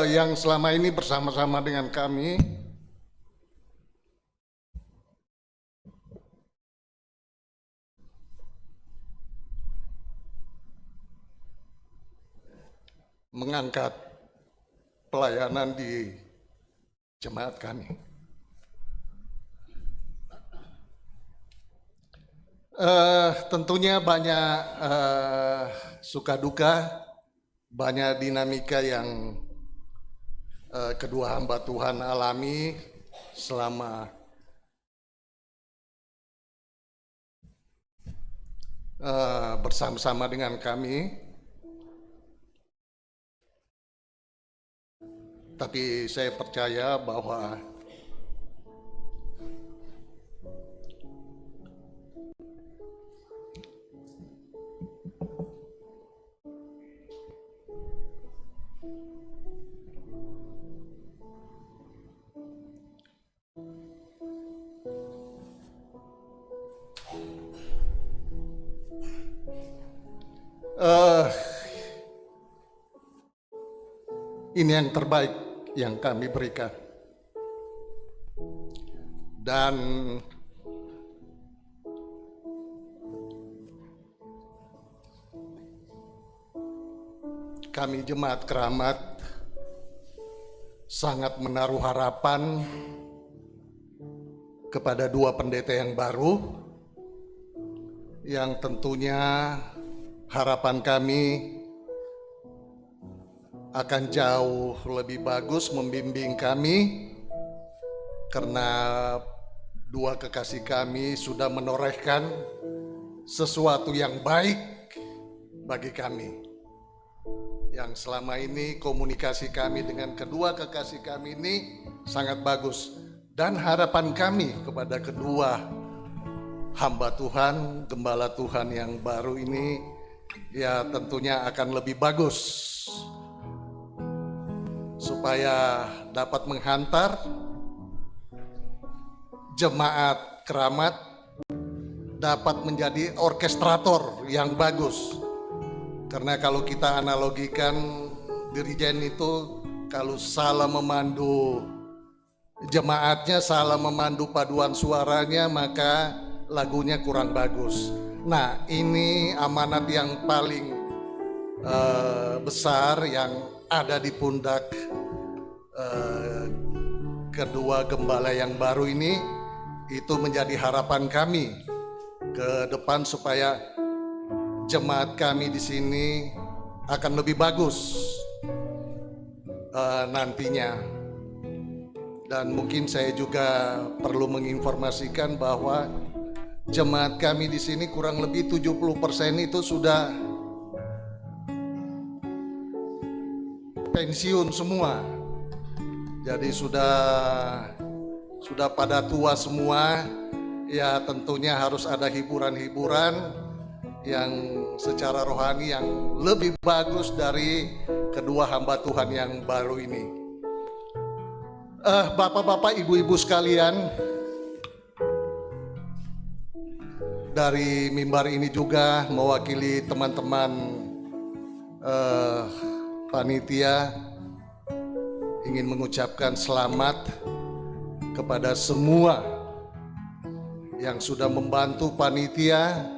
Yang selama ini bersama-sama dengan kami mengangkat pelayanan di jemaat kami. Tentunya banyak suka duka, banyak dinamika yang kedua hamba Tuhan alami selama bersama-sama dengan kami. Tapi saya percaya bahwa Ini yang terbaik yang kami berikan. Dan kami Jemaat Keramat sangat menaruh harapan kepada dua pendeta yang baru, yang tentunya harapan kami akan jauh lebih bagus membimbing kami, karena dua kekasih kami sudah menorehkan sesuatu yang baik bagi kami. Yang selama ini komunikasi kami dengan kedua kekasih kami ini sangat bagus. Dan harapan kami kepada kedua hamba Tuhan, gembala Tuhan yang baru ini, ya tentunya akan lebih bagus, supaya dapat menghantar Jemaat Keramat dapat menjadi orkestrator yang bagus. Karena kalau kita analogikan, dirijen itu kalau salah memandu jemaatnya, salah memandu paduan suaranya, maka lagunya kurang bagus. Nah, ini amanat yang paling besar yang ada di pundak kedua gembala yang baru ini. Itu menjadi harapan kami ke depan supaya jemaat kami di sini akan lebih bagus nantinya. Dan mungkin saya juga perlu menginformasikan bahwa jemaat kami di sini kurang lebih 70% itu sudah pensiun semua. Jadi sudah pada tua semua. Ya tentunya harus ada hiburan-hiburan yang secara rohani yang lebih bagus dari kedua hamba Tuhan yang baru ini. Bapak-bapak, ibu-ibu sekalian, dari mimbar ini juga mewakili teman-teman panitia ingin mengucapkan selamat kepada semua yang sudah membantu panitia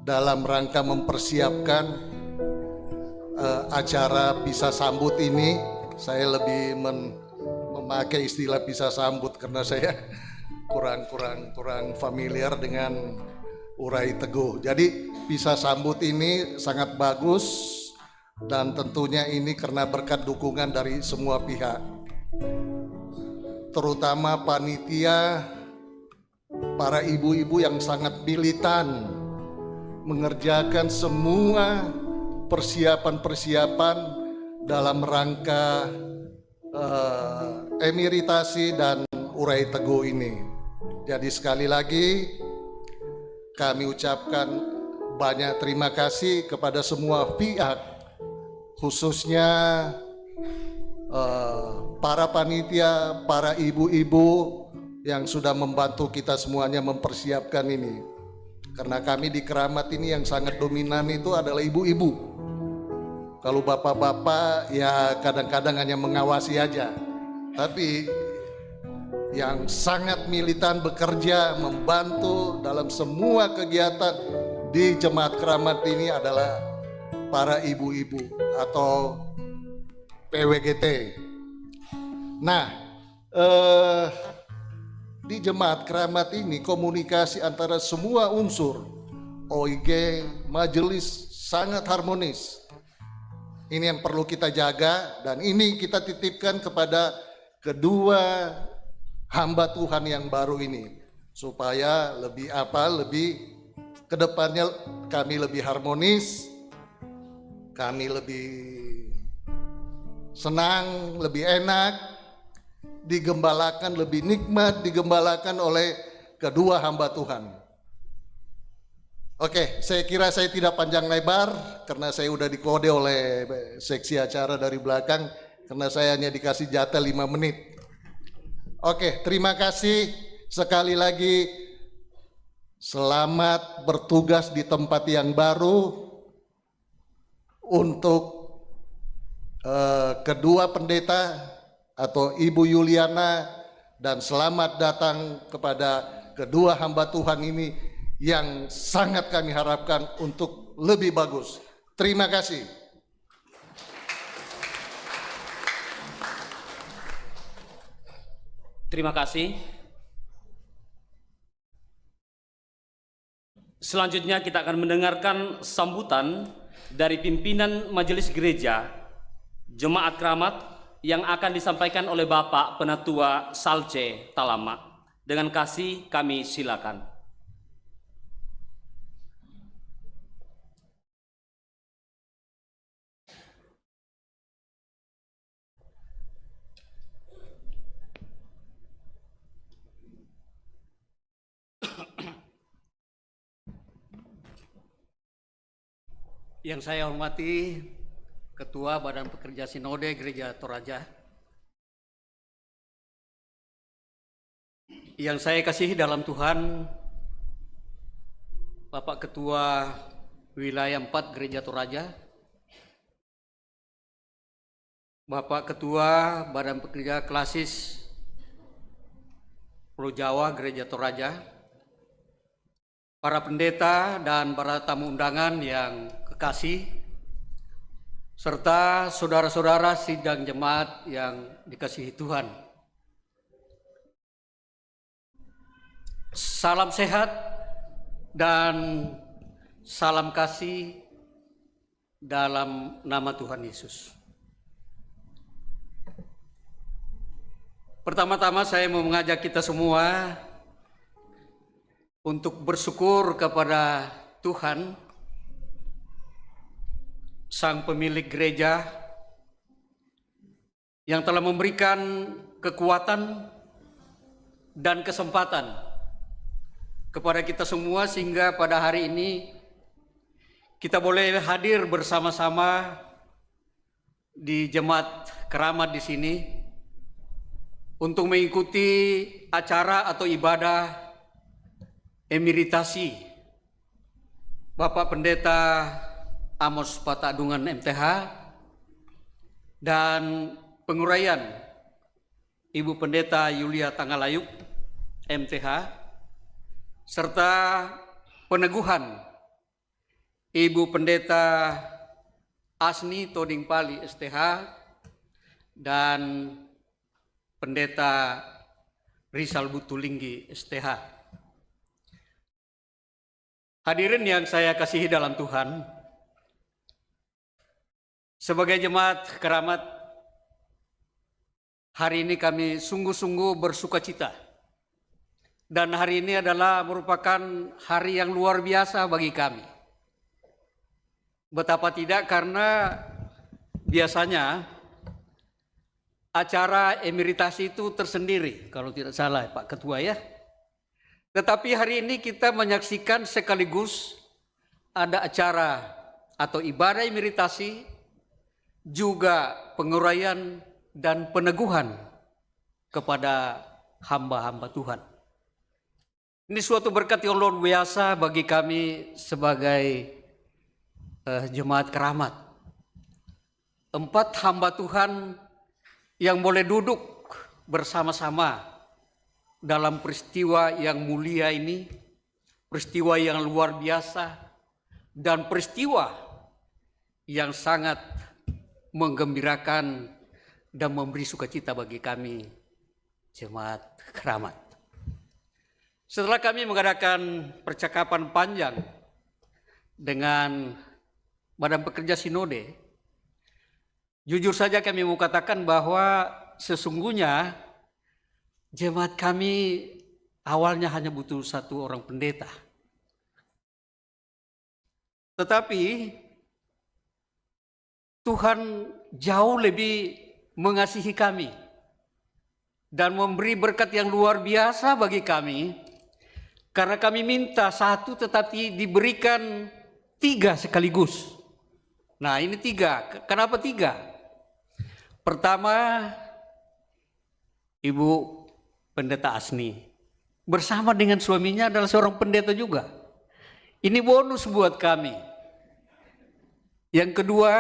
dalam rangka mempersiapkan acara pisah sambut ini. Saya lebih memakai istilah pisah sambut karena saya kurang familiar dengan urai teguh. Jadi pisah sambut ini sangat bagus, dan tentunya ini karena berkat dukungan dari semua pihak, terutama panitia, para ibu-ibu yang sangat militan mengerjakan semua persiapan-persiapan dalam rangka emeritasi dan urai teguh ini. Jadi sekali lagi kami ucapkan banyak terima kasih kepada semua pihak, khususnya para panitia, para ibu-ibu yang sudah membantu kita semuanya mempersiapkan ini. Karena kami di Keramat ini yang sangat dominan itu adalah ibu-ibu. Kalau bapak-bapak ya kadang-kadang hanya mengawasi aja. Tapi yang sangat militan bekerja membantu dalam semua kegiatan di Jemaat Keramat ini adalah para ibu-ibu atau PWGT. Nah, di Jemaat Keramat ini komunikasi antara semua unsur OIG, majelis sangat harmonis. Ini yang perlu kita jaga, dan ini kita titipkan kepada kedua hamba Tuhan yang baru ini, supaya lebih kedepannya kami lebih harmonis, kami lebih senang, lebih enak, digembalakan, lebih nikmat digembalakan oleh kedua hamba Tuhan. Oke, saya kira saya tidak panjang lebar karena saya udah dikode oleh seksi acara dari belakang, karena saya hanya dikasih jatah 5 menit. Oke, terima kasih sekali lagi. Selamat bertugas di tempat yang baru. untuk kedua pendeta atau Ibu Yuliana, dan selamat datang kepada kedua hamba Tuhan ini yang sangat kami harapkan untuk lebih bagus. Terima kasih. Terima kasih. Selanjutnya kita akan mendengarkan sambutan dari pimpinan Majelis Gereja Jemaat Keramat yang akan disampaikan oleh Bapak Penatua Salce Talama. Dengan kasih kami silakan. Yang saya hormati Ketua Badan Pekerja Sinode Gereja Toraja, yang saya kasihi dalam Tuhan, Bapak Ketua Wilayah 4 Gereja Toraja, Bapak Ketua Badan Pekerja Klasis Pulau Jawa Gereja Toraja, para pendeta dan para tamu undangan yang kekasih, serta saudara-saudara sidang jemaat yang dikasihi Tuhan. Salam sehat dan salam kasih dalam nama Tuhan Yesus. Pertama-tama saya mau mengajak kita semua untuk bersyukur kepada Tuhan, Sang Pemilik Gereja, yang telah memberikan kekuatan dan kesempatan kepada kita semua sehingga pada hari ini kita boleh hadir bersama-sama di Jemaat Keramat di sini untuk mengikuti acara atau ibadah emeritasi Bapak Pendeta Amos Patadungan MTH dan penguraian Ibu Pendeta Yulia Tangalayuk MTH, serta peneguhan Ibu Pendeta Asni Toding Pali STH dan Pendeta Rizal Butulinggi STH. Hadirin yang saya kasihi dalam Tuhan, sebagai jemaat keramat, hari ini kami sungguh-sungguh bersuka cita. Dan hari ini adalah merupakan hari yang luar biasa bagi kami. Betapa tidak, karena biasanya acara emeritasi itu tersendiri, kalau tidak salah Pak Ketua ya. Tetapi hari ini kita menyaksikan sekaligus ada acara atau ibadah emeritasi, juga penguraian dan peneguhan kepada hamba-hamba Tuhan. Ini suatu berkat yang luar biasa bagi kami sebagai jemaat keramat. 4 hamba Tuhan yang boleh duduk bersama-sama dalam peristiwa yang mulia ini, peristiwa yang luar biasa, dan peristiwa yang sangat menggembirakan dan memberi sukacita bagi kami jemaat keramat. Setelah kami mengadakan percakapan panjang dengan Badan Pekerja Sinode, jujur saja kami mau katakan bahwa sesungguhnya jemaat kami awalnya hanya butuh 1 orang pendeta. Tetapi Tuhan jauh lebih mengasihi kami dan memberi berkat yang luar biasa bagi kami, karena kami minta 1 tetapi diberikan 3 sekaligus. Nah, ini 3. Kenapa 3? Pertama, Ibu Pendeta Asni bersama dengan suaminya adalah seorang pendeta juga. Ini bonus buat kami. Yang kedua,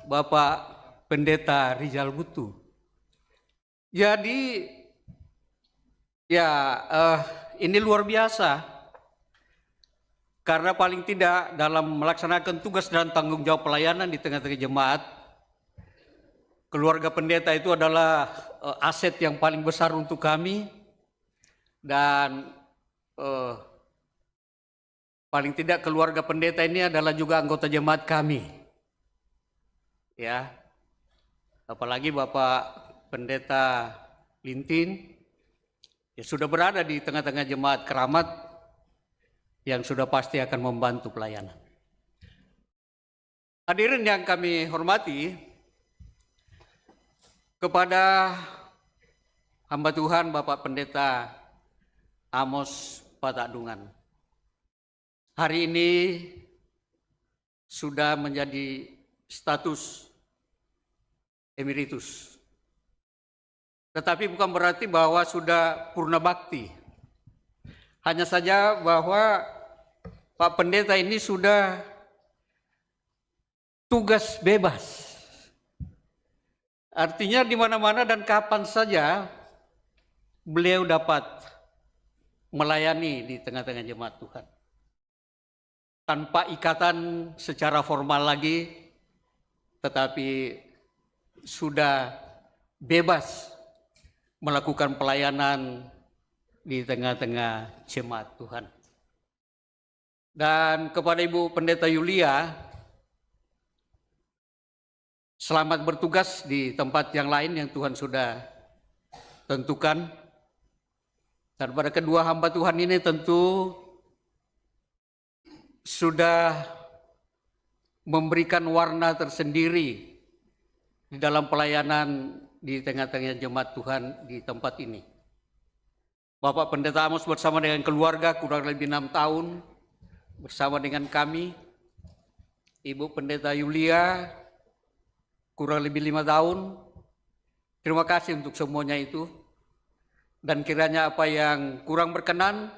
Bapak Pendeta Rizal Butu. Jadi ya ini luar biasa, karena paling tidak dalam melaksanakan tugas dan tanggung jawab pelayanan di tengah-tengah jemaat, keluarga pendeta itu adalah aset yang paling besar untuk kami, dan paling tidak keluarga pendeta ini adalah juga anggota jemaat kami. Ya. Apalagi Bapak Pendeta Lintin ya sudah berada di tengah-tengah jemaat Keramat yang sudah pasti akan membantu pelayanan. Hadirin yang kami hormati, kepada hamba Tuhan Bapak Pendeta Amos Patakdungan, hari ini sudah menjadi status emeritus. Tetapi bukan berarti bahwa sudah purna bakti. Hanya saja bahwa Pak Pendeta ini sudah tugas bebas. Artinya di mana-mana dan kapan saja beliau dapat melayani di tengah-tengah jemaat Tuhan. Tanpa ikatan secara formal lagi, tetapi sudah bebas melakukan pelayanan di tengah-tengah jemaat Tuhan. Dan kepada Ibu Pendeta Yulia, selamat bertugas di tempat yang lain yang Tuhan sudah tentukan. Dan pada kedua hamba Tuhan ini tentu sudah memberikan warna tersendiri di dalam pelayanan di tengah-tengah jemaat Tuhan di tempat ini. Bapak Pendeta Amos bersama dengan keluarga kurang lebih 6 tahun, bersama dengan kami. Ibu Pendeta Yulia kurang lebih 5 tahun. Terima kasih untuk semuanya itu. Dan kiranya apa yang kurang berkenan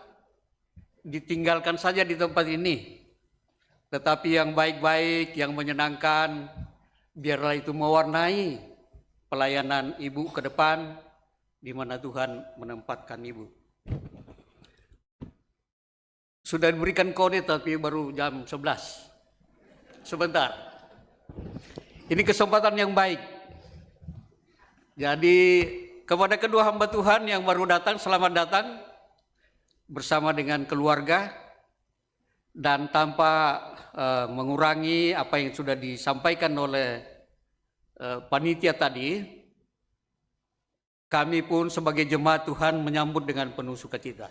ditinggalkan saja di tempat ini. Tetapi yang baik-baik, yang menyenangkan, biarlah itu mewarnai pelayanan Ibu ke depan, di mana Tuhan menempatkan Ibu. Sudah diberikan kode tapi baru jam 11. Sebentar. Ini kesempatan yang baik. Jadi kepada kedua hamba Tuhan yang baru datang, selamat datang bersama dengan keluarga, dan tanpa mengurangi apa yang sudah disampaikan oleh panitia tadi, kami pun sebagai jemaat Tuhan menyambut dengan penuh sukacita.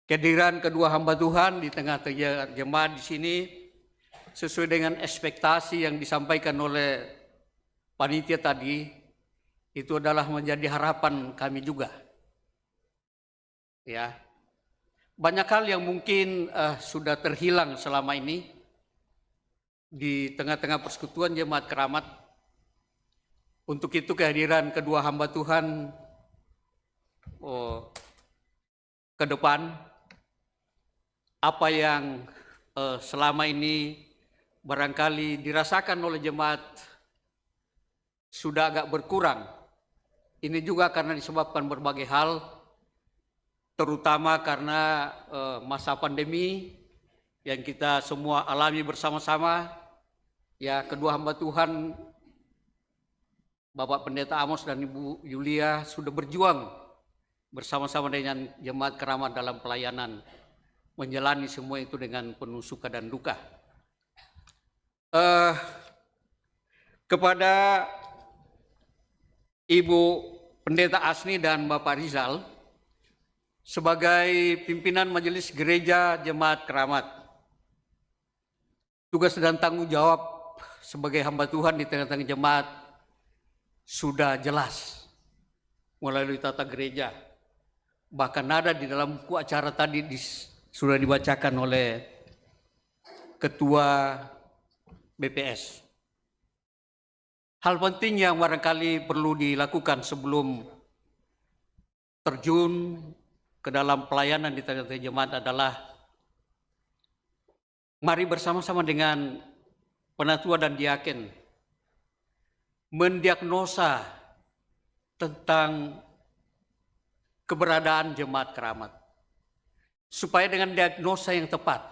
Kehadiran kedua hamba Tuhan di tengah-tengah jemaat di sini sesuai dengan ekspektasi yang disampaikan oleh panitia tadi, itu adalah menjadi harapan kami juga. Ya, banyak hal yang mungkin sudah terhilang selama ini di tengah-tengah persekutuan jemaat Keramat. Untuk itu kehadiran kedua hamba Tuhan ke depan, apa yang selama ini barangkali dirasakan oleh jemaat sudah agak berkurang. Ini juga karena disebabkan berbagai hal, terutama karena masa pandemi yang kita semua alami bersama-sama. Ya, kedua hamba Tuhan Bapak Pendeta Amos dan Ibu Yulia sudah berjuang bersama-sama dengan jemaat Keramat dalam pelayanan, menjalani semua itu dengan penuh suka dan duka. Kepada Ibu Pendeta Asni dan Bapak Rizal, sebagai pimpinan Majelis Gereja Jemaat Keramat, tugas dan tanggung jawab sebagai hamba Tuhan di tengah-tengah jemaat sudah jelas melalui tata gereja. Bahkan ada di dalam buku acara tadi sudah dibacakan oleh Ketua BPS. Hal penting yang barangkali perlu dilakukan sebelum terjun ke dalam pelayanan di tengah-tengah jemaat adalah mari bersama-sama dengan penatua dan diaken mendiagnosa tentang keberadaan jemaat keramat. Supaya dengan diagnosa yang tepat,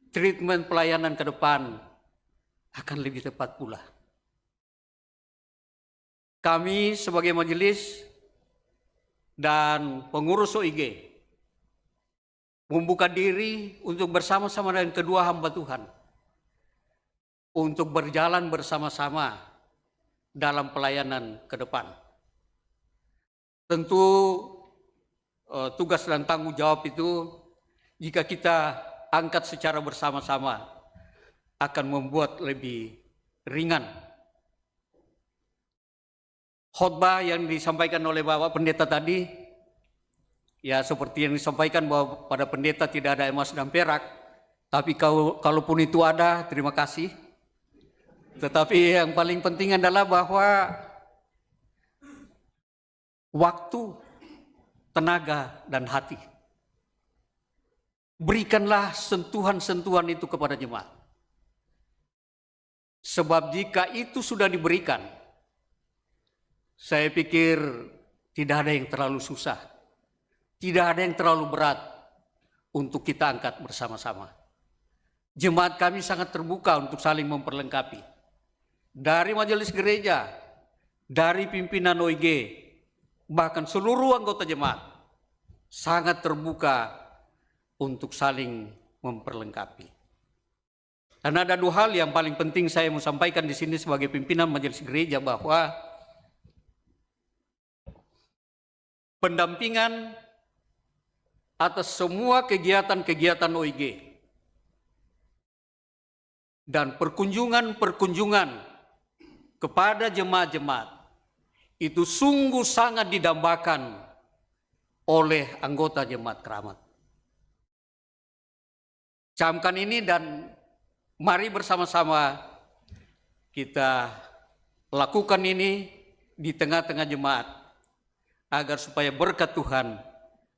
treatment pelayanan ke depan akan lebih tepat pula. Kami sebagai majelis dan pengurus OIG membuka diri untuk bersama-sama dengan kedua hamba Tuhan untuk berjalan bersama-sama dalam pelayanan ke depan. Tentu tugas dan tanggung jawab itu jika kita angkat secara bersama-sama akan membuat lebih ringan. Khotbah yang disampaikan oleh Bapak Pendeta tadi, ya seperti yang disampaikan bahwa pada pendeta tidak ada emas dan perak, tapi kalaupun itu ada, terima kasih. Tetapi yang paling penting adalah bahwa waktu, tenaga, dan hati. Berikanlah sentuhan-sentuhan itu kepada jemaat. Sebab jika itu sudah diberikan, saya pikir tidak ada yang terlalu susah, tidak ada yang terlalu berat untuk kita angkat bersama-sama. Jemaat kami sangat terbuka untuk saling memperlengkapi. Dari majelis gereja, dari pimpinan OIG, bahkan seluruh anggota jemaat sangat terbuka untuk saling memperlengkapi. Dan ada dua hal yang paling penting saya mau sampaikan di sini sebagai pimpinan majelis gereja, bahwa pendampingan atas semua kegiatan-kegiatan OIG dan perkunjungan-perkunjungan kepada jemaat-jemaat itu sungguh sangat didambakan oleh anggota jemaat keramat. Camkan ini dan mari bersama-sama kita lakukan ini di tengah-tengah jemaat agar supaya berkat Tuhan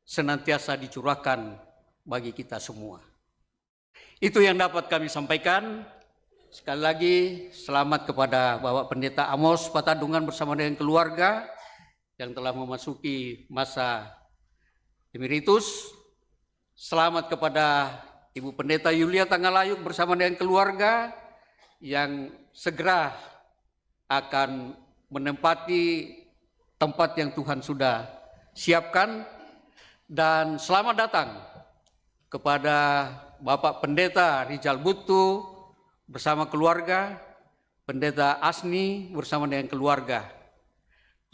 senantiasa dicurahkan bagi kita semua. Itu yang dapat kami sampaikan. Sekali lagi selamat kepada Bapak Pendeta Amos Patadungan bersama dengan keluarga yang telah memasuki masa emeritus. Selamat kepada Ibu Pendeta Yulia Tanggalayuk bersama dengan keluarga yang segera akan menempati tempat yang Tuhan sudah siapkan. Dan selamat datang kepada Bapak Pendeta Rijal Butu bersama keluarga, Pendeta Asni bersama dengan keluarga.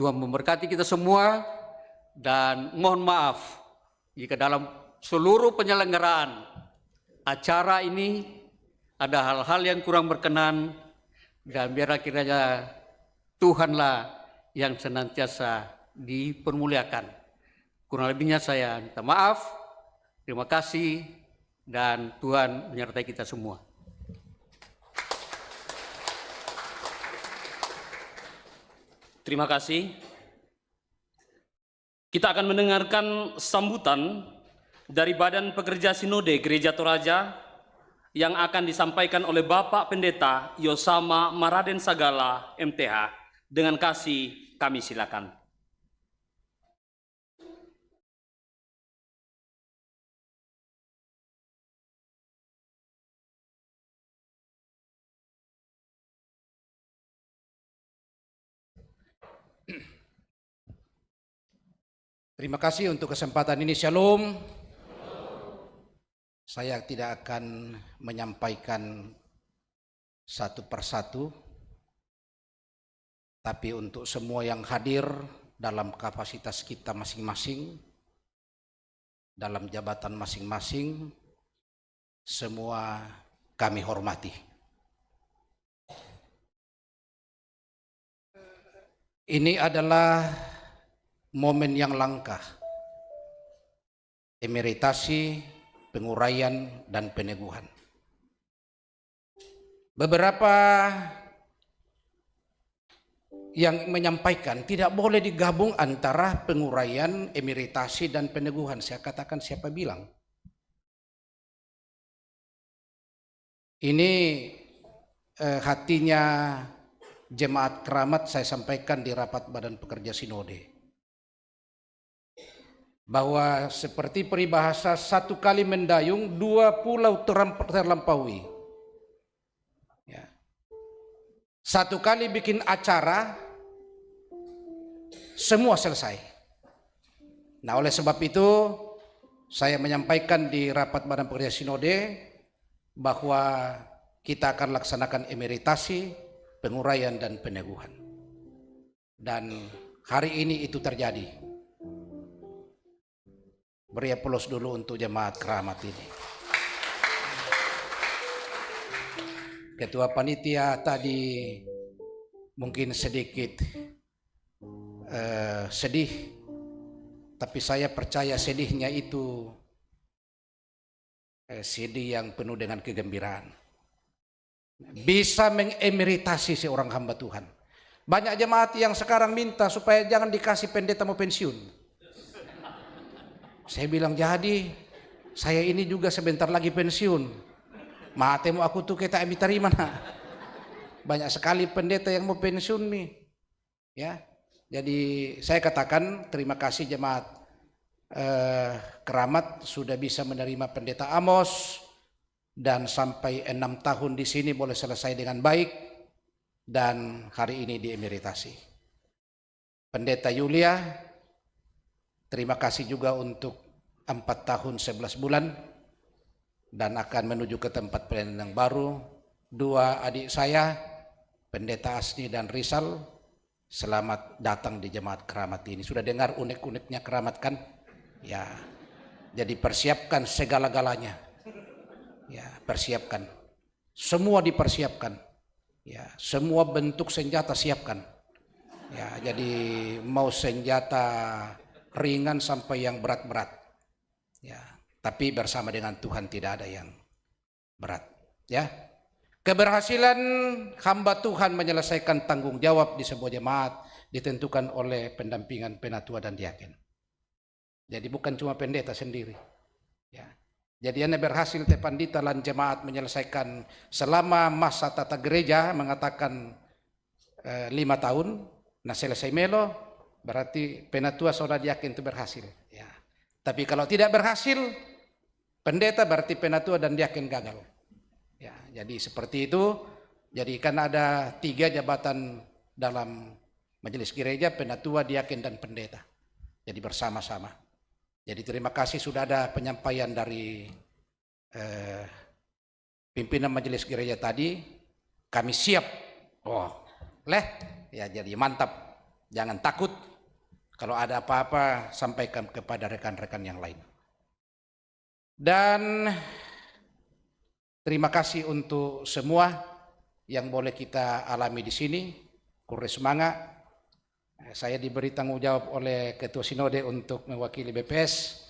Tuhan memberkati kita semua dan mohon maaf jika dalam seluruh penyelenggaraan acara ini ada hal-hal yang kurang berkenan, dan biar kiranya Tuhanlah yang senantiasa dipermuliakan. Kurang lebihnya saya minta maaf, terima kasih, dan Tuhan menyertai kita semua. Terima kasih. Kita akan mendengarkan sambutan dari Badan Pekerja Sinode Gereja Toraja yang akan disampaikan oleh Bapak Pendeta Yosama Maraden Sagala, MTH. Dengan kasih kami silakan. Terima kasih untuk kesempatan ini. Shalom. Saya tidak akan menyampaikan satu persatu, tapi untuk semua yang hadir dalam kapasitas kita masing-masing, dalam jabatan masing-masing, semua kami hormati. Ini adalah momen yang langka, emeritasi, penguraian, dan peneguhan. Beberapa yang menyampaikan tidak boleh digabung antara penguraian, emeritasi, dan peneguhan. Saya katakan, siapa bilang? Ini hatinya jemaat Keramat saya sampaikan di rapat Badan Pekerja Sinode. Bahwa seperti peribahasa, satu kali mendayung, dua pulau terlampaui. Ya. Satu kali bikin acara, semua selesai. Nah, oleh sebab itu, saya menyampaikan di rapat Badan Pekerja Sinode bahwa kita akan laksanakan emeritasi, penguraian, dan peneguhan. Dan hari ini itu terjadi. Beri aplaus dulu untuk jemaat Keramat ini. Ketua panitia tadi mungkin sedikit sedih, tapi saya percaya sedihnya itu sedih yang penuh dengan kegembiraan. Bisa mengemeritasi seorang hamba Tuhan. Banyak jemaat yang sekarang minta supaya jangan dikasih pendeta mau pensiun. Saya bilang, jadi saya ini juga sebentar lagi pensiun. Matemu aku tuh kita terima nah. Banyak sekali pendeta yang mau pensiun nih. Ya. Jadi saya katakan terima kasih jemaat Keramat sudah bisa menerima pendeta Amos dan sampai 6 tahun di sini boleh selesai dengan baik dan hari ini diemeritasi. Pendeta Yulia, terima kasih juga untuk 4 tahun 11 bulan dan akan menuju ke tempat pelayanan yang baru. 2 adik saya, Pendeta Asni dan Rizal, selamat datang di jemaat Keramat ini. Sudah dengar unik-uniknya Keramat kan? Ya, jadi persiapkan segala-galanya. Ya, persiapkan. Semua dipersiapkan. Ya, semua bentuk senjata siapkan. Ya, jadi mau senjata ringan sampai yang berat-berat. Ya, tapi bersama dengan Tuhan tidak ada yang berat. Ya, keberhasilan hamba Tuhan menyelesaikan tanggung jawab di sebuah jemaat ditentukan oleh pendampingan penatua dan diaken. Jadi bukan cuma pendeta sendiri. Ya, jadi anda berhasil tepandita lan jemaat menyelesaikan selama masa tata gereja mengatakan 5 tahun. Nah selesai melo berarti penatua saudara diaken itu berhasil. Ya. Tapi kalau tidak berhasil, pendeta berarti penatua dan diaken gagal. Ya, jadi seperti itu. Jadi kan ada 3 jabatan dalam majelis gereja, penatua, diaken, dan pendeta. Jadi bersama-sama. Jadi terima kasih sudah ada penyampaian dari pimpinan majelis gereja tadi. Kami siap. Oh, ya jadi mantap. Jangan takut. Kalau ada apa-apa sampaikan kepada rekan-rekan yang lain. Dan terima kasih untuk semua yang boleh kita alami di sini. Kurang semangat. Saya diberi tanggung jawab oleh Ketua Sinode untuk mewakili BPS.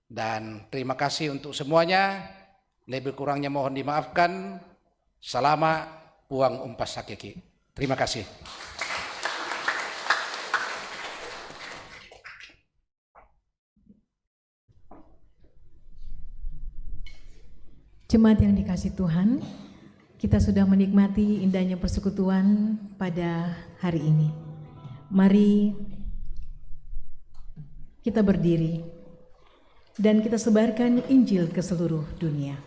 Dan terima kasih untuk semuanya. Lebih kurangnya mohon dimaafkan. Salama puang umpas sakeki. Terima kasih. Jemaat yang dikasih Tuhan, kita sudah menikmati indahnya persekutuan pada hari ini. Mari kita berdiri dan kita sebarkan Injil ke seluruh dunia.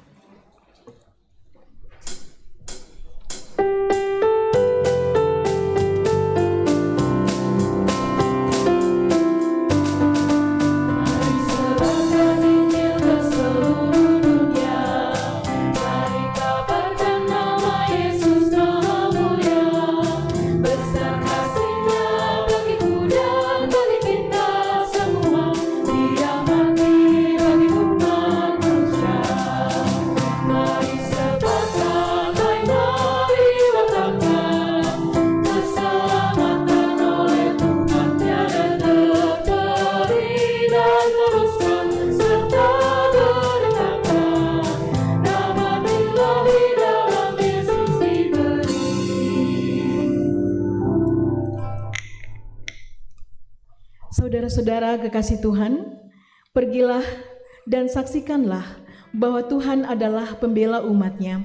Saudara-saudara kekasih Tuhan, pergilah dan saksikanlah bahwa Tuhan adalah pembela umatnya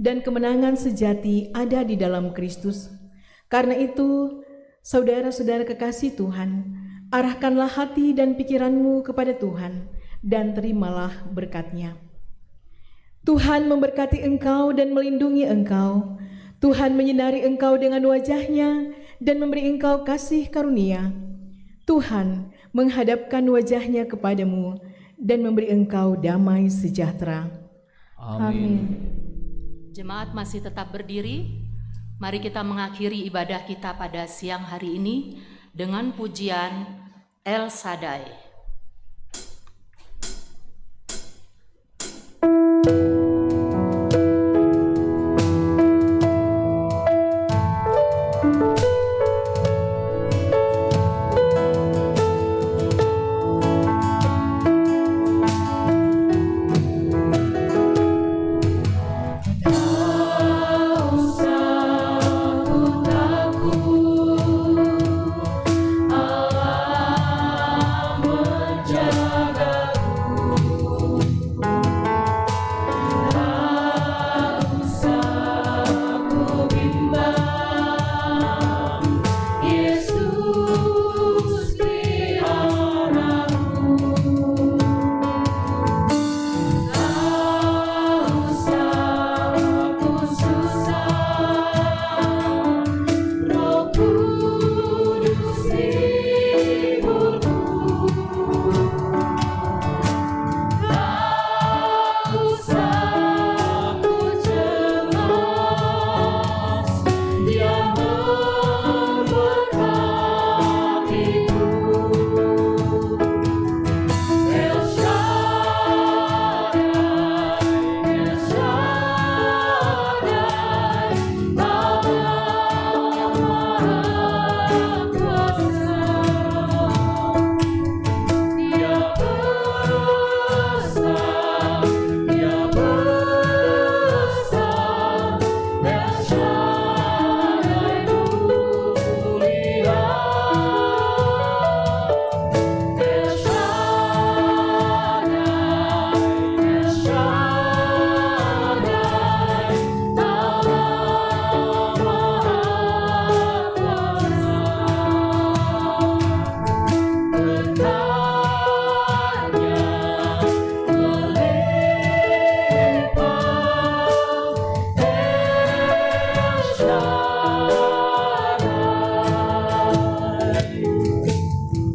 dan kemenangan sejati ada di dalam Kristus. Karena itu, saudara-saudara kekasih Tuhan, arahkanlah hati dan pikiranmu kepada Tuhan dan terimalah berkat-Nya. Tuhan memberkati engkau dan melindungi engkau. Tuhan menyinari engkau dengan wajah-Nya dan memberi engkau kasih karunia. Tuhan menghadapkan wajah-Nya kepadamu dan memberi engkau damai sejahtera. Amin. Jemaat masih tetap berdiri. Mari kita mengakhiri ibadah kita pada siang hari ini dengan pujian El Shaddai.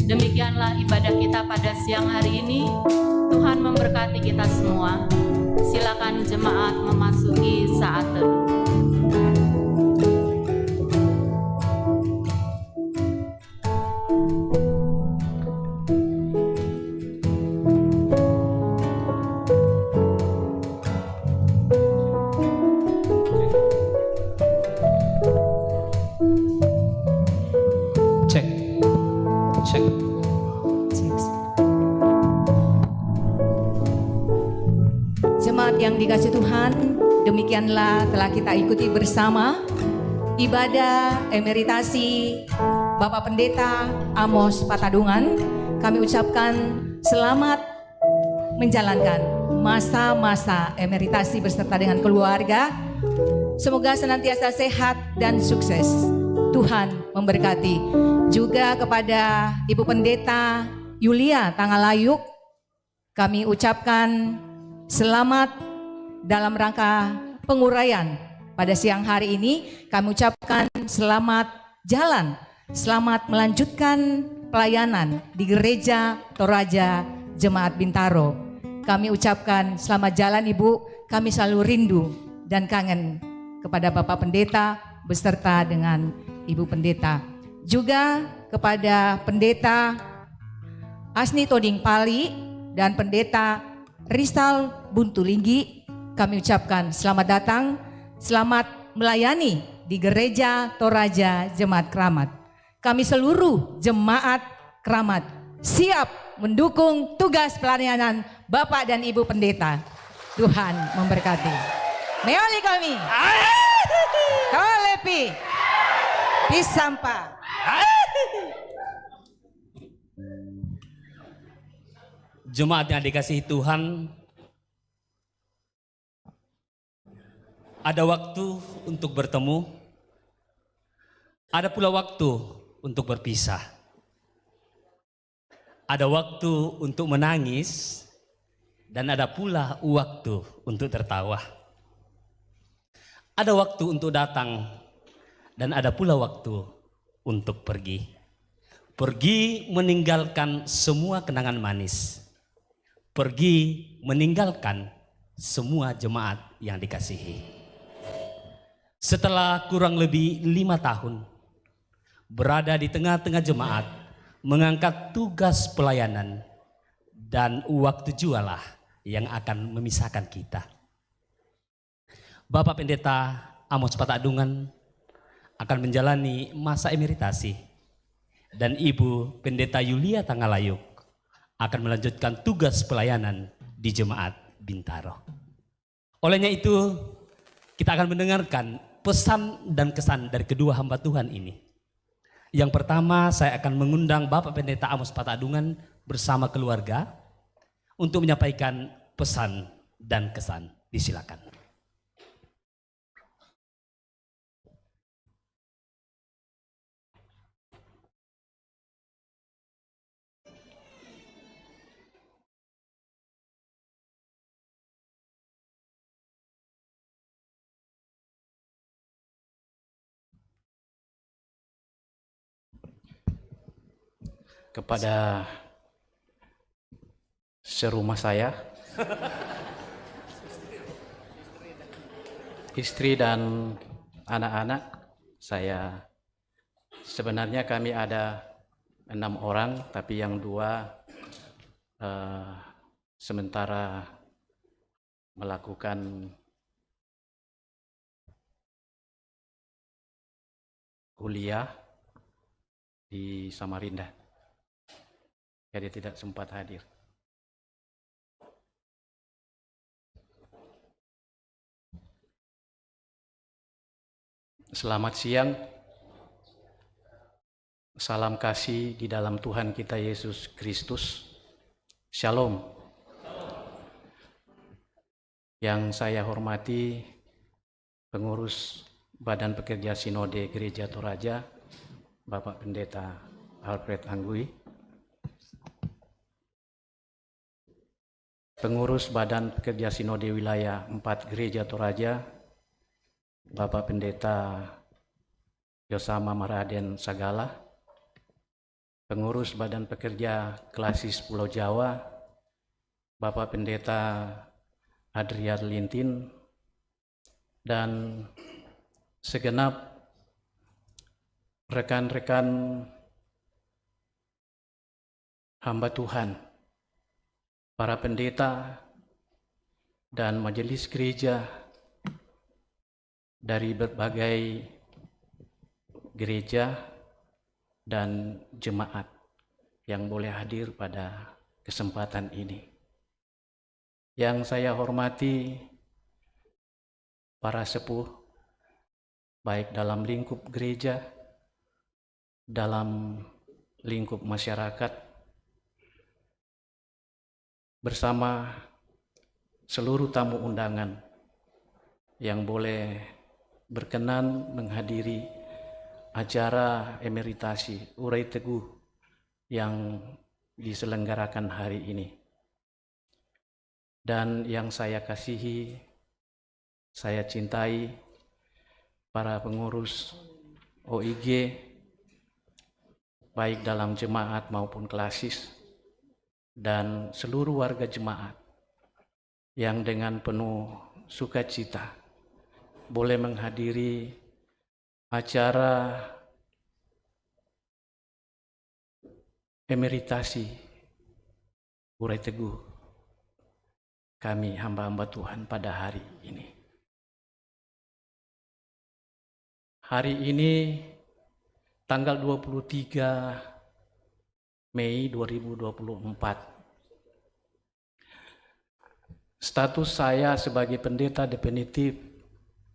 Demikianlah ibadah kita pada siang hari ini. Tuhan memberkati kita semua. Silakan jemaat memasuki saat teduh. Jemaat yang dikasihi Tuhan, demikianlah telah kita ikuti bersama ibadah emeritasi Bapak Pendeta Amos Patadungan. Kami ucapkan selamat menjalankan masa-masa emeritasi beserta dengan keluarga. Semoga senantiasa sehat dan sukses. Tuhan memberkati. Juga kepada Ibu Pendeta Yulia Tangalayuk, kami ucapkan selamat dalam rangka penguraian pada siang hari ini. Kami ucapkan selamat jalan, selamat melanjutkan pelayanan di Gereja Toraja Jemaat Bintaro. Kami ucapkan selamat jalan Ibu, kami selalu rindu dan kangen kepada Bapak Pendeta beserta dengan Ibu Pendeta. Juga kepada Pendeta Asni Toding Pali dan Pendeta Rizal Buntulinggi, kami ucapkan selamat datang, selamat melayani di Gereja Toraja Jemaat Keramat. Kami seluruh Jemaat Keramat siap mendukung tugas pelayanan Bapak dan Ibu Pendeta. Tuhan memberkati. Meoli kami. Kalepi. Pisampa. Jemaat yang dikasihi Tuhan, Ada waktu untuk bertemu, ada pula waktu untuk berpisah. Ada waktu untuk menangis, dan ada pula waktu untuk tertawa. Ada waktu untuk datang, dan ada pula waktu untuk pergi. Pergi meninggalkan semua kenangan manis. Pergi meninggalkan semua jemaat yang dikasihi. Setelah kurang lebih 5 tahun berada di tengah-tengah jemaat, mengangkat tugas pelayanan, dan waktu jualah yang akan memisahkan kita. Bapak Pendeta Amos Patadungan akan menjalani masa emeritasi, dan Ibu Pendeta Yulia Tangalayuk akan melanjutkan tugas pelayanan di jemaat Bintaro. Olehnya itu, kita akan mendengarkan pesan dan kesan dari kedua hamba Tuhan ini. Yang pertama, saya akan mengundang Bapak Pendeta Amos Patadungan bersama keluarga untuk menyampaikan pesan dan kesan. Disilakan. Kepada serumah saya, istri dan anak-anak saya, sebenarnya kami ada 6 orang, tapi yang 2 sementara melakukan kuliah di Samarinda. Jadi tidak sempat hadir. Selamat siang. Salam kasih di dalam Tuhan kita Yesus Kristus. Shalom. Yang saya hormati pengurus Badan Pekerja Sinode Gereja Toraja, Bapak Pendeta Alfred Anggui. Pengurus Badan Pekerja Sinode Wilayah 4 Gereja Toraja, Bapak Pendeta Yosama Maraden Sagala. Pengurus Badan Pekerja Klasis Pulau Jawa, Bapak Pendeta Adrian Lintin, dan segenap rekan-rekan hamba Tuhan, para pendeta dan majelis gereja dari berbagai gereja dan jemaat yang boleh hadir pada kesempatan ini. Yang saya hormati para sepuh, baik dalam lingkup gereja, dalam lingkup masyarakat, bersama seluruh tamu undangan yang boleh berkenan menghadiri acara emeritasi Urai Teguh yang diselenggarakan hari ini. Dan yang saya kasihi, saya cintai para pengurus OIG, baik dalam jemaat maupun klasis, dan seluruh warga jemaat yang dengan penuh sukacita boleh menghadiri acara emeritasi Urai Teguh kami hamba-hamba Tuhan pada hari ini. Hari ini tanggal 23 Mei 2024. Status saya sebagai pendeta definitif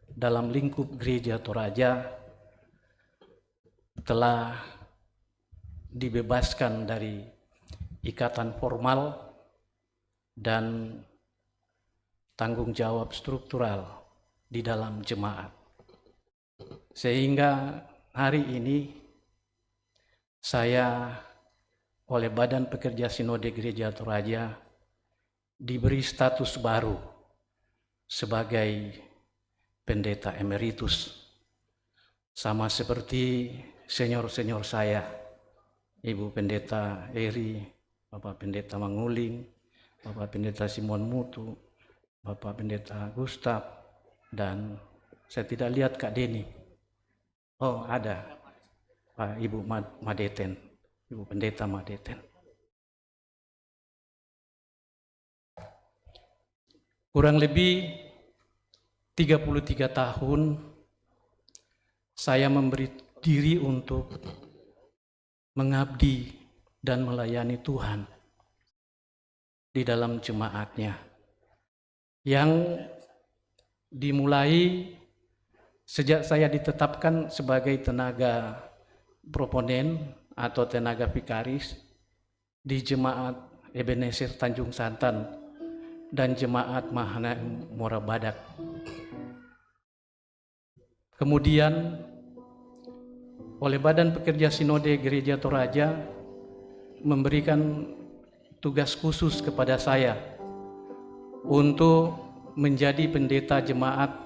dalam lingkup Gereja Toraja telah dibebaskan dari ikatan formal dan tanggung jawab struktural di dalam jemaat. Sehingga hari ini saya oleh Badan Pekerja Sinode Gereja Toraja diberi status baru sebagai pendeta emeritus. Sama seperti senior-senior saya, Ibu Pendeta Eri, Bapak Pendeta Manguling, Bapak Pendeta Simon Mutu, Bapak Pendeta Gustaf, dan saya tidak lihat Kak Deni. Oh, ada Pak Ibu Madeten, Ibu Pendeta Madeten. Kurang lebih 33 tahun saya memberi diri untuk mengabdi dan melayani Tuhan di dalam jemaatnya, yang dimulai sejak saya ditetapkan sebagai tenaga proponen atau tenaga vikaris di Jemaat Ebenezer Tanjung Santan dan Jemaat Mahana Muara Badak. Kemudian oleh Badan Pekerja Sinode Gereja Toraja memberikan tugas khusus kepada saya untuk menjadi pendeta jemaat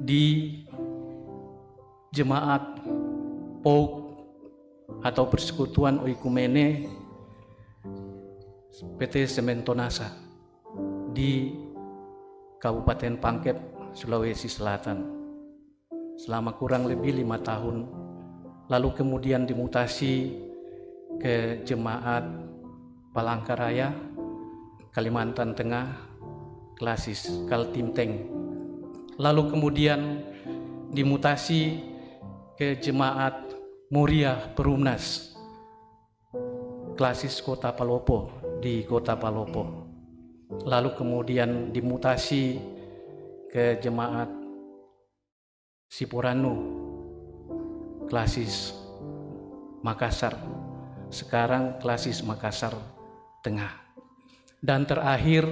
di Jemaat POUK atau Persekutuan Oikumene PT Sementonasa di Kabupaten Pangkep, Sulawesi Selatan selama kurang lebih 5 tahun. Lalu kemudian dimutasi ke Jemaat Palangkaraya, Kalimantan Tengah, Klasis Kaltimteng. Lalu kemudian dimutasi ke Jemaat Muria Perumnas, Klasis Kota Palopo di Kota Palopo. Lalu kemudian dimutasi ke Jemaat Sipuranu, Klasis Makassar, sekarang Klasis Makassar Tengah. Dan terakhir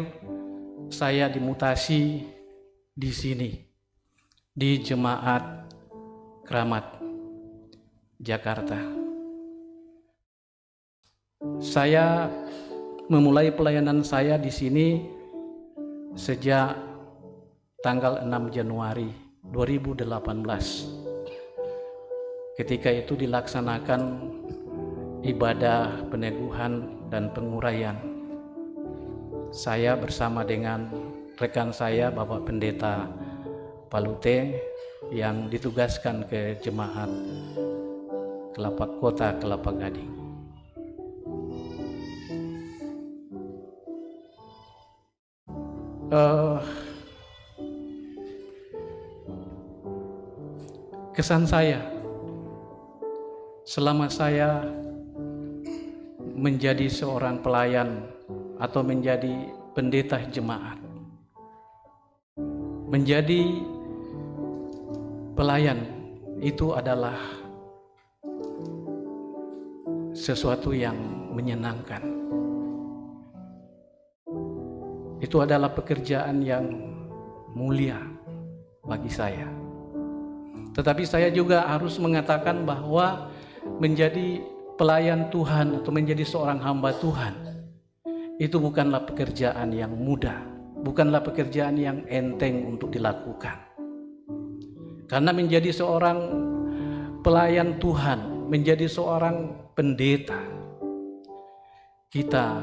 saya dimutasi di sini, di Jemaat Keramat, Jakarta. Saya memulai pelayanan saya di sini sejak tanggal 6 Januari 2018. Ketika itu dilaksanakan ibadah peneguhan dan penguraian. Saya bersama dengan rekan saya Bapak Pendeta Palute yang ditugaskan ke Jemaat Kota Kelapa Gading. Kesan saya selama saya menjadi seorang pelayan atau menjadi pendeta jemaat, menjadi pelayan itu adalah sesuatu yang menyenangkan. Itu adalah pekerjaan yang mulia bagi saya. Tetapi saya juga harus mengatakan bahwa menjadi pelayan Tuhan atau menjadi seorang hamba Tuhan itu bukanlah pekerjaan yang mudah, bukanlah pekerjaan yang enteng untuk dilakukan. Karena menjadi seorang pelayan Tuhan, menjadi seorang pendeta, kita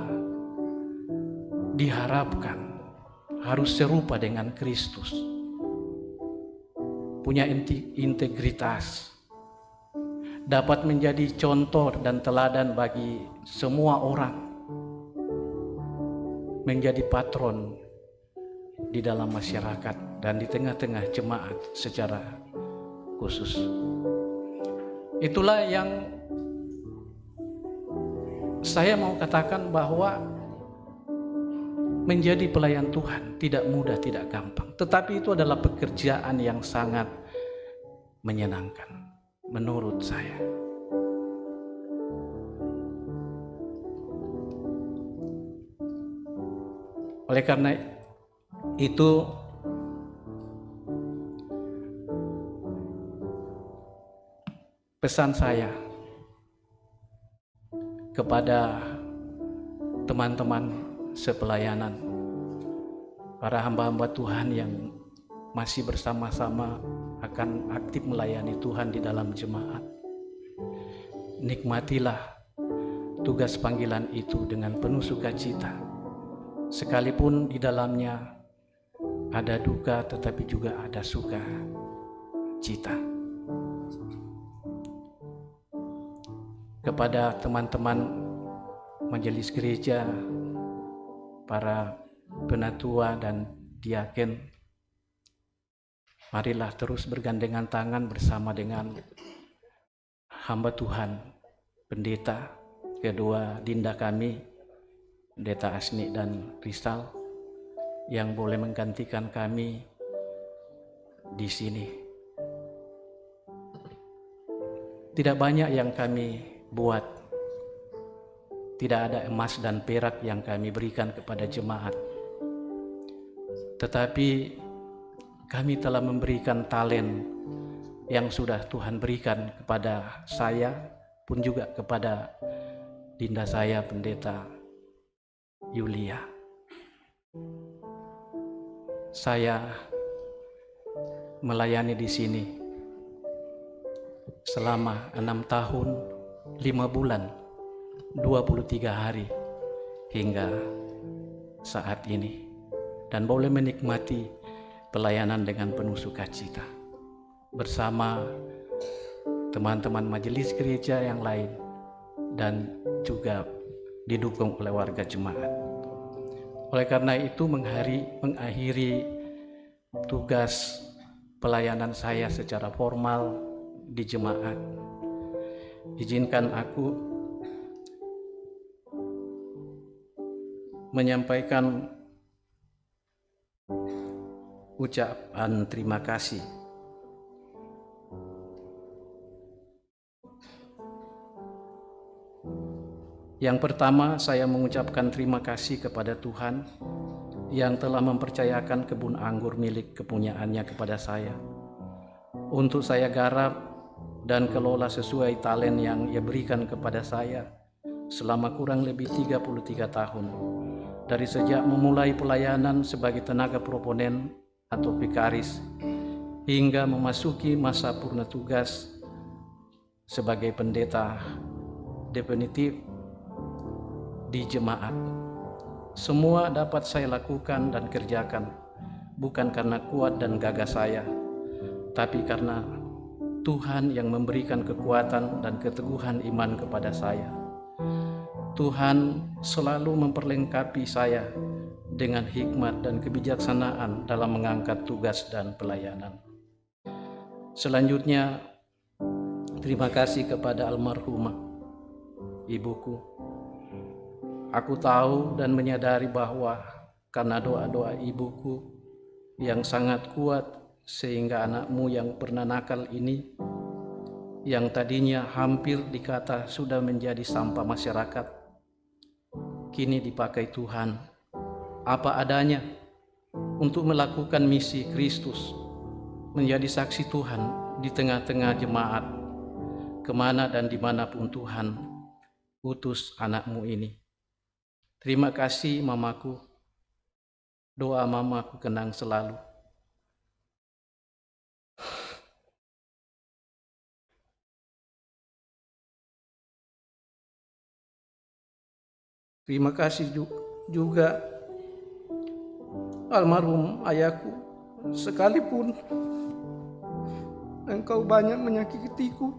diharapkan harus serupa dengan Kristus, punya integritas, dapat menjadi contoh dan teladan bagi semua orang, menjadi patron di dalam masyarakat dan di tengah-tengah jemaat secara khusus. Itulah yang saya mau katakan, bahwa menjadi pelayan Tuhan tidak mudah, tidak gampang, tetapi itu adalah pekerjaan yang sangat menyenangkan menurut saya. Oleh karena itu pesan saya kepada teman-teman sepelayanan, para hamba-hamba Tuhan yang masih bersama-sama akan aktif melayani Tuhan di dalam jemaat. Nikmatilah tugas panggilan itu dengan penuh sukacita, sekalipun di dalamnya ada duka tetapi juga ada sukacita. Kepada teman-teman majelis gereja, para penatua dan diaken, marilah terus bergandengan tangan bersama dengan hamba Tuhan, pendeta kedua dinda kami, Pendeta Asni dan Kristal, yang boleh menggantikan kami di sini. Tidak banyak yang kami buat, tidak ada emas dan perak yang kami berikan kepada jemaat, tetapi kami telah memberikan talent yang sudah Tuhan berikan kepada saya, pun juga kepada dinda saya, Pendeta Yulia. Saya melayani di sini selama 6 tahun, 5 bulan, 23 hari hingga saat ini, dan boleh menikmati pelayanan dengan penuh sukacita bersama teman-teman majelis gereja yang lain dan juga didukung oleh warga jemaat. Oleh karena itu, mengakhiri tugas pelayanan saya secara formal di jemaat, izinkan aku menyampaikan ucapan terima kasih Yang pertama, saya mengucapkan terima kasih kepada Tuhan yang telah mempercayakan kebun anggur milik kepunyaannya kepada saya untuk saya garap dan kelola sesuai talent yang Ia berikan kepada saya selama kurang lebih 33 tahun, dari sejak memulai pelayanan sebagai tenaga proponen atau vikaris hingga memasuki masa purna tugas sebagai pendeta definitif di jemaat. Semua dapat saya lakukan dan kerjakan bukan karena kuat dan gagah saya, tapi karena Tuhan yang memberikan kekuatan dan keteguhan iman kepada saya. Tuhan selalu memperlengkapi saya dengan hikmat dan kebijaksanaan dalam mengangkat tugas dan pelayanan. Selanjutnya, terima kasih kepada almarhumah ibuku. Aku tahu dan menyadari bahwa karena doa-doa ibuku yang sangat kuat, sehingga anakmu yang pernah nakal ini, yang tadinya hampir dikata sudah menjadi sampah masyarakat, kini dipakai Tuhan apa adanya untuk melakukan misi Kristus, menjadi saksi Tuhan di tengah-tengah jemaat, kemana dan dimanapun Tuhan utus anakmu ini. Terima kasih mamaku, doa mamaku kenang selalu. Terima kasih juga almarhum ayahku, sekalipun engkau banyak menyakitiku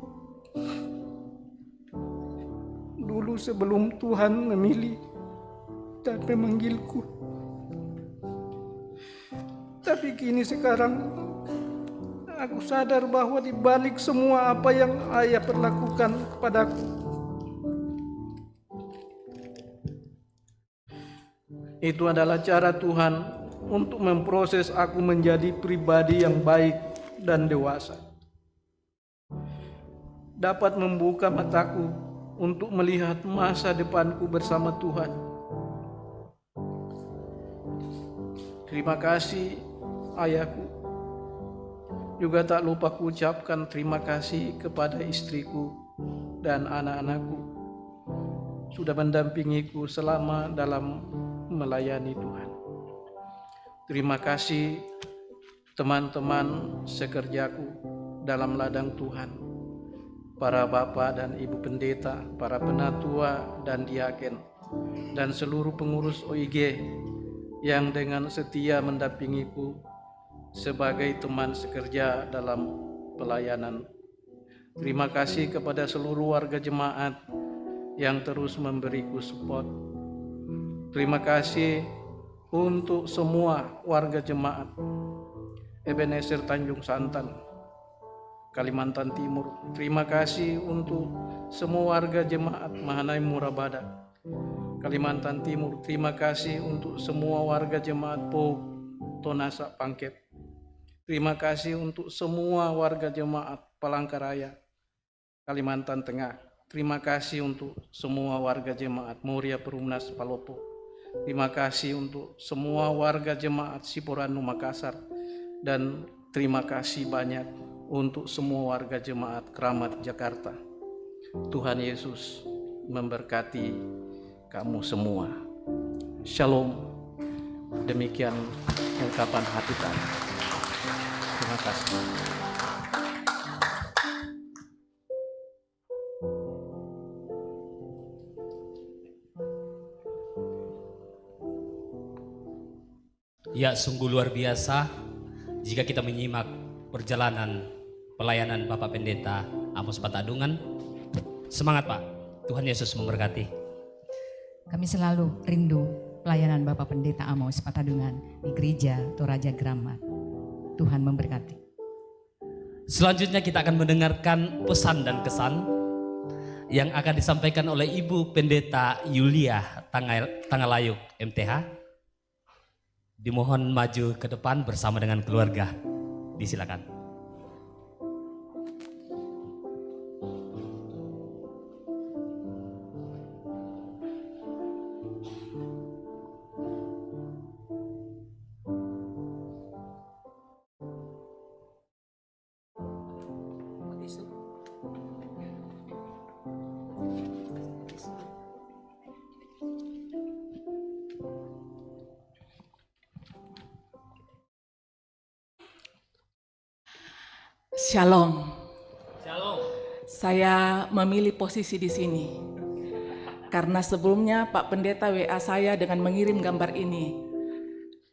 dulu sebelum Tuhan memilih dan memanggilku. Tapi kini sekarang aku sadar bahwa di balik semua apa yang ayah perlakukan kepadaku, itu adalah cara Tuhan untuk memproses aku menjadi pribadi yang baik dan dewasa. Dapat membuka mataku untuk melihat masa depanku bersama Tuhan. Terima kasih ayahku Juga tak lupa kuucapkan terima kasih kepada istriku dan anak-anakku sudah mendampingiku selama dalam melayani Tuhan. Terima kasih teman-teman sekerjaku dalam ladang Tuhan, para bapak dan ibu pendeta, para penatua dan diaken, dan seluruh pengurus OIG yang dengan setia mendampingiku sebagai teman sekerja dalam pelayanan. Terima kasih kepada seluruh warga jemaat yang terus memberiku support. Terima kasih untuk semua warga jemaat Ebenezer Tanjung Santan, Kalimantan Timur. Terima kasih untuk semua warga jemaat Mahanai Murabada, Kalimantan Timur. Terima kasih untuk semua warga jemaat Po Tonasa Pangkep. Terima kasih untuk semua warga jemaat Palangkaraya, Kalimantan Tengah. Terima kasih untuk semua warga jemaat Muria Perumnas Palopo. Terima kasih untuk semua warga jemaat Siporanu Makassar. Dan terima kasih banyak untuk semua warga jemaat Keramat Jakarta. Tuhan Yesus memberkati kamu semua. Shalom. Demikian ungkapan hati kami. Terima kasih. Ya, sungguh luar biasa jika kita menyimak perjalanan pelayanan Bapak Pendeta Amos Patadungan. Semangat Pak, Tuhan Yesus memberkati. Kami selalu rindu pelayanan Bapak Pendeta Amos Patadungan di Gereja Toraja Gramat. Tuhan memberkati. Selanjutnya kita akan mendengarkan pesan dan kesan yang akan disampaikan oleh Ibu Pendeta Yulia Tangalayuk MTH. Dimohon maju ke depan bersama dengan keluarga. Disilakan. Shalom. Shalom. Saya memilih posisi di sini karena sebelumnya Pak Pendeta WA saya dengan mengirim gambar ini.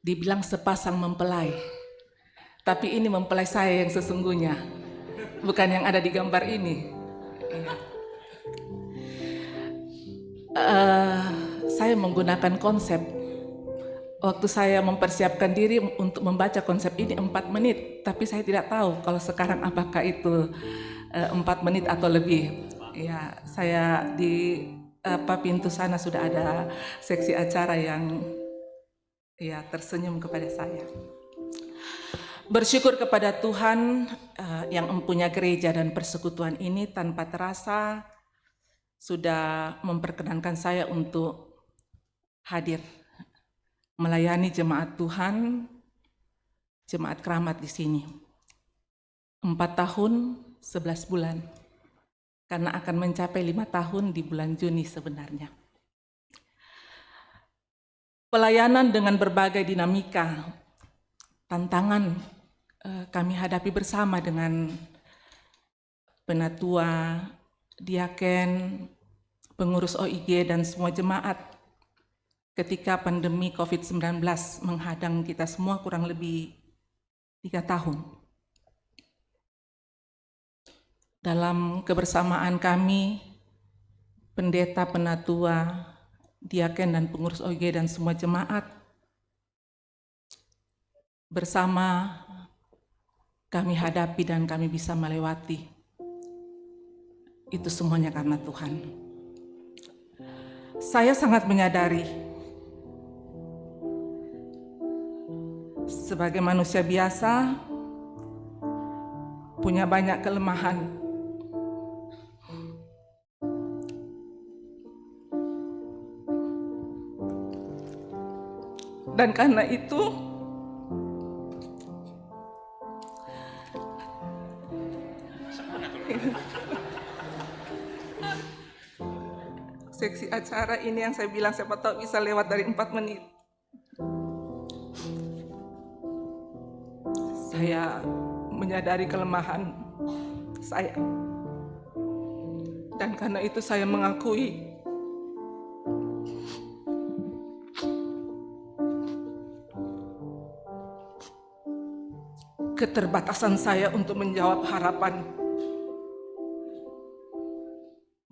Dibilang sepasang mempelai. Tapi ini mempelai saya yang sesungguhnya, bukan yang ada di gambar ini. Saya menggunakan konsep. Waktu saya mempersiapkan diri untuk membaca konsep ini 4 menit, tapi saya tidak tahu kalau sekarang apakah itu 4 menit atau lebih. Ya, saya di pintu sana sudah ada seksi acara yang ya tersenyum kepada saya. Bersyukur kepada Tuhan yang mempunyai gereja dan persekutuan ini tanpa terasa sudah memperkenankan saya untuk hadir melayani jemaat Tuhan, jemaat Keramat di sini. 4 tahun, 11 bulan. Karena akan mencapai 5 tahun di bulan Juni sebenarnya. Pelayanan dengan berbagai dinamika, tantangan kami hadapi bersama dengan penatua, diaken, pengurus OIG dan semua jemaat. Ketika pandemi COVID-19 menghadang kita semua kurang lebih 3 tahun. Dalam kebersamaan kami, pendeta, penatua, diaken dan pengurus OIG dan semua jemaat, bersama kami hadapi dan kami bisa melewati. Itu semuanya karena Tuhan. Saya sangat menyadari sebagai manusia biasa, punya banyak kelemahan. Dan karena itu, Seksi acara ini yang saya bilang siapa tahu bisa lewat dari 4 menit. Saya menyadari kelemahan saya. Dan karena itu saya mengakui keterbatasan saya untuk menjawab harapan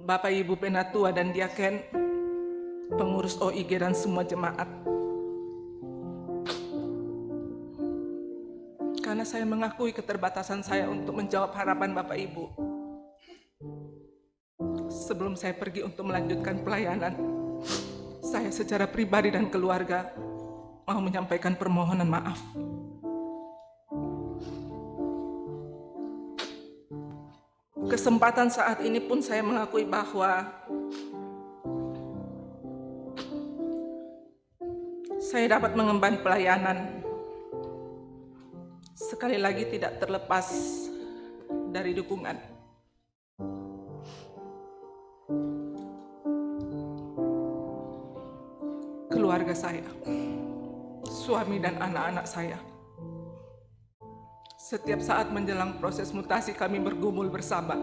Bapak Ibu Penatua dan Diaken, pengurus OIG dan semua jemaat. Karena saya mengakui keterbatasan saya untuk menjawab harapan Bapak Ibu. Sebelum saya pergi untuk melanjutkan pelayanan, saya secara pribadi dan keluarga mau menyampaikan permohonan maaf. Kesempatan saat ini pun saya mengakui bahwa saya dapat mengemban pelayanan, sekali lagi tidak terlepas dari dukungan keluarga saya, suami dan anak-anak saya. Setiap saat menjelang proses mutasi kami bergumul bersama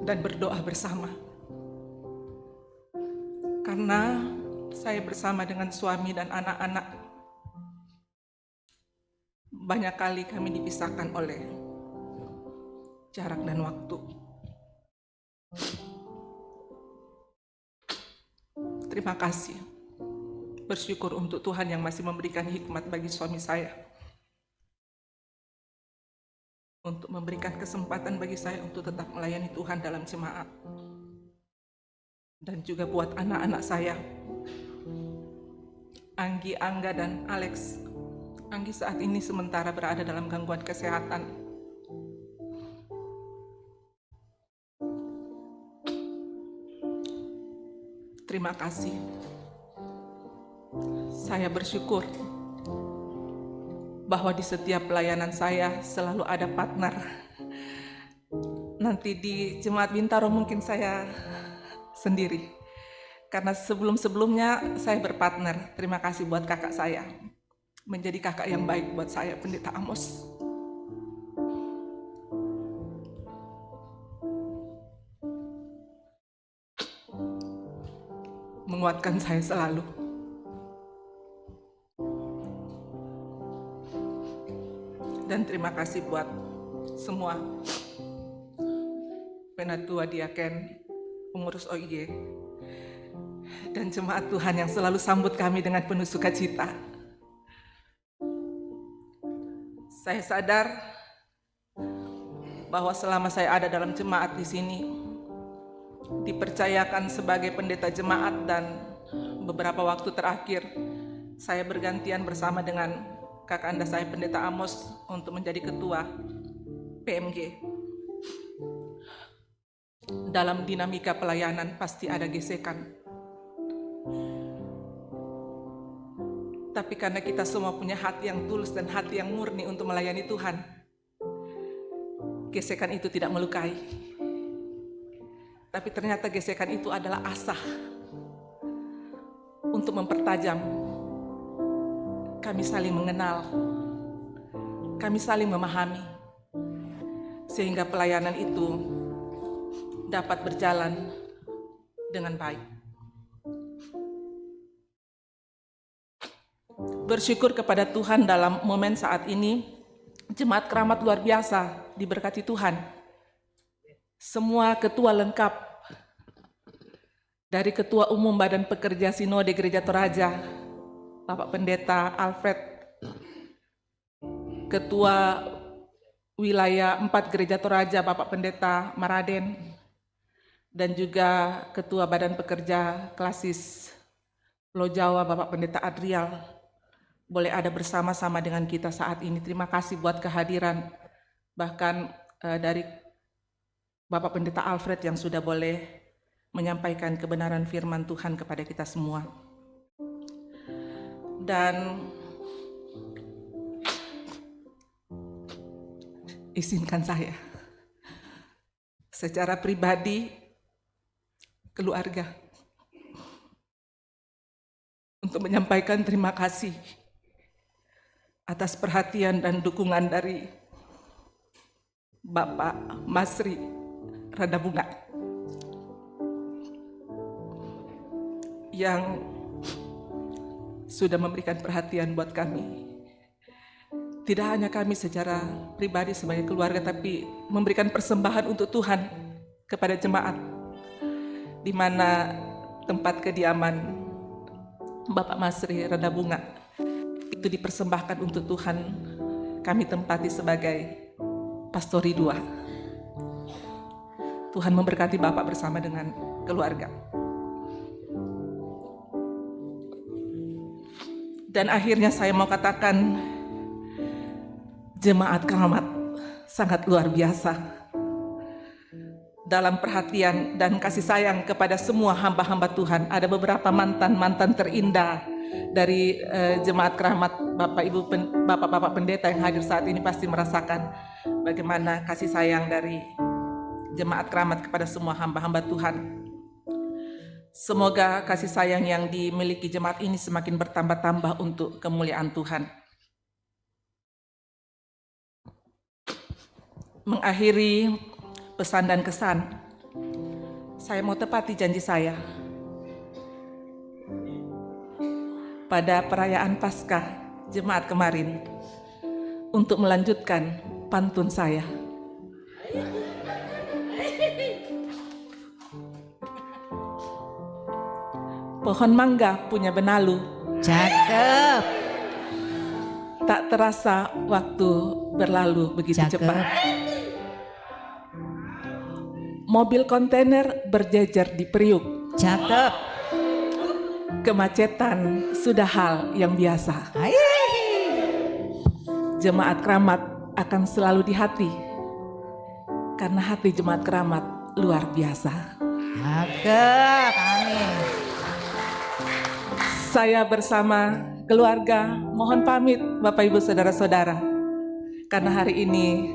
dan berdoa bersama. Karena saya bersama dengan suami dan anak-anak, banyak kali kami dipisahkan oleh jarak dan waktu. Terima kasih. Bersyukur untuk Tuhan yang masih memberikan hikmat bagi suami saya, untuk memberikan kesempatan bagi saya untuk tetap melayani Tuhan dalam jemaat. Dan juga buat anak-anak saya, Anggi, Angga, dan Alex. Anggi saat ini sementara berada dalam gangguan kesehatan. Terima kasih. Saya bersyukur bahwa di setiap pelayanan saya selalu ada partner. Nanti di Jemaat Bintaro mungkin saya sendiri, karena sebelum-sebelumnya saya berpartner. Terima kasih buat kakak saya, menjadi kakak yang baik buat saya, Pendeta Amos. Menguatkan saya selalu. Dan terima kasih buat semua penatua, diaken, pengurus OIG, dan jemaat Tuhan yang selalu sambut kami dengan penuh sukacita. Saya sadar bahwa selama saya ada dalam jemaat di sini, dipercayakan sebagai pendeta jemaat, dan beberapa waktu terakhir saya bergantian bersama dengan kakak anda saya, Pendeta Amos, untuk menjadi ketua PMG. Dalam dinamika pelayanan pasti ada gesekan. Tapi karena kita semua punya hati yang tulus dan hati yang murni untuk melayani Tuhan, gesekan itu tidak melukai. Tapi ternyata gesekan itu adalah asah untuk mempertajam. Kami saling mengenal, kami saling memahami, sehingga pelayanan itu dapat berjalan dengan baik. Bersyukur kepada Tuhan dalam momen saat ini, Jemaat Keramat luar biasa diberkati Tuhan. Semua ketua lengkap, dari Ketua Umum Badan Pekerja Sinode Gereja Toraja, Bapak Pendeta Alfred, Ketua Wilayah 4 Gereja Toraja, Bapak Pendeta Maraden, dan juga Ketua Badan Pekerja Klasis Pulau Jawa, Bapak Pendeta Adrial, boleh ada bersama-sama dengan kita saat ini. Terima kasih buat kehadiran, bahkan dari Bapak Pendeta Alfred yang sudah boleh menyampaikan kebenaran firman Tuhan kepada kita semua. Dan izinkan saya secara pribadi, keluarga, untuk menyampaikan terima kasih atas perhatian dan dukungan dari Bapak Masri Radabunga yang sudah memberikan perhatian buat kami. Tidak hanya kami secara pribadi sebagai keluarga, tapi memberikan persembahan untuk Tuhan kepada jemaat, di mana tempat kediaman Bapak Masri Radabunga itu dipersembahkan untuk Tuhan. Kami tempati sebagai pastori 2. Tuhan memberkati Bapak bersama dengan keluarga. Dan akhirnya saya mau katakan, Jemaat Keramat sangat luar biasa dalam perhatian dan kasih sayang kepada semua hamba-hamba Tuhan. Ada beberapa mantan-mantan terindah dari Jemaat Keramat. Bapak-bapak pendeta yang hadir saat ini pasti merasakan bagaimana kasih sayang dari Jemaat Keramat kepada semua hamba-hamba Tuhan. Semoga kasih sayang yang dimiliki jemaat ini semakin bertambah-tambah untuk kemuliaan Tuhan. Mengakhiri pesan dan kesan, saya mau tepati janji saya. Pada perayaan Paskah jemaat kemarin, untuk melanjutkan pantun saya. Pohon mangga punya benalu. Cakep. Tak terasa waktu berlalu begitu cepat. Mobil kontainer berjejer di Priuk. Cakep. Kemacetan sudah hal yang biasa. Jemaat Keramat akan selalu di hati, karena hati Jemaat Keramat luar biasa. Cakep. Amin. Saya bersama keluarga mohon pamit Bapak Ibu Saudara-saudara, karena hari ini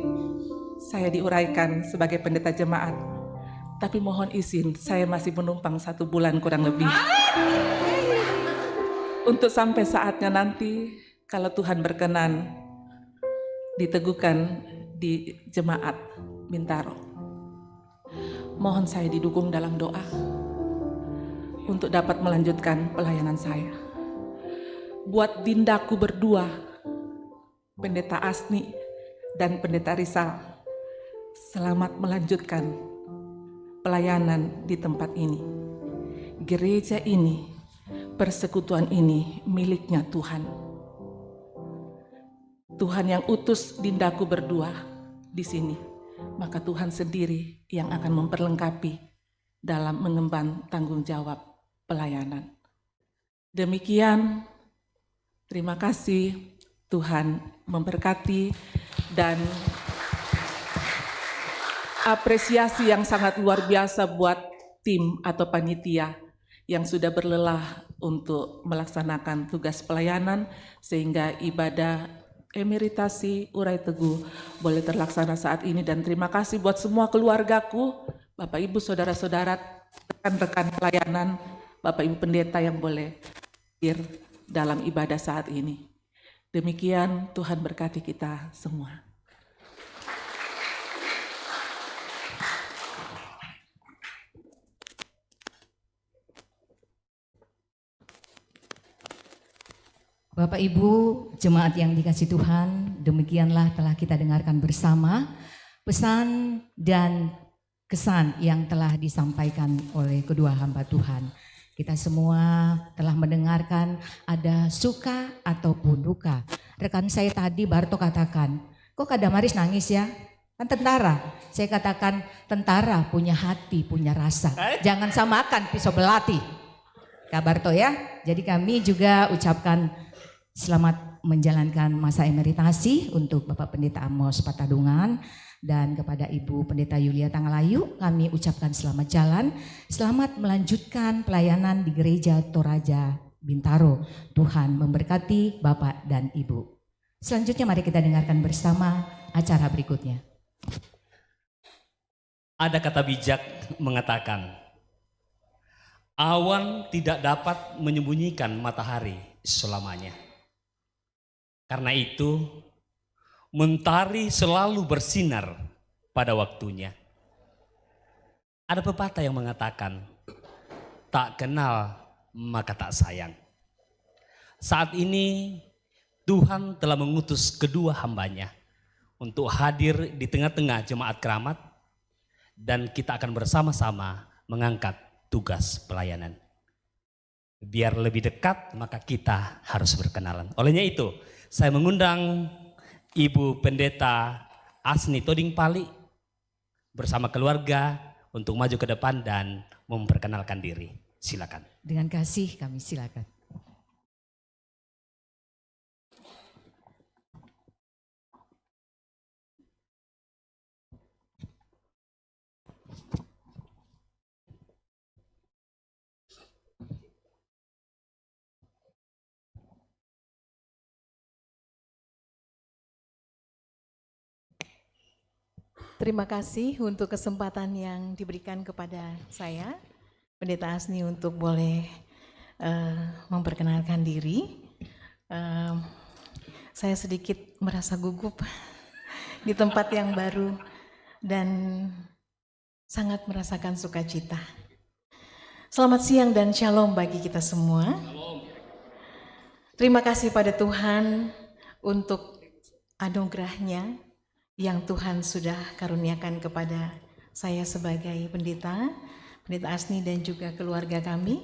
saya diuraikan sebagai pendeta jemaat. Tapi mohon izin, saya masih menumpang 1 bulan kurang lebih. Untuk sampai saatnya nanti, kalau Tuhan berkenan, diteguhkan di jemaat Bintaro. Mohon saya didukung dalam doa untuk dapat melanjutkan pelayanan saya. Buat dindaku berdua, Pendeta Asni dan Pendeta Rizal, selamat melanjutkan pelayanan di tempat ini. Gereja ini, persekutuan ini miliknya Tuhan. Tuhan yang utus dindaku berdua di sini, maka Tuhan sendiri yang akan memperlengkapi dalam mengemban tanggung jawab pelayanan. Demikian, terima kasih, Tuhan memberkati, dan apresiasi yang sangat luar biasa buat tim atau panitia yang sudah berlelah untuk melaksanakan tugas pelayanan sehingga ibadah emeritasi Urai Teguh boleh terlaksana saat ini. Dan terima kasih buat semua keluargaku, Bapak Ibu Saudara-saudara, rekan-rekan pelayanan, Bapak Ibu Pendeta yang boleh hadir dalam ibadah saat ini. Demikian, Tuhan berkati kita semua. Bapak Ibu jemaat yang dikasihi Tuhan, demikianlah telah kita dengarkan bersama pesan dan kesan yang telah disampaikan oleh kedua hamba Tuhan. Kita semua telah mendengarkan ada suka ataupun duka. Rekan saya tadi Barto katakan, kok Kak Damaris nangis ya? Kan tentara. Saya katakan tentara punya hati, punya rasa. Jangan samakan pisau belati. Kak Barto ya. Jadi kami juga ucapkan selamat menjalankan masa emeritasi untuk Bapak Pendeta Amos Patadungan dan kepada Ibu Pendeta Yulia Tangalayu kami ucapkan selamat jalan, selamat melanjutkan pelayanan di Gereja Toraja Bintaro. Tuhan memberkati Bapak dan Ibu. Selanjutnya mari kita dengarkan bersama acara berikutnya. Ada kata bijak mengatakan, awan tidak dapat menyembunyikan matahari selamanya. Karena itu, mentari selalu bersinar pada waktunya. Ada pepatah yang mengatakan, tak kenal maka tak sayang. Saat ini Tuhan telah mengutus kedua hambanya untuk hadir di tengah-tengah jemaat keramat, dan kita akan bersama-sama mengangkat tugas pelayanan. Biar lebih dekat maka kita harus berkenalan. Olehnya itu saya mengundang Ibu Pendeta Asni Toding Pali bersama keluarga untuk maju ke depan dan memperkenalkan diri. Silakan. Dengan kasih kami silakan. Terima kasih untuk kesempatan yang diberikan kepada saya, Pendeta Asni, untuk boleh memperkenalkan diri. Saya sedikit merasa gugup di tempat yang baru dan sangat merasakan sukacita. Selamat siang dan shalom bagi kita semua. Terima kasih pada Tuhan untuk anugerahnya yang Tuhan sudah karuniakan kepada saya sebagai pendeta Asni dan juga keluarga kami.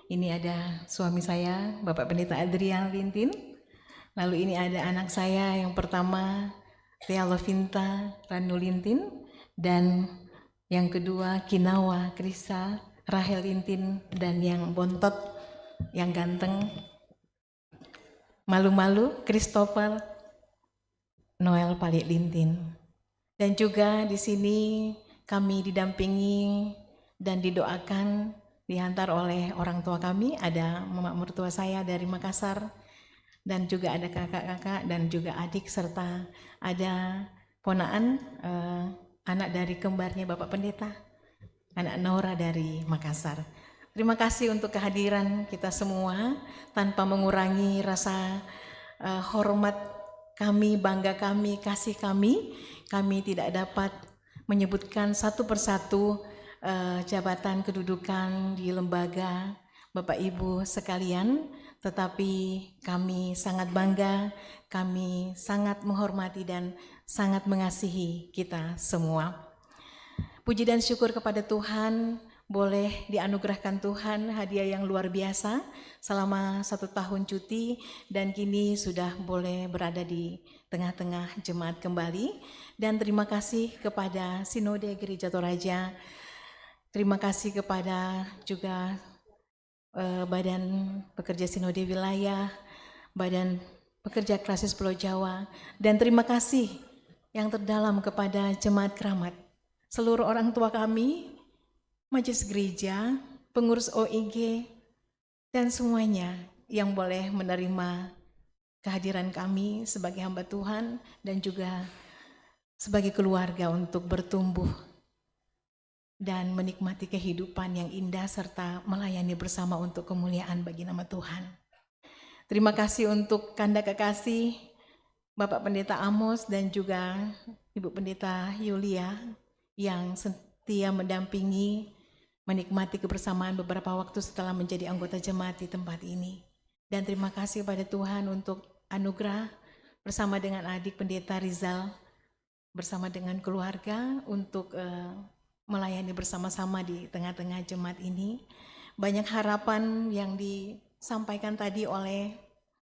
Ini ada suami saya, Bapak Pendeta Adrian Lintin. Lalu ini ada anak saya yang pertama, Thea Lovinta Ranu Lintin. Dan yang kedua, Kinawa Krisa Rahel Lintin. Dan yang bontot, yang ganteng, malu-malu, Christopher Noel Pali Lintin. Dan juga di sini kami didampingi dan didoakan, dihantar oleh orang tua kami, ada mama mertua saya dari Makassar, dan juga ada kakak-kakak dan juga adik, serta ada ponaan anak dari kembarnya Bapak Pendeta, anak Nora dari Makassar. Terima kasih untuk kehadiran kita semua, tanpa mengurangi rasa hormat kami, bangga kami, kasih kami. Kami tidak dapat menyebutkan satu persatu jabatan kedudukan di lembaga Bapak Ibu sekalian, tetapi kami sangat bangga, kami sangat menghormati dan sangat mengasihi kita semua. Puji dan syukur kepada Tuhan, boleh dianugerahkan Tuhan hadiah yang luar biasa selama 1 tahun cuti, dan kini sudah boleh berada di tengah-tengah jemaat kembali. Dan terima kasih kepada Sinode Gereja Toraja, terima kasih kepada juga Badan Pekerja Sinode Wilayah, Badan Pekerja Krasis Pulau Jawa, dan terima kasih yang terdalam kepada jemaat keramat, seluruh orang tua kami, majelis gereja, pengurus OIG, dan semuanya yang boleh menerima kehadiran kami sebagai hamba Tuhan dan juga sebagai keluarga untuk bertumbuh dan menikmati kehidupan yang indah serta melayani bersama untuk kemuliaan bagi nama Tuhan. Terima kasih untuk kanda kekasih Bapak Pendeta Amos dan juga Ibu Pendeta Yulia yang setia mendampingi, menikmati kebersamaan beberapa waktu setelah menjadi anggota jemaat di tempat ini. Dan terima kasih pada Tuhan untuk anugerah bersama dengan adik Pendeta Rizal, bersama dengan keluarga untuk melayani bersama-sama di tengah-tengah jemaat ini. Banyak harapan yang disampaikan tadi oleh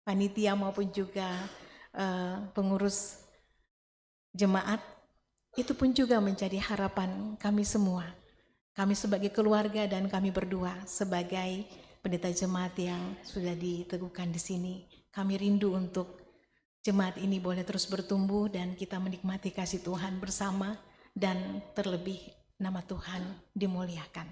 panitia maupun juga pengurus jemaat, itu pun juga menjadi harapan kami semua. Kami sebagai keluarga dan kami berdua sebagai pendeta jemaat yang sudah diteguhkan di sini. Kami rindu untuk jemaat ini boleh terus bertumbuh dan kita menikmati kasih Tuhan bersama, dan terlebih nama Tuhan dimuliakan.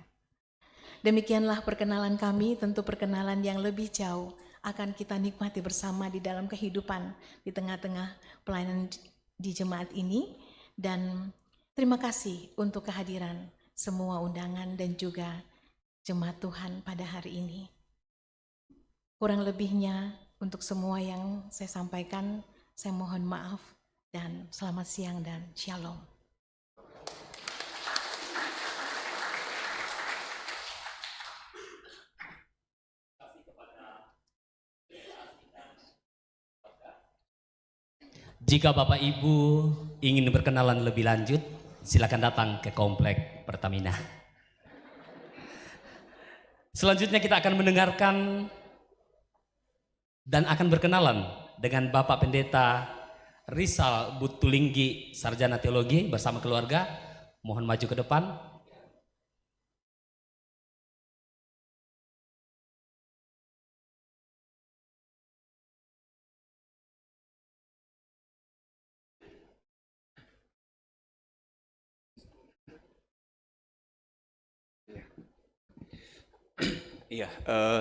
Demikianlah perkenalan kami, tentu perkenalan yang lebih jauh akan kita nikmati bersama di dalam kehidupan di tengah-tengah pelayanan di jemaat ini. Dan Terima kasih untuk kehadiran semua undangan dan juga jemaat Tuhan pada hari ini. Kurang lebihnya untuk semua yang saya sampaikan, saya mohon maaf dan selamat siang dan shalom. Jika Bapak Ibu ingin berkenalan lebih lanjut, silakan datang ke komplek Pertamina. Selanjutnya kita akan mendengarkan dan akan berkenalan dengan Bapak Pendeta Rizal Butulinggi, Sarjana Teologi bersama keluarga. Mohon maju ke depan. Iya,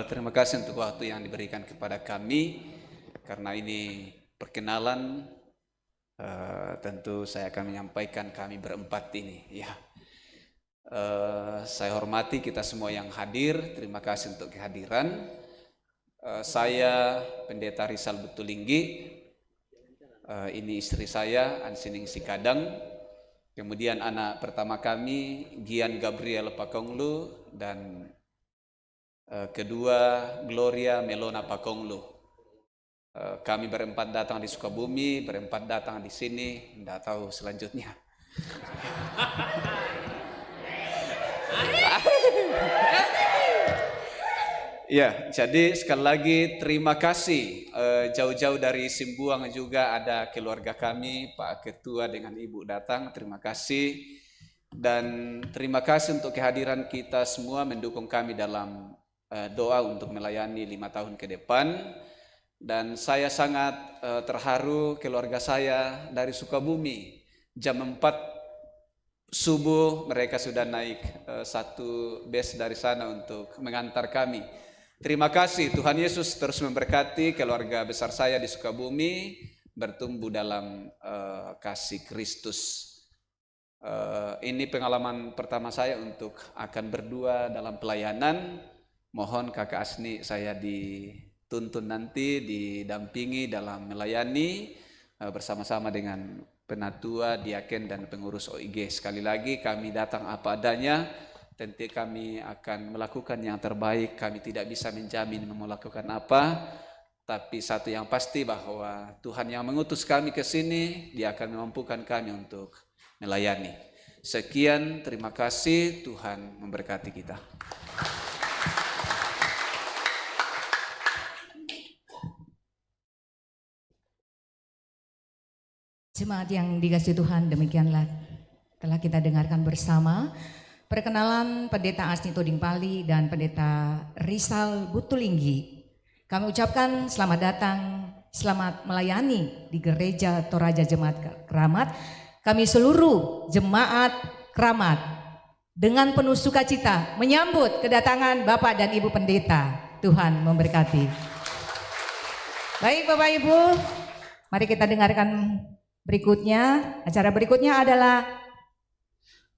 terima kasih untuk waktu yang diberikan kepada kami. Karena ini perkenalan, tentu saya akan menyampaikan kami berempat ini. Ya, saya hormati kita semua yang hadir. Terima kasih untuk kehadiran. Saya Pendeta Rizal Butulinggi. Ini istri saya, Ansining Sikadang. Kemudian anak pertama kami, Gian Gabriel Pakonglu, dan kedua Gloria Melona Pakonglu. Kami berempat datang di Sukabumi, berempat datang di sini, tidak tahu selanjutnya. Ya, jadi sekali lagi terima kasih. Jauh-jauh dari Simbuang juga ada keluarga kami, Pak Ketua dengan Ibu datang, terima kasih. Dan terima kasih untuk kehadiran kita semua mendukung kami dalam doa untuk melayani 5 tahun ke depan. Dan saya sangat terharu, keluarga saya dari Sukabumi jam 4 subuh mereka sudah naik satu bus dari sana untuk mengantar kami. Terima kasih, Tuhan Yesus terus memberkati keluarga besar saya di Sukabumi bertumbuh dalam kasih Kristus. Ini pengalaman pertama saya untuk akan berdua dalam pelayanan. Mohon Kakak Asni saya dituntun nanti, didampingi dalam melayani bersama-sama dengan penatua, diaken, dan pengurus OIG. Sekali lagi kami datang apa adanya. Tentu kami akan melakukan yang terbaik. Kami tidak bisa menjamin melakukan apa, tapi satu yang pasti bahwa Tuhan yang mengutus kami ke sini, Dia akan memampukan kami untuk melayani. Sekian, terima kasih. Tuhan memberkati kita. Jemaat yang dikasihi Tuhan, demikianlah telah kita dengarkan bersama perkenalan Pendeta Asni Todingpali dan Pendeta Rizal Butulinggi. Kami ucapkan selamat datang, selamat melayani di Gereja Toraja Jemaat Keramat. Kami seluruh Jemaat Keramat dengan penuh sukacita menyambut kedatangan Bapak dan Ibu Pendeta. Tuhan memberkati. Baik Bapak Ibu, mari kita dengarkan berikutnya. Acara berikutnya adalah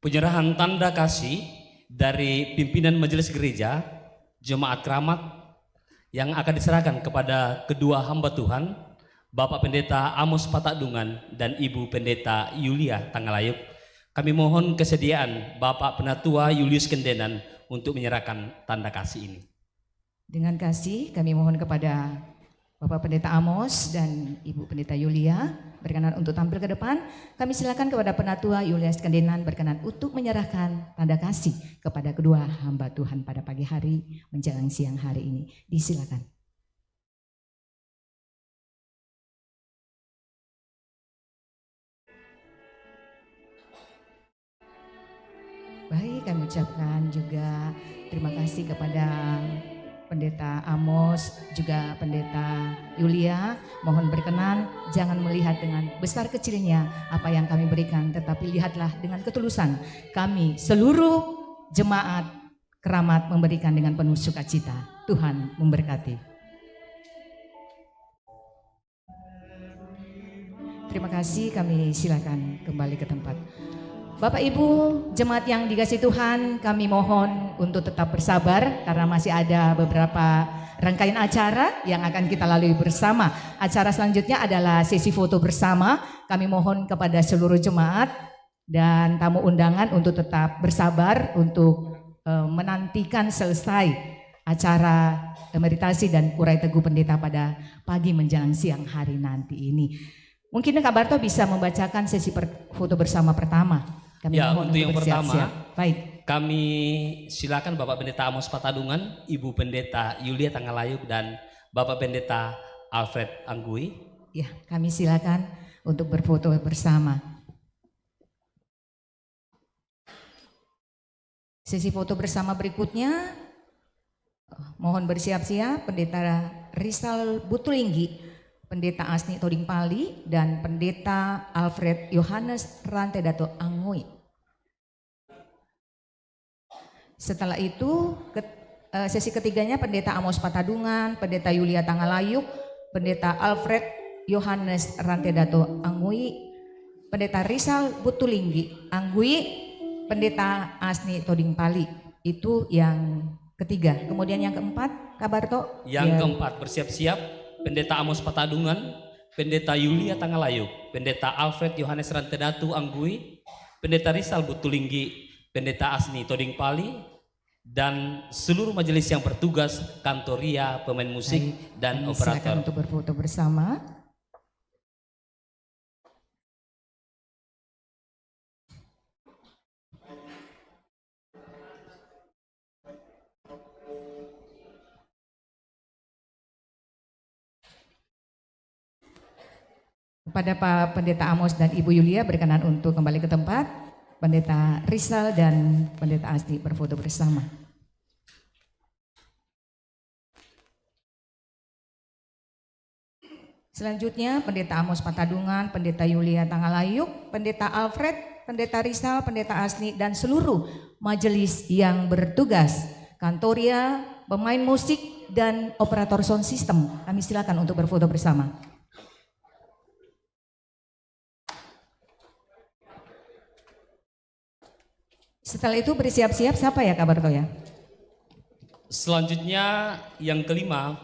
penyerahan tanda kasih dari pimpinan Majelis Gereja Jemaat Keramat yang akan diserahkan kepada kedua hamba Tuhan, Bapak Pendeta Amos Patakdungan dan Ibu Pendeta Yulia Tangalayuk. Kami mohon kesediaan Bapak Penatua Julius Kendenan untuk menyerahkan tanda kasih ini. Dengan kasih kami mohon kepada Bapak Pendeta Amos dan Ibu Pendeta Yulia berkenan untuk tampil ke depan. Kami silakan kepada Penatua Julius Kendenan berkenan untuk menyerahkan tanda kasih kepada kedua hamba Tuhan pada pagi hari menjelang siang hari ini. Disilakan. Baik, kami ucapkan juga terima kasih kepada Pendeta Amos, juga Pendeta Yulia. Mohon berkenan jangan melihat dengan besar kecilnya apa yang kami berikan, tetapi lihatlah dengan ketulusan kami seluruh jemaat Keramat memberikan dengan penuh sukacita. Tuhan memberkati. Terima kasih, kami silakan kembali ke tempat. Bapak Ibu jemaat yang dikasih Tuhan, kami mohon untuk tetap bersabar karena masih ada beberapa rangkaian acara yang akan kita lalui bersama. Acara selanjutnya adalah sesi foto bersama. Kami mohon kepada seluruh jemaat dan tamu undangan untuk tetap bersabar untuk menantikan selesai acara emeritasi dan urai teguh pendeta pada pagi menjelang siang hari nanti ini. Mungkin Kak Barto bisa membacakan sesi foto bersama pertama. Kami Ya, mohon untuk yang pertama, baik. kami silakan Bapak Pendeta Amos Patadungan, Ibu Pendeta Yulia Tangalayuk, dan Bapak Pendeta Alfred Anggui. Ya, kami silakan untuk berfoto bersama. Sesi foto bersama berikutnya, mohon bersiap-siap Pendeta Rizal Butulinggi, Pendeta Asni Toding Pali, dan Pendeta Alfred Yohanes Rantedato Angui. Setelah itu sesi ketiganya Pendeta Amos Patadungan, Pendeta Yulia Tangalayuk, Pendeta Alfred Yohanes Rantedato Angui, Pendeta Rizal Butulinggi Angui, Pendeta Asni Toding Pali. Itu yang ketiga. Kemudian yang keempat, Kak Barto. Yang keempat, bersiap-siap Pendeta Amos Patadungan, Pendeta Yulia Tangalayuk, Pendeta Alfred Yohanes Rantedatu Anggui, Pendeta Rizal Butulinggi, Pendeta Asni Toding Pali, dan seluruh majelis yang bertugas, kantoria, pemain musik, dan Kami operator. silakan untuk berfoto bersama. Kepada Pak Pendeta Amos dan Ibu Yulia berkenan untuk kembali ke tempat. Pendeta Rizal dan Pendeta Asti berfoto bersama. Selanjutnya Pendeta Amos Patadungan, Pendeta Yulia Tangalayuk, Pendeta Alfred, Pendeta Rizal, Pendeta Asni, dan seluruh majelis yang bertugas, kantoria, pemain musik, dan operator sound system. Kami silakan untuk berfoto bersama. Setelah itu bersiap-siap siapa ya Kak Barto ya? Selanjutnya yang kelima,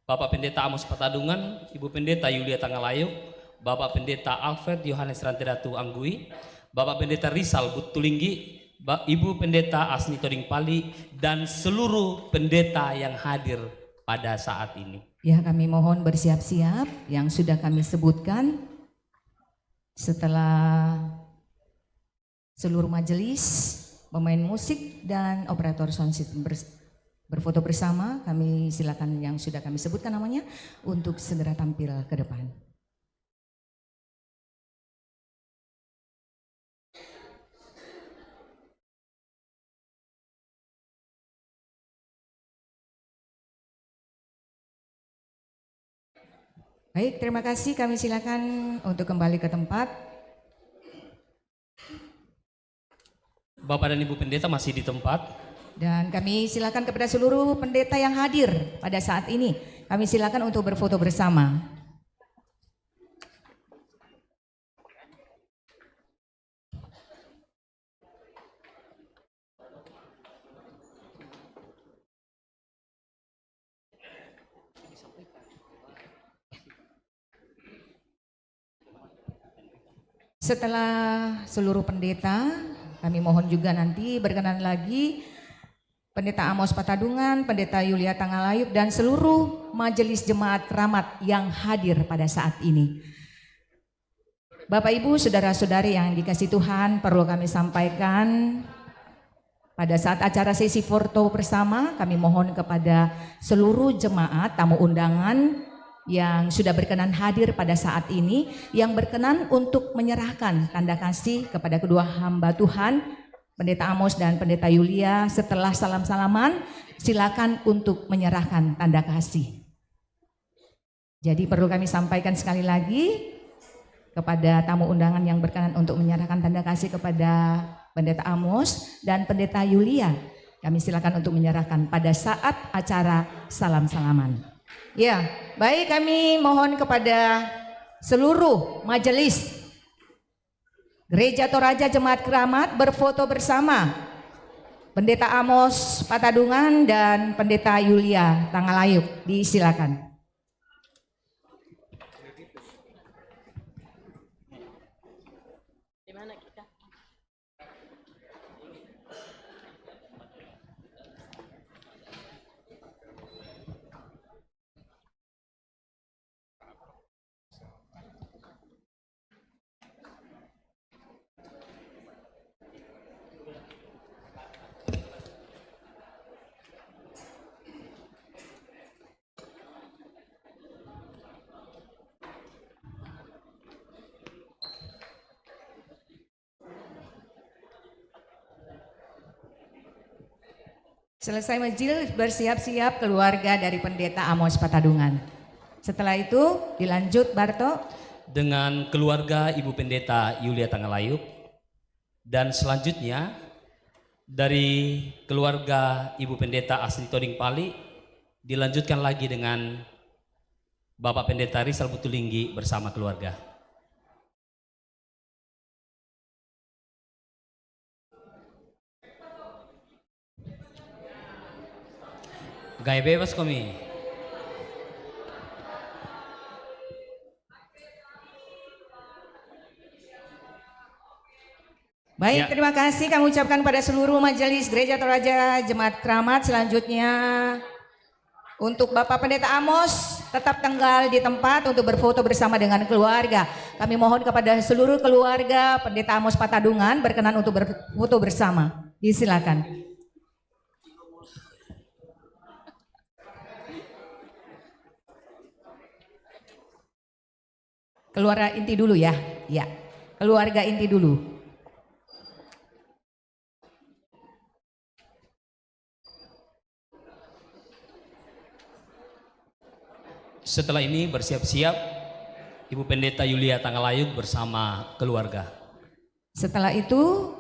Bapak Pendeta Amos Patadungan, Ibu Pendeta Yulia Tangalayuk, Bapak Pendeta Alfred Yohanes Rantedatu Anggui, Bapak Pendeta Rizal Butulinggi, Ibu Pendeta Asni Toding Pali, dan seluruh pendeta yang hadir pada saat ini. Ya, kami mohon bersiap-siap yang sudah kami sebutkan. Setelah seluruh majelis, pemain musik, dan operator sound system berfoto bersama, kami silakan yang sudah kami sebutkan namanya untuk segera tampil ke depan. Baik, terima kasih. Kami silakan untuk kembali ke tempat. Bapak dan Ibu Pendeta masih di tempat. Dan kami silakan kepada seluruh pendeta yang hadir pada saat ini. Kami silakan untuk berfoto bersama. Setelah seluruh pendeta, kami mohon juga nanti berkenan lagi Pendeta Amos Patadungan, Pendeta Yulia Tangalayuk, dan seluruh majelis jemaat keramat yang hadir pada saat ini. Bapak Ibu, saudara-saudari yang dikasih Tuhan, perlu kami sampaikan pada saat acara sesi foto bersama, kami mohon kepada seluruh jemaat tamu undangan yang sudah berkenan hadir pada saat ini, yang berkenan untuk menyerahkan tanda kasih kepada kedua hamba Tuhan, Pendeta Amos dan Pendeta Yulia. Setelah salam-salaman, silakan untuk menyerahkan tanda kasih. Jadi perlu kami sampaikan sekali lagi kepada tamu undangan yang berkenan untuk menyerahkan tanda kasih kepada Pendeta Amos dan Pendeta Yulia. Kami silakan untuk menyerahkan pada saat acara salam-salaman. Ya, baik, kami mohon kepada seluruh majelis Gereja Toraja Jemaat Keramat berfoto bersama Pendeta Amos Patadungan dan Pendeta Yulia Tangalayuk. Disilakan. Selesai majelis, bersiap-siap keluarga dari Pendeta Amos Patadungan. Setelah itu dilanjut Barto dengan keluarga Ibu Pendeta Yulia Tangalayuk, dan selanjutnya dari keluarga Ibu Pendeta Asni Toding Pali dilanjutkan lagi dengan Bapak Pendeta Rizal Butulinggi bersama keluarga. Gaya bebas kami. Baik, terima kasih kami ucapkan pada seluruh majelis Gereja Toraja Jemaat Keramat. Selanjutnya untuk Bapak Pendeta Amos tetap tinggal di tempat untuk berfoto bersama dengan keluarga. Kami mohon kepada seluruh keluarga Pendeta Amos Patadungan berkenan untuk berfoto bersama. Disilakan. Keluarga inti dulu ya. Ya. Keluarga inti dulu. Setelah ini bersiap-siap Ibu Pendeta Yulia Tangalayuk bersama keluarga. Setelah itu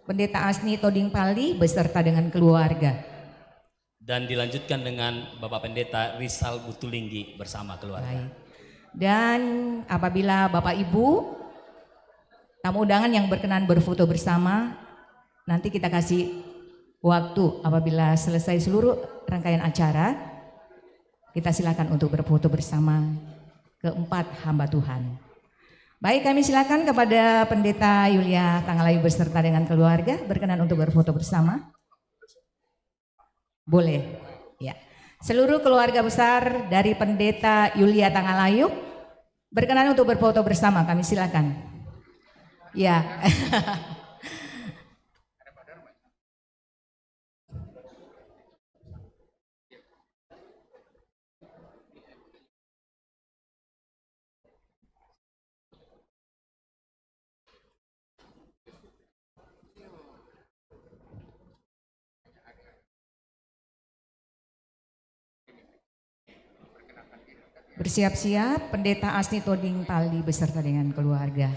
Pendeta Asni Toding Pali beserta dengan keluarga. Dan dilanjutkan dengan Bapak Pendeta Rizal Butulinggi bersama keluarga. Baik. Dan apabila Bapak Ibu tamu undangan yang berkenan berfoto bersama, nanti kita kasih waktu apabila selesai seluruh rangkaian acara, kita silakan untuk berfoto bersama keempat hamba Tuhan. Baik, kami silakan kepada Pendeta Yulia Tangalayuk beserta dengan keluarga berkenan untuk berfoto bersama. Boleh, ya. Seluruh keluarga besar dari Pendeta Yulia Tangalayuk berkenan untuk berfoto bersama, kami silakan. Ya. Bersiap-siap Pendeta Asni Toding Pali beserta dengan keluarga.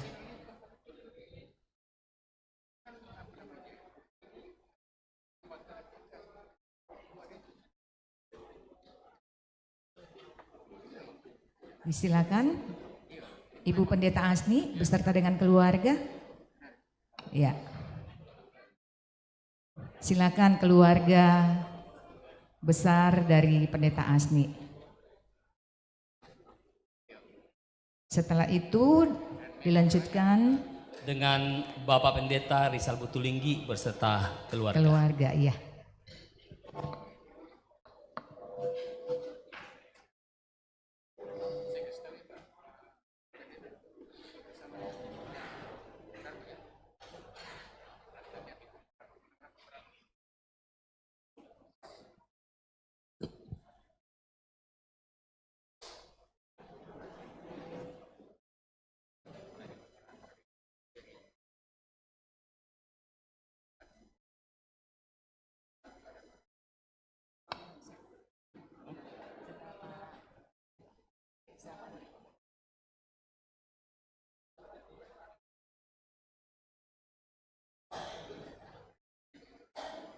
Disilakan Ibu Pendeta Asni beserta dengan keluarga. Ya. Silakan keluarga besar dari Pendeta Asni. Setelah itu dilanjutkan dengan Bapak Pendeta Rizal Butulinggi beserta keluarga. Keluarga, iya.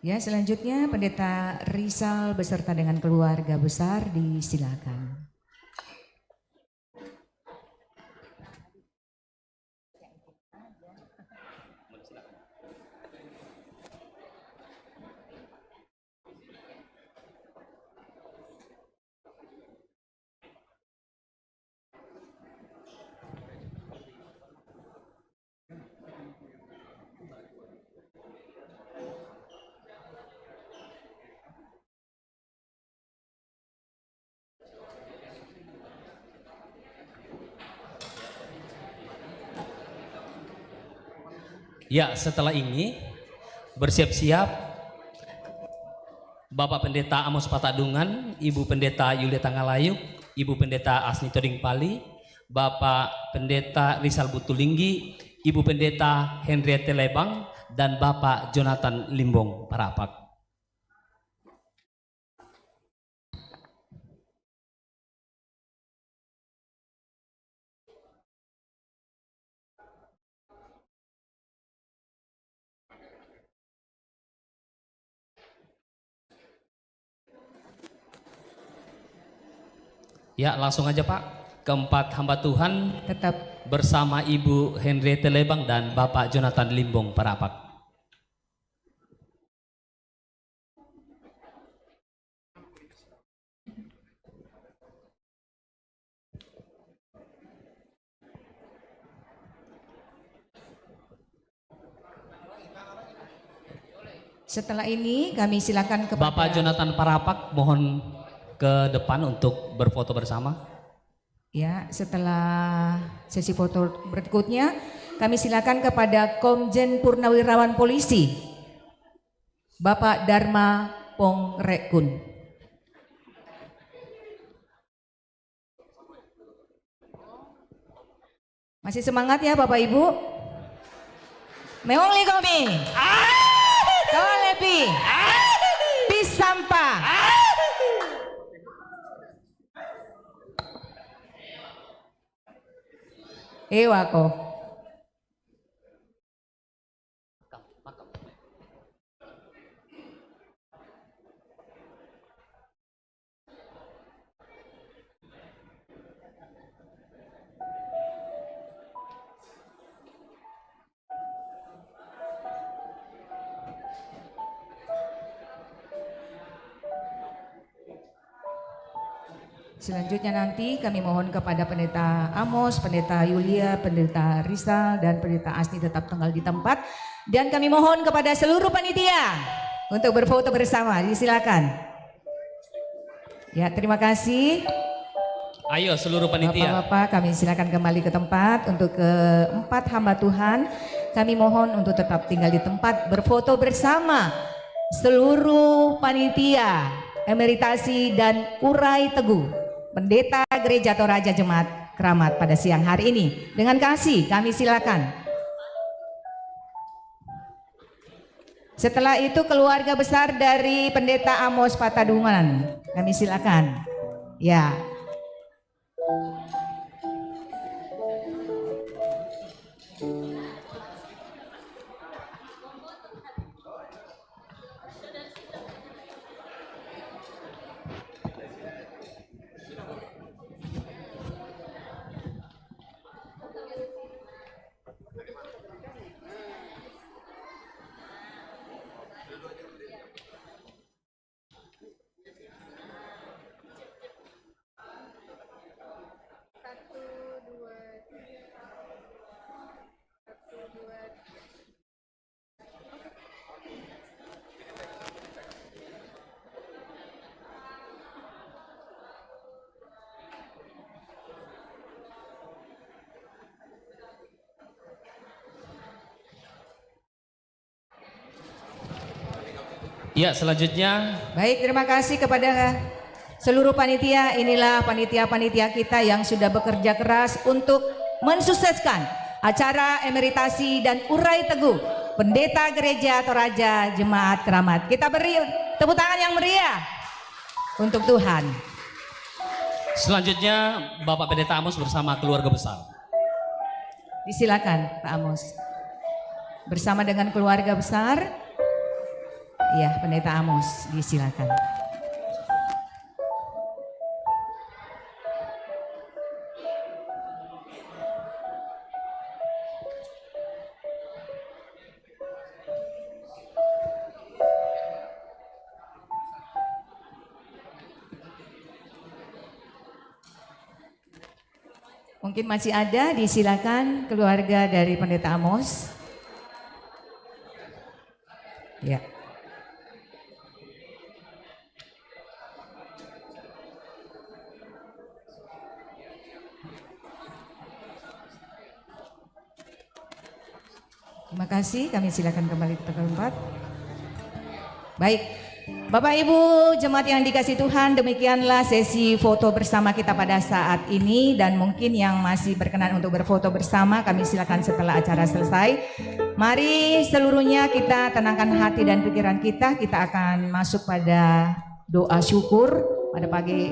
Ya, selanjutnya Pendeta Rizal beserta dengan keluarga besar disilakan. Ya, setelah ini bersiap-siap Bapak Pendeta Amos Patadungan, Ibu Pendeta Yulia Tanggalayuk, Ibu Pendeta Asni Toding Pali, Bapak Pendeta Rizal Butulinggi, Ibu Pendeta Henriette Lebang, dan Bapak Jonathan Limbong Parapak. Ya, langsung aja Pak. Keempat hamba Tuhan tetap bersama Ibu Henriette Lebang dan Bapak Jonathan Limbong Parapak. Setelah ini kami silakan kepada Bapak Jonathan Parapak mohon ke depan untuk berfoto bersama. Ya, setelah sesi foto berikutnya kami silakan kepada Komjen Purnawirawan Polisi Bapak Dharma Pongrekun. Masih semangat ya Bapak Ibu? Meongli komi. Tolepi. Pisampa. Ewako. Selanjutnya nanti kami mohon kepada Pendeta Amos, Pendeta Yulia, Pendeta Rizal, dan Pendeta Asni tetap tinggal di tempat. Dan kami mohon kepada seluruh panitia untuk berfoto bersama. Disilakan. Ya, terima kasih. Ayo seluruh panitia. Bapak-bapak, kami silakan kembali ke tempat. Untuk keempat hamba Tuhan, kami mohon untuk tetap tinggal di tempat berfoto bersama seluruh panitia, emeritasi dan urai teguh Pendeta Gereja Toraja Jemaat Keramat pada siang hari ini. Dengan kasih kami silakan. Setelah itu keluarga besar dari Pendeta Amos Patadungan, kami silakan. Ya. Ya, selanjutnya. Baik, terima kasih kepada seluruh panitia. Inilah panitia-panitia kita yang sudah bekerja keras untuk mensukseskan acara emeritasi dan urai teguh Pendeta Gereja Toraja Jemaat Keramat. Kita beri tepuk tangan yang meriah untuk Tuhan. Selanjutnya Bapak Pendeta Amos bersama keluarga besar. Disilakan Pak Amos. Bersama dengan keluarga besar. Ya, Pendeta Amos, disilakan. Mungkin masih ada, disilakan keluarga dari Pendeta Amos. Ya. Terima kasih, kami silakan kembali ke tempat. Baik, Bapak Ibu jemaat yang dikasih Tuhan, demikianlah sesi foto bersama kita pada saat ini, dan mungkin yang masih berkenan untuk berfoto bersama kami silakan setelah acara selesai. Mari seluruhnya kita tenangkan hati dan pikiran kita akan masuk pada doa syukur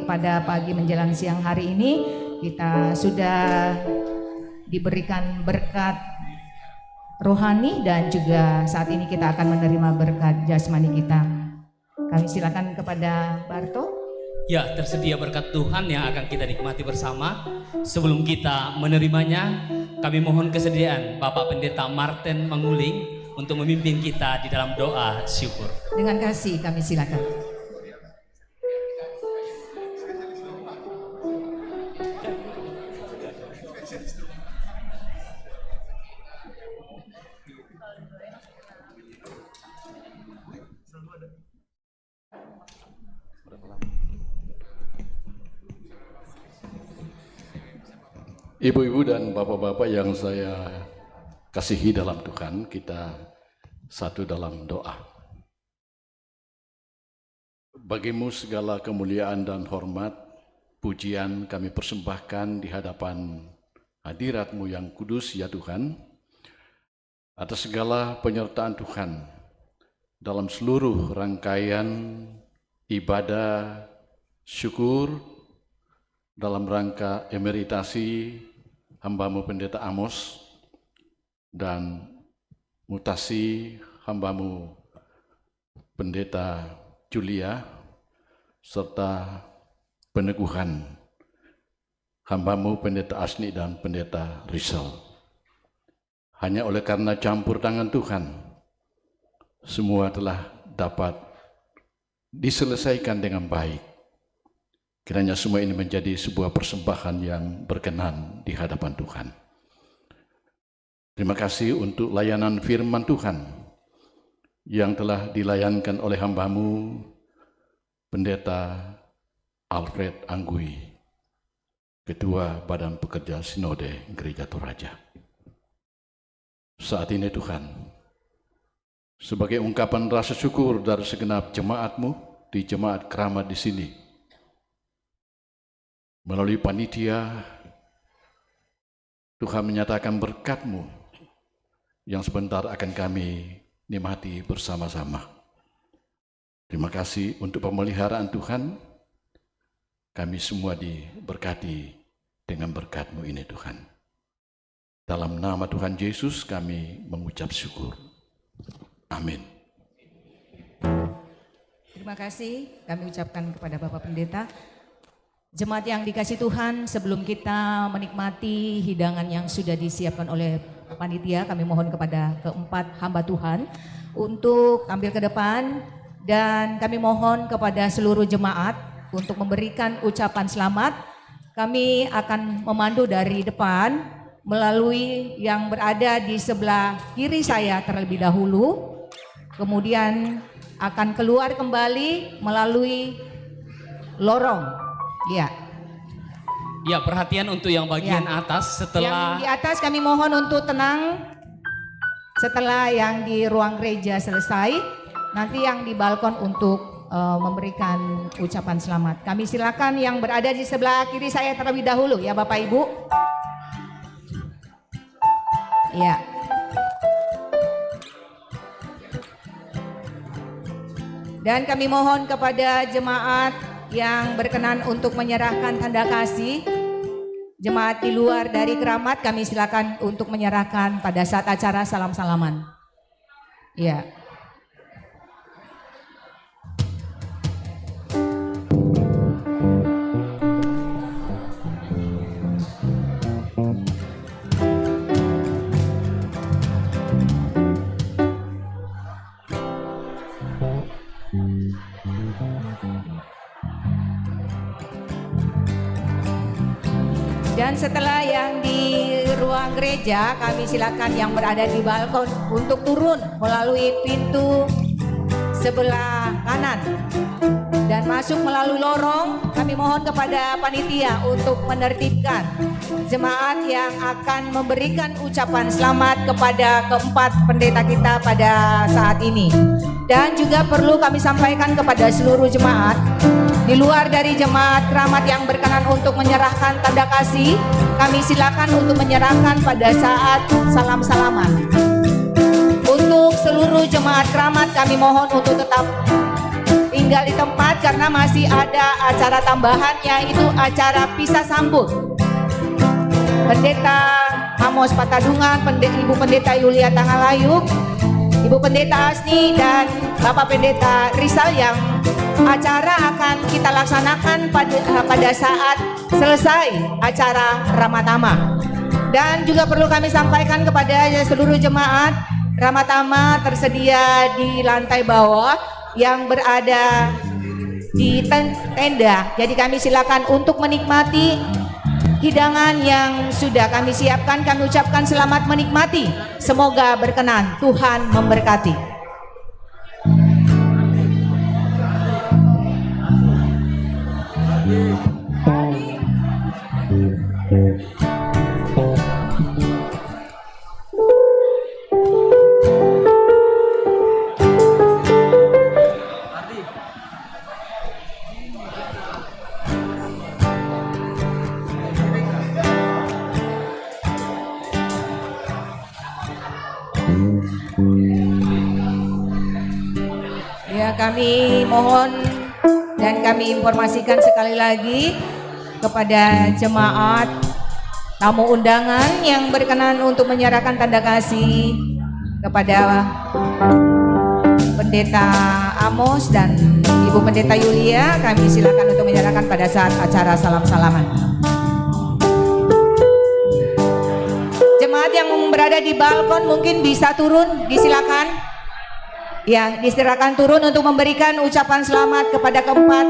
pada pagi menjelang siang hari ini. Kita sudah diberikan berkat rohani dan juga saat ini kita akan menerima berkat jasmani kita. Kami silakan kepada Barto. Ya, tersedia berkat Tuhan yang akan kita nikmati bersama. Sebelum kita menerimanya, kami mohon kesediaan Bapak Pendeta Martin Manguling untuk memimpin kita di dalam doa syukur. Dengan kasih kami silakan. Ibu-ibu dan bapak-bapak yang saya kasihi dalam Tuhan, kita satu dalam doa. Bagimu segala kemuliaan dan hormat, pujian kami persembahkan di hadapan hadirat-Mu yang kudus ya Tuhan, atas segala penyertaan Tuhan dalam seluruh rangkaian ibadah syukur dalam rangka emeritasi hamba-Mu Pendeta Amos dan mutasi hamba-Mu Pendeta Julia serta peneguhan hamba-Mu Pendeta Asni dan Pendeta Rizal. Hanya oleh karena campur tangan Tuhan, semua telah dapat diselesaikan dengan baik. Kiranya semua ini menjadi sebuah persembahan yang berkenan di hadapan Tuhan. Terima kasih untuk layanan firman Tuhan yang telah dilayankan oleh hamba-Mu Pendeta Alfred Anggui, Ketua Badan Pekerja Sinode Gereja Toraja. Saat ini Tuhan, sebagai ungkapan rasa syukur dari segenap jemaat-Mu di Jemaat Keramat di sini, melalui panitia, Tuhan menyatakan berkat-Mu yang sebentar akan kami nikmati bersama-sama. Terima kasih untuk pemeliharaan Tuhan. Kami semua diberkati dengan berkat-Mu ini Tuhan. Dalam nama Tuhan Yesus kami mengucap syukur. Amin. Terima kasih kami ucapkan kepada Bapak Pendeta. Jemaat yang dikasih Tuhan, sebelum kita menikmati hidangan yang sudah disiapkan oleh panitia, kami mohon kepada keempat hamba Tuhan untuk tampil ke depan, dan kami mohon kepada seluruh jemaat untuk memberikan ucapan selamat. Kami akan memandu dari depan melalui yang berada di sebelah kiri saya terlebih dahulu, kemudian akan keluar kembali melalui lorong. Ya. Ya, perhatian untuk yang bagian atas setelah yang di atas kami mohon untuk tenang. Setelah yang di ruang gereja selesai, nanti yang di balkon untuk memberikan ucapan selamat. Kami silakan yang berada di sebelah kiri saya terlebih dahulu ya Bapak Ibu. Ya. Dan kami mohon kepada jemaat yang berkenan untuk menyerahkan tanda kasih, jemaat di luar dari keramat kami silakan untuk menyerahkan pada saat acara salam-salaman. Ya. Dan setelah yang di ruang gereja, kami silakan yang berada di balkon untuk turun melalui pintu sebelah kanan. dan masuk melalui lorong. Kami mohon kepada panitia untuk menertibkan jemaat yang akan memberikan ucapan selamat kepada keempat pendeta kita pada saat ini. Dan juga perlu kami sampaikan kepada seluruh jemaat, di luar dari jemaat keramat yang berkenan untuk menyerahkan tanda kasih, kami silakan untuk menyerahkan pada saat salam-salaman. Untuk seluruh jemaat keramat kami mohon untuk tetap tinggal di tempat karena masih ada acara tambahan, yaitu acara pisah sambut. Pendeta Amos Patadungan, Ibu Pendeta Yulia Tangalayuk, Ibu Pendeta Asni, dan Bapak Pendeta Rizal yang acara akan kita laksanakan pada saat selesai acara Ramatama. Dan juga perlu kami sampaikan kepada seluruh jemaat, Ramatama tersedia di lantai bawah yang berada di tenda. Jadi kami silakan untuk menikmati hidangan yang sudah kami siapkan. Kami ucapkan selamat menikmati. Semoga berkenan. Tuhan memberkati. Ya, kami mohon dan kami informasikan sekali lagi kepada jemaat tamu undangan yang berkenan untuk menyerahkan tanda kasih kepada Pendeta Amos dan Ibu Pendeta Yulia, kami silakan untuk menyerahkan pada saat acara salam-salaman. Jemaat yang berada di balkon mungkin bisa turun, disilakan. Ya, diserahkan turun untuk memberikan ucapan selamat kepada keempat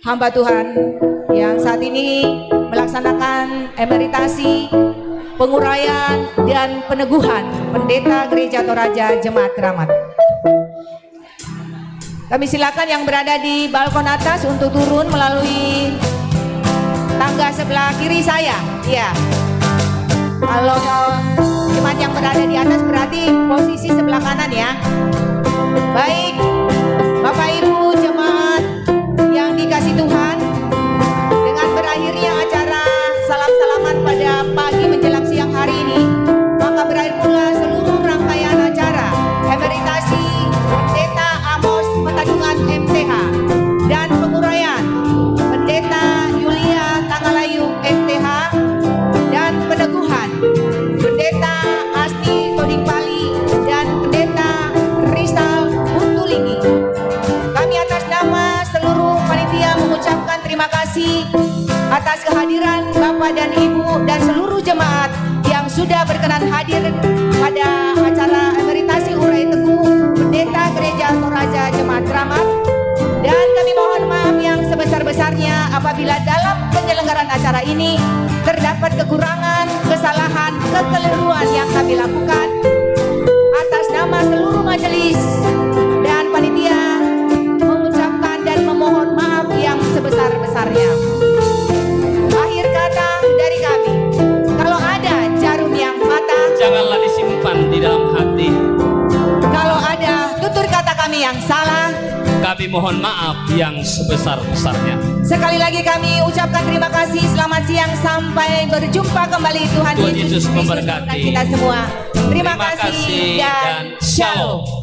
hamba Tuhan yang saat ini melaksanakan emeritasi, penguraian, dan peneguhan Pendeta Gereja Toraja Jemaat Keramat. Kami silakan yang berada di balkon atas untuk turun melalui tangga sebelah kiri saya. Ya, kalau jemaat yang berada di atas berarti posisi sebelah kanan ya. Baik, Bapak Ibu jemaat yang dikasih Tuhan, dengan berakhirnya acara salam-salaman pada pagi menjelang siang hari ini, maka berakhir pula seluruh rangkaian acara emeritasi Pendeta Amos Patadungan MTH dan penguraian Pendeta Yulia Tangalayuk MTH dan peneguhan Pendeta Asni Toding Pali dan Pendeta Rizal Butulinggi. Kami atas nama seluruh panitia mengucapkan terima kasih atas kehadiran Bapak dan Ibu dan seluruh jemaat yang sudah berkenan hadir pada acara emeritasi Urai Teguh Pendeta Gereja Toraja Jemaat Keramat. Dan kami mohon maaf yang sebesar-besarnya apabila dalam penyelenggaraan acara ini terdapat kekurangan, kesalahan, kekeliruan yang kami lakukan. Atas nama seluruh majelis dan panitia mengucapkan dan memohon maaf yang sebesar-besarnya. Akhir kata dari kami, kalau ada jarum yang patah, janganlah disimpan di dalam hati. Kalau ada tutur kata kami yang salah, kami mohon maaf yang sebesar-besarnya. Sekali lagi kami ucapkan terima kasih. Selamat siang, sampai berjumpa kembali. Tuhan Yesus memberkati kita semua. Terima kasih dan shalom.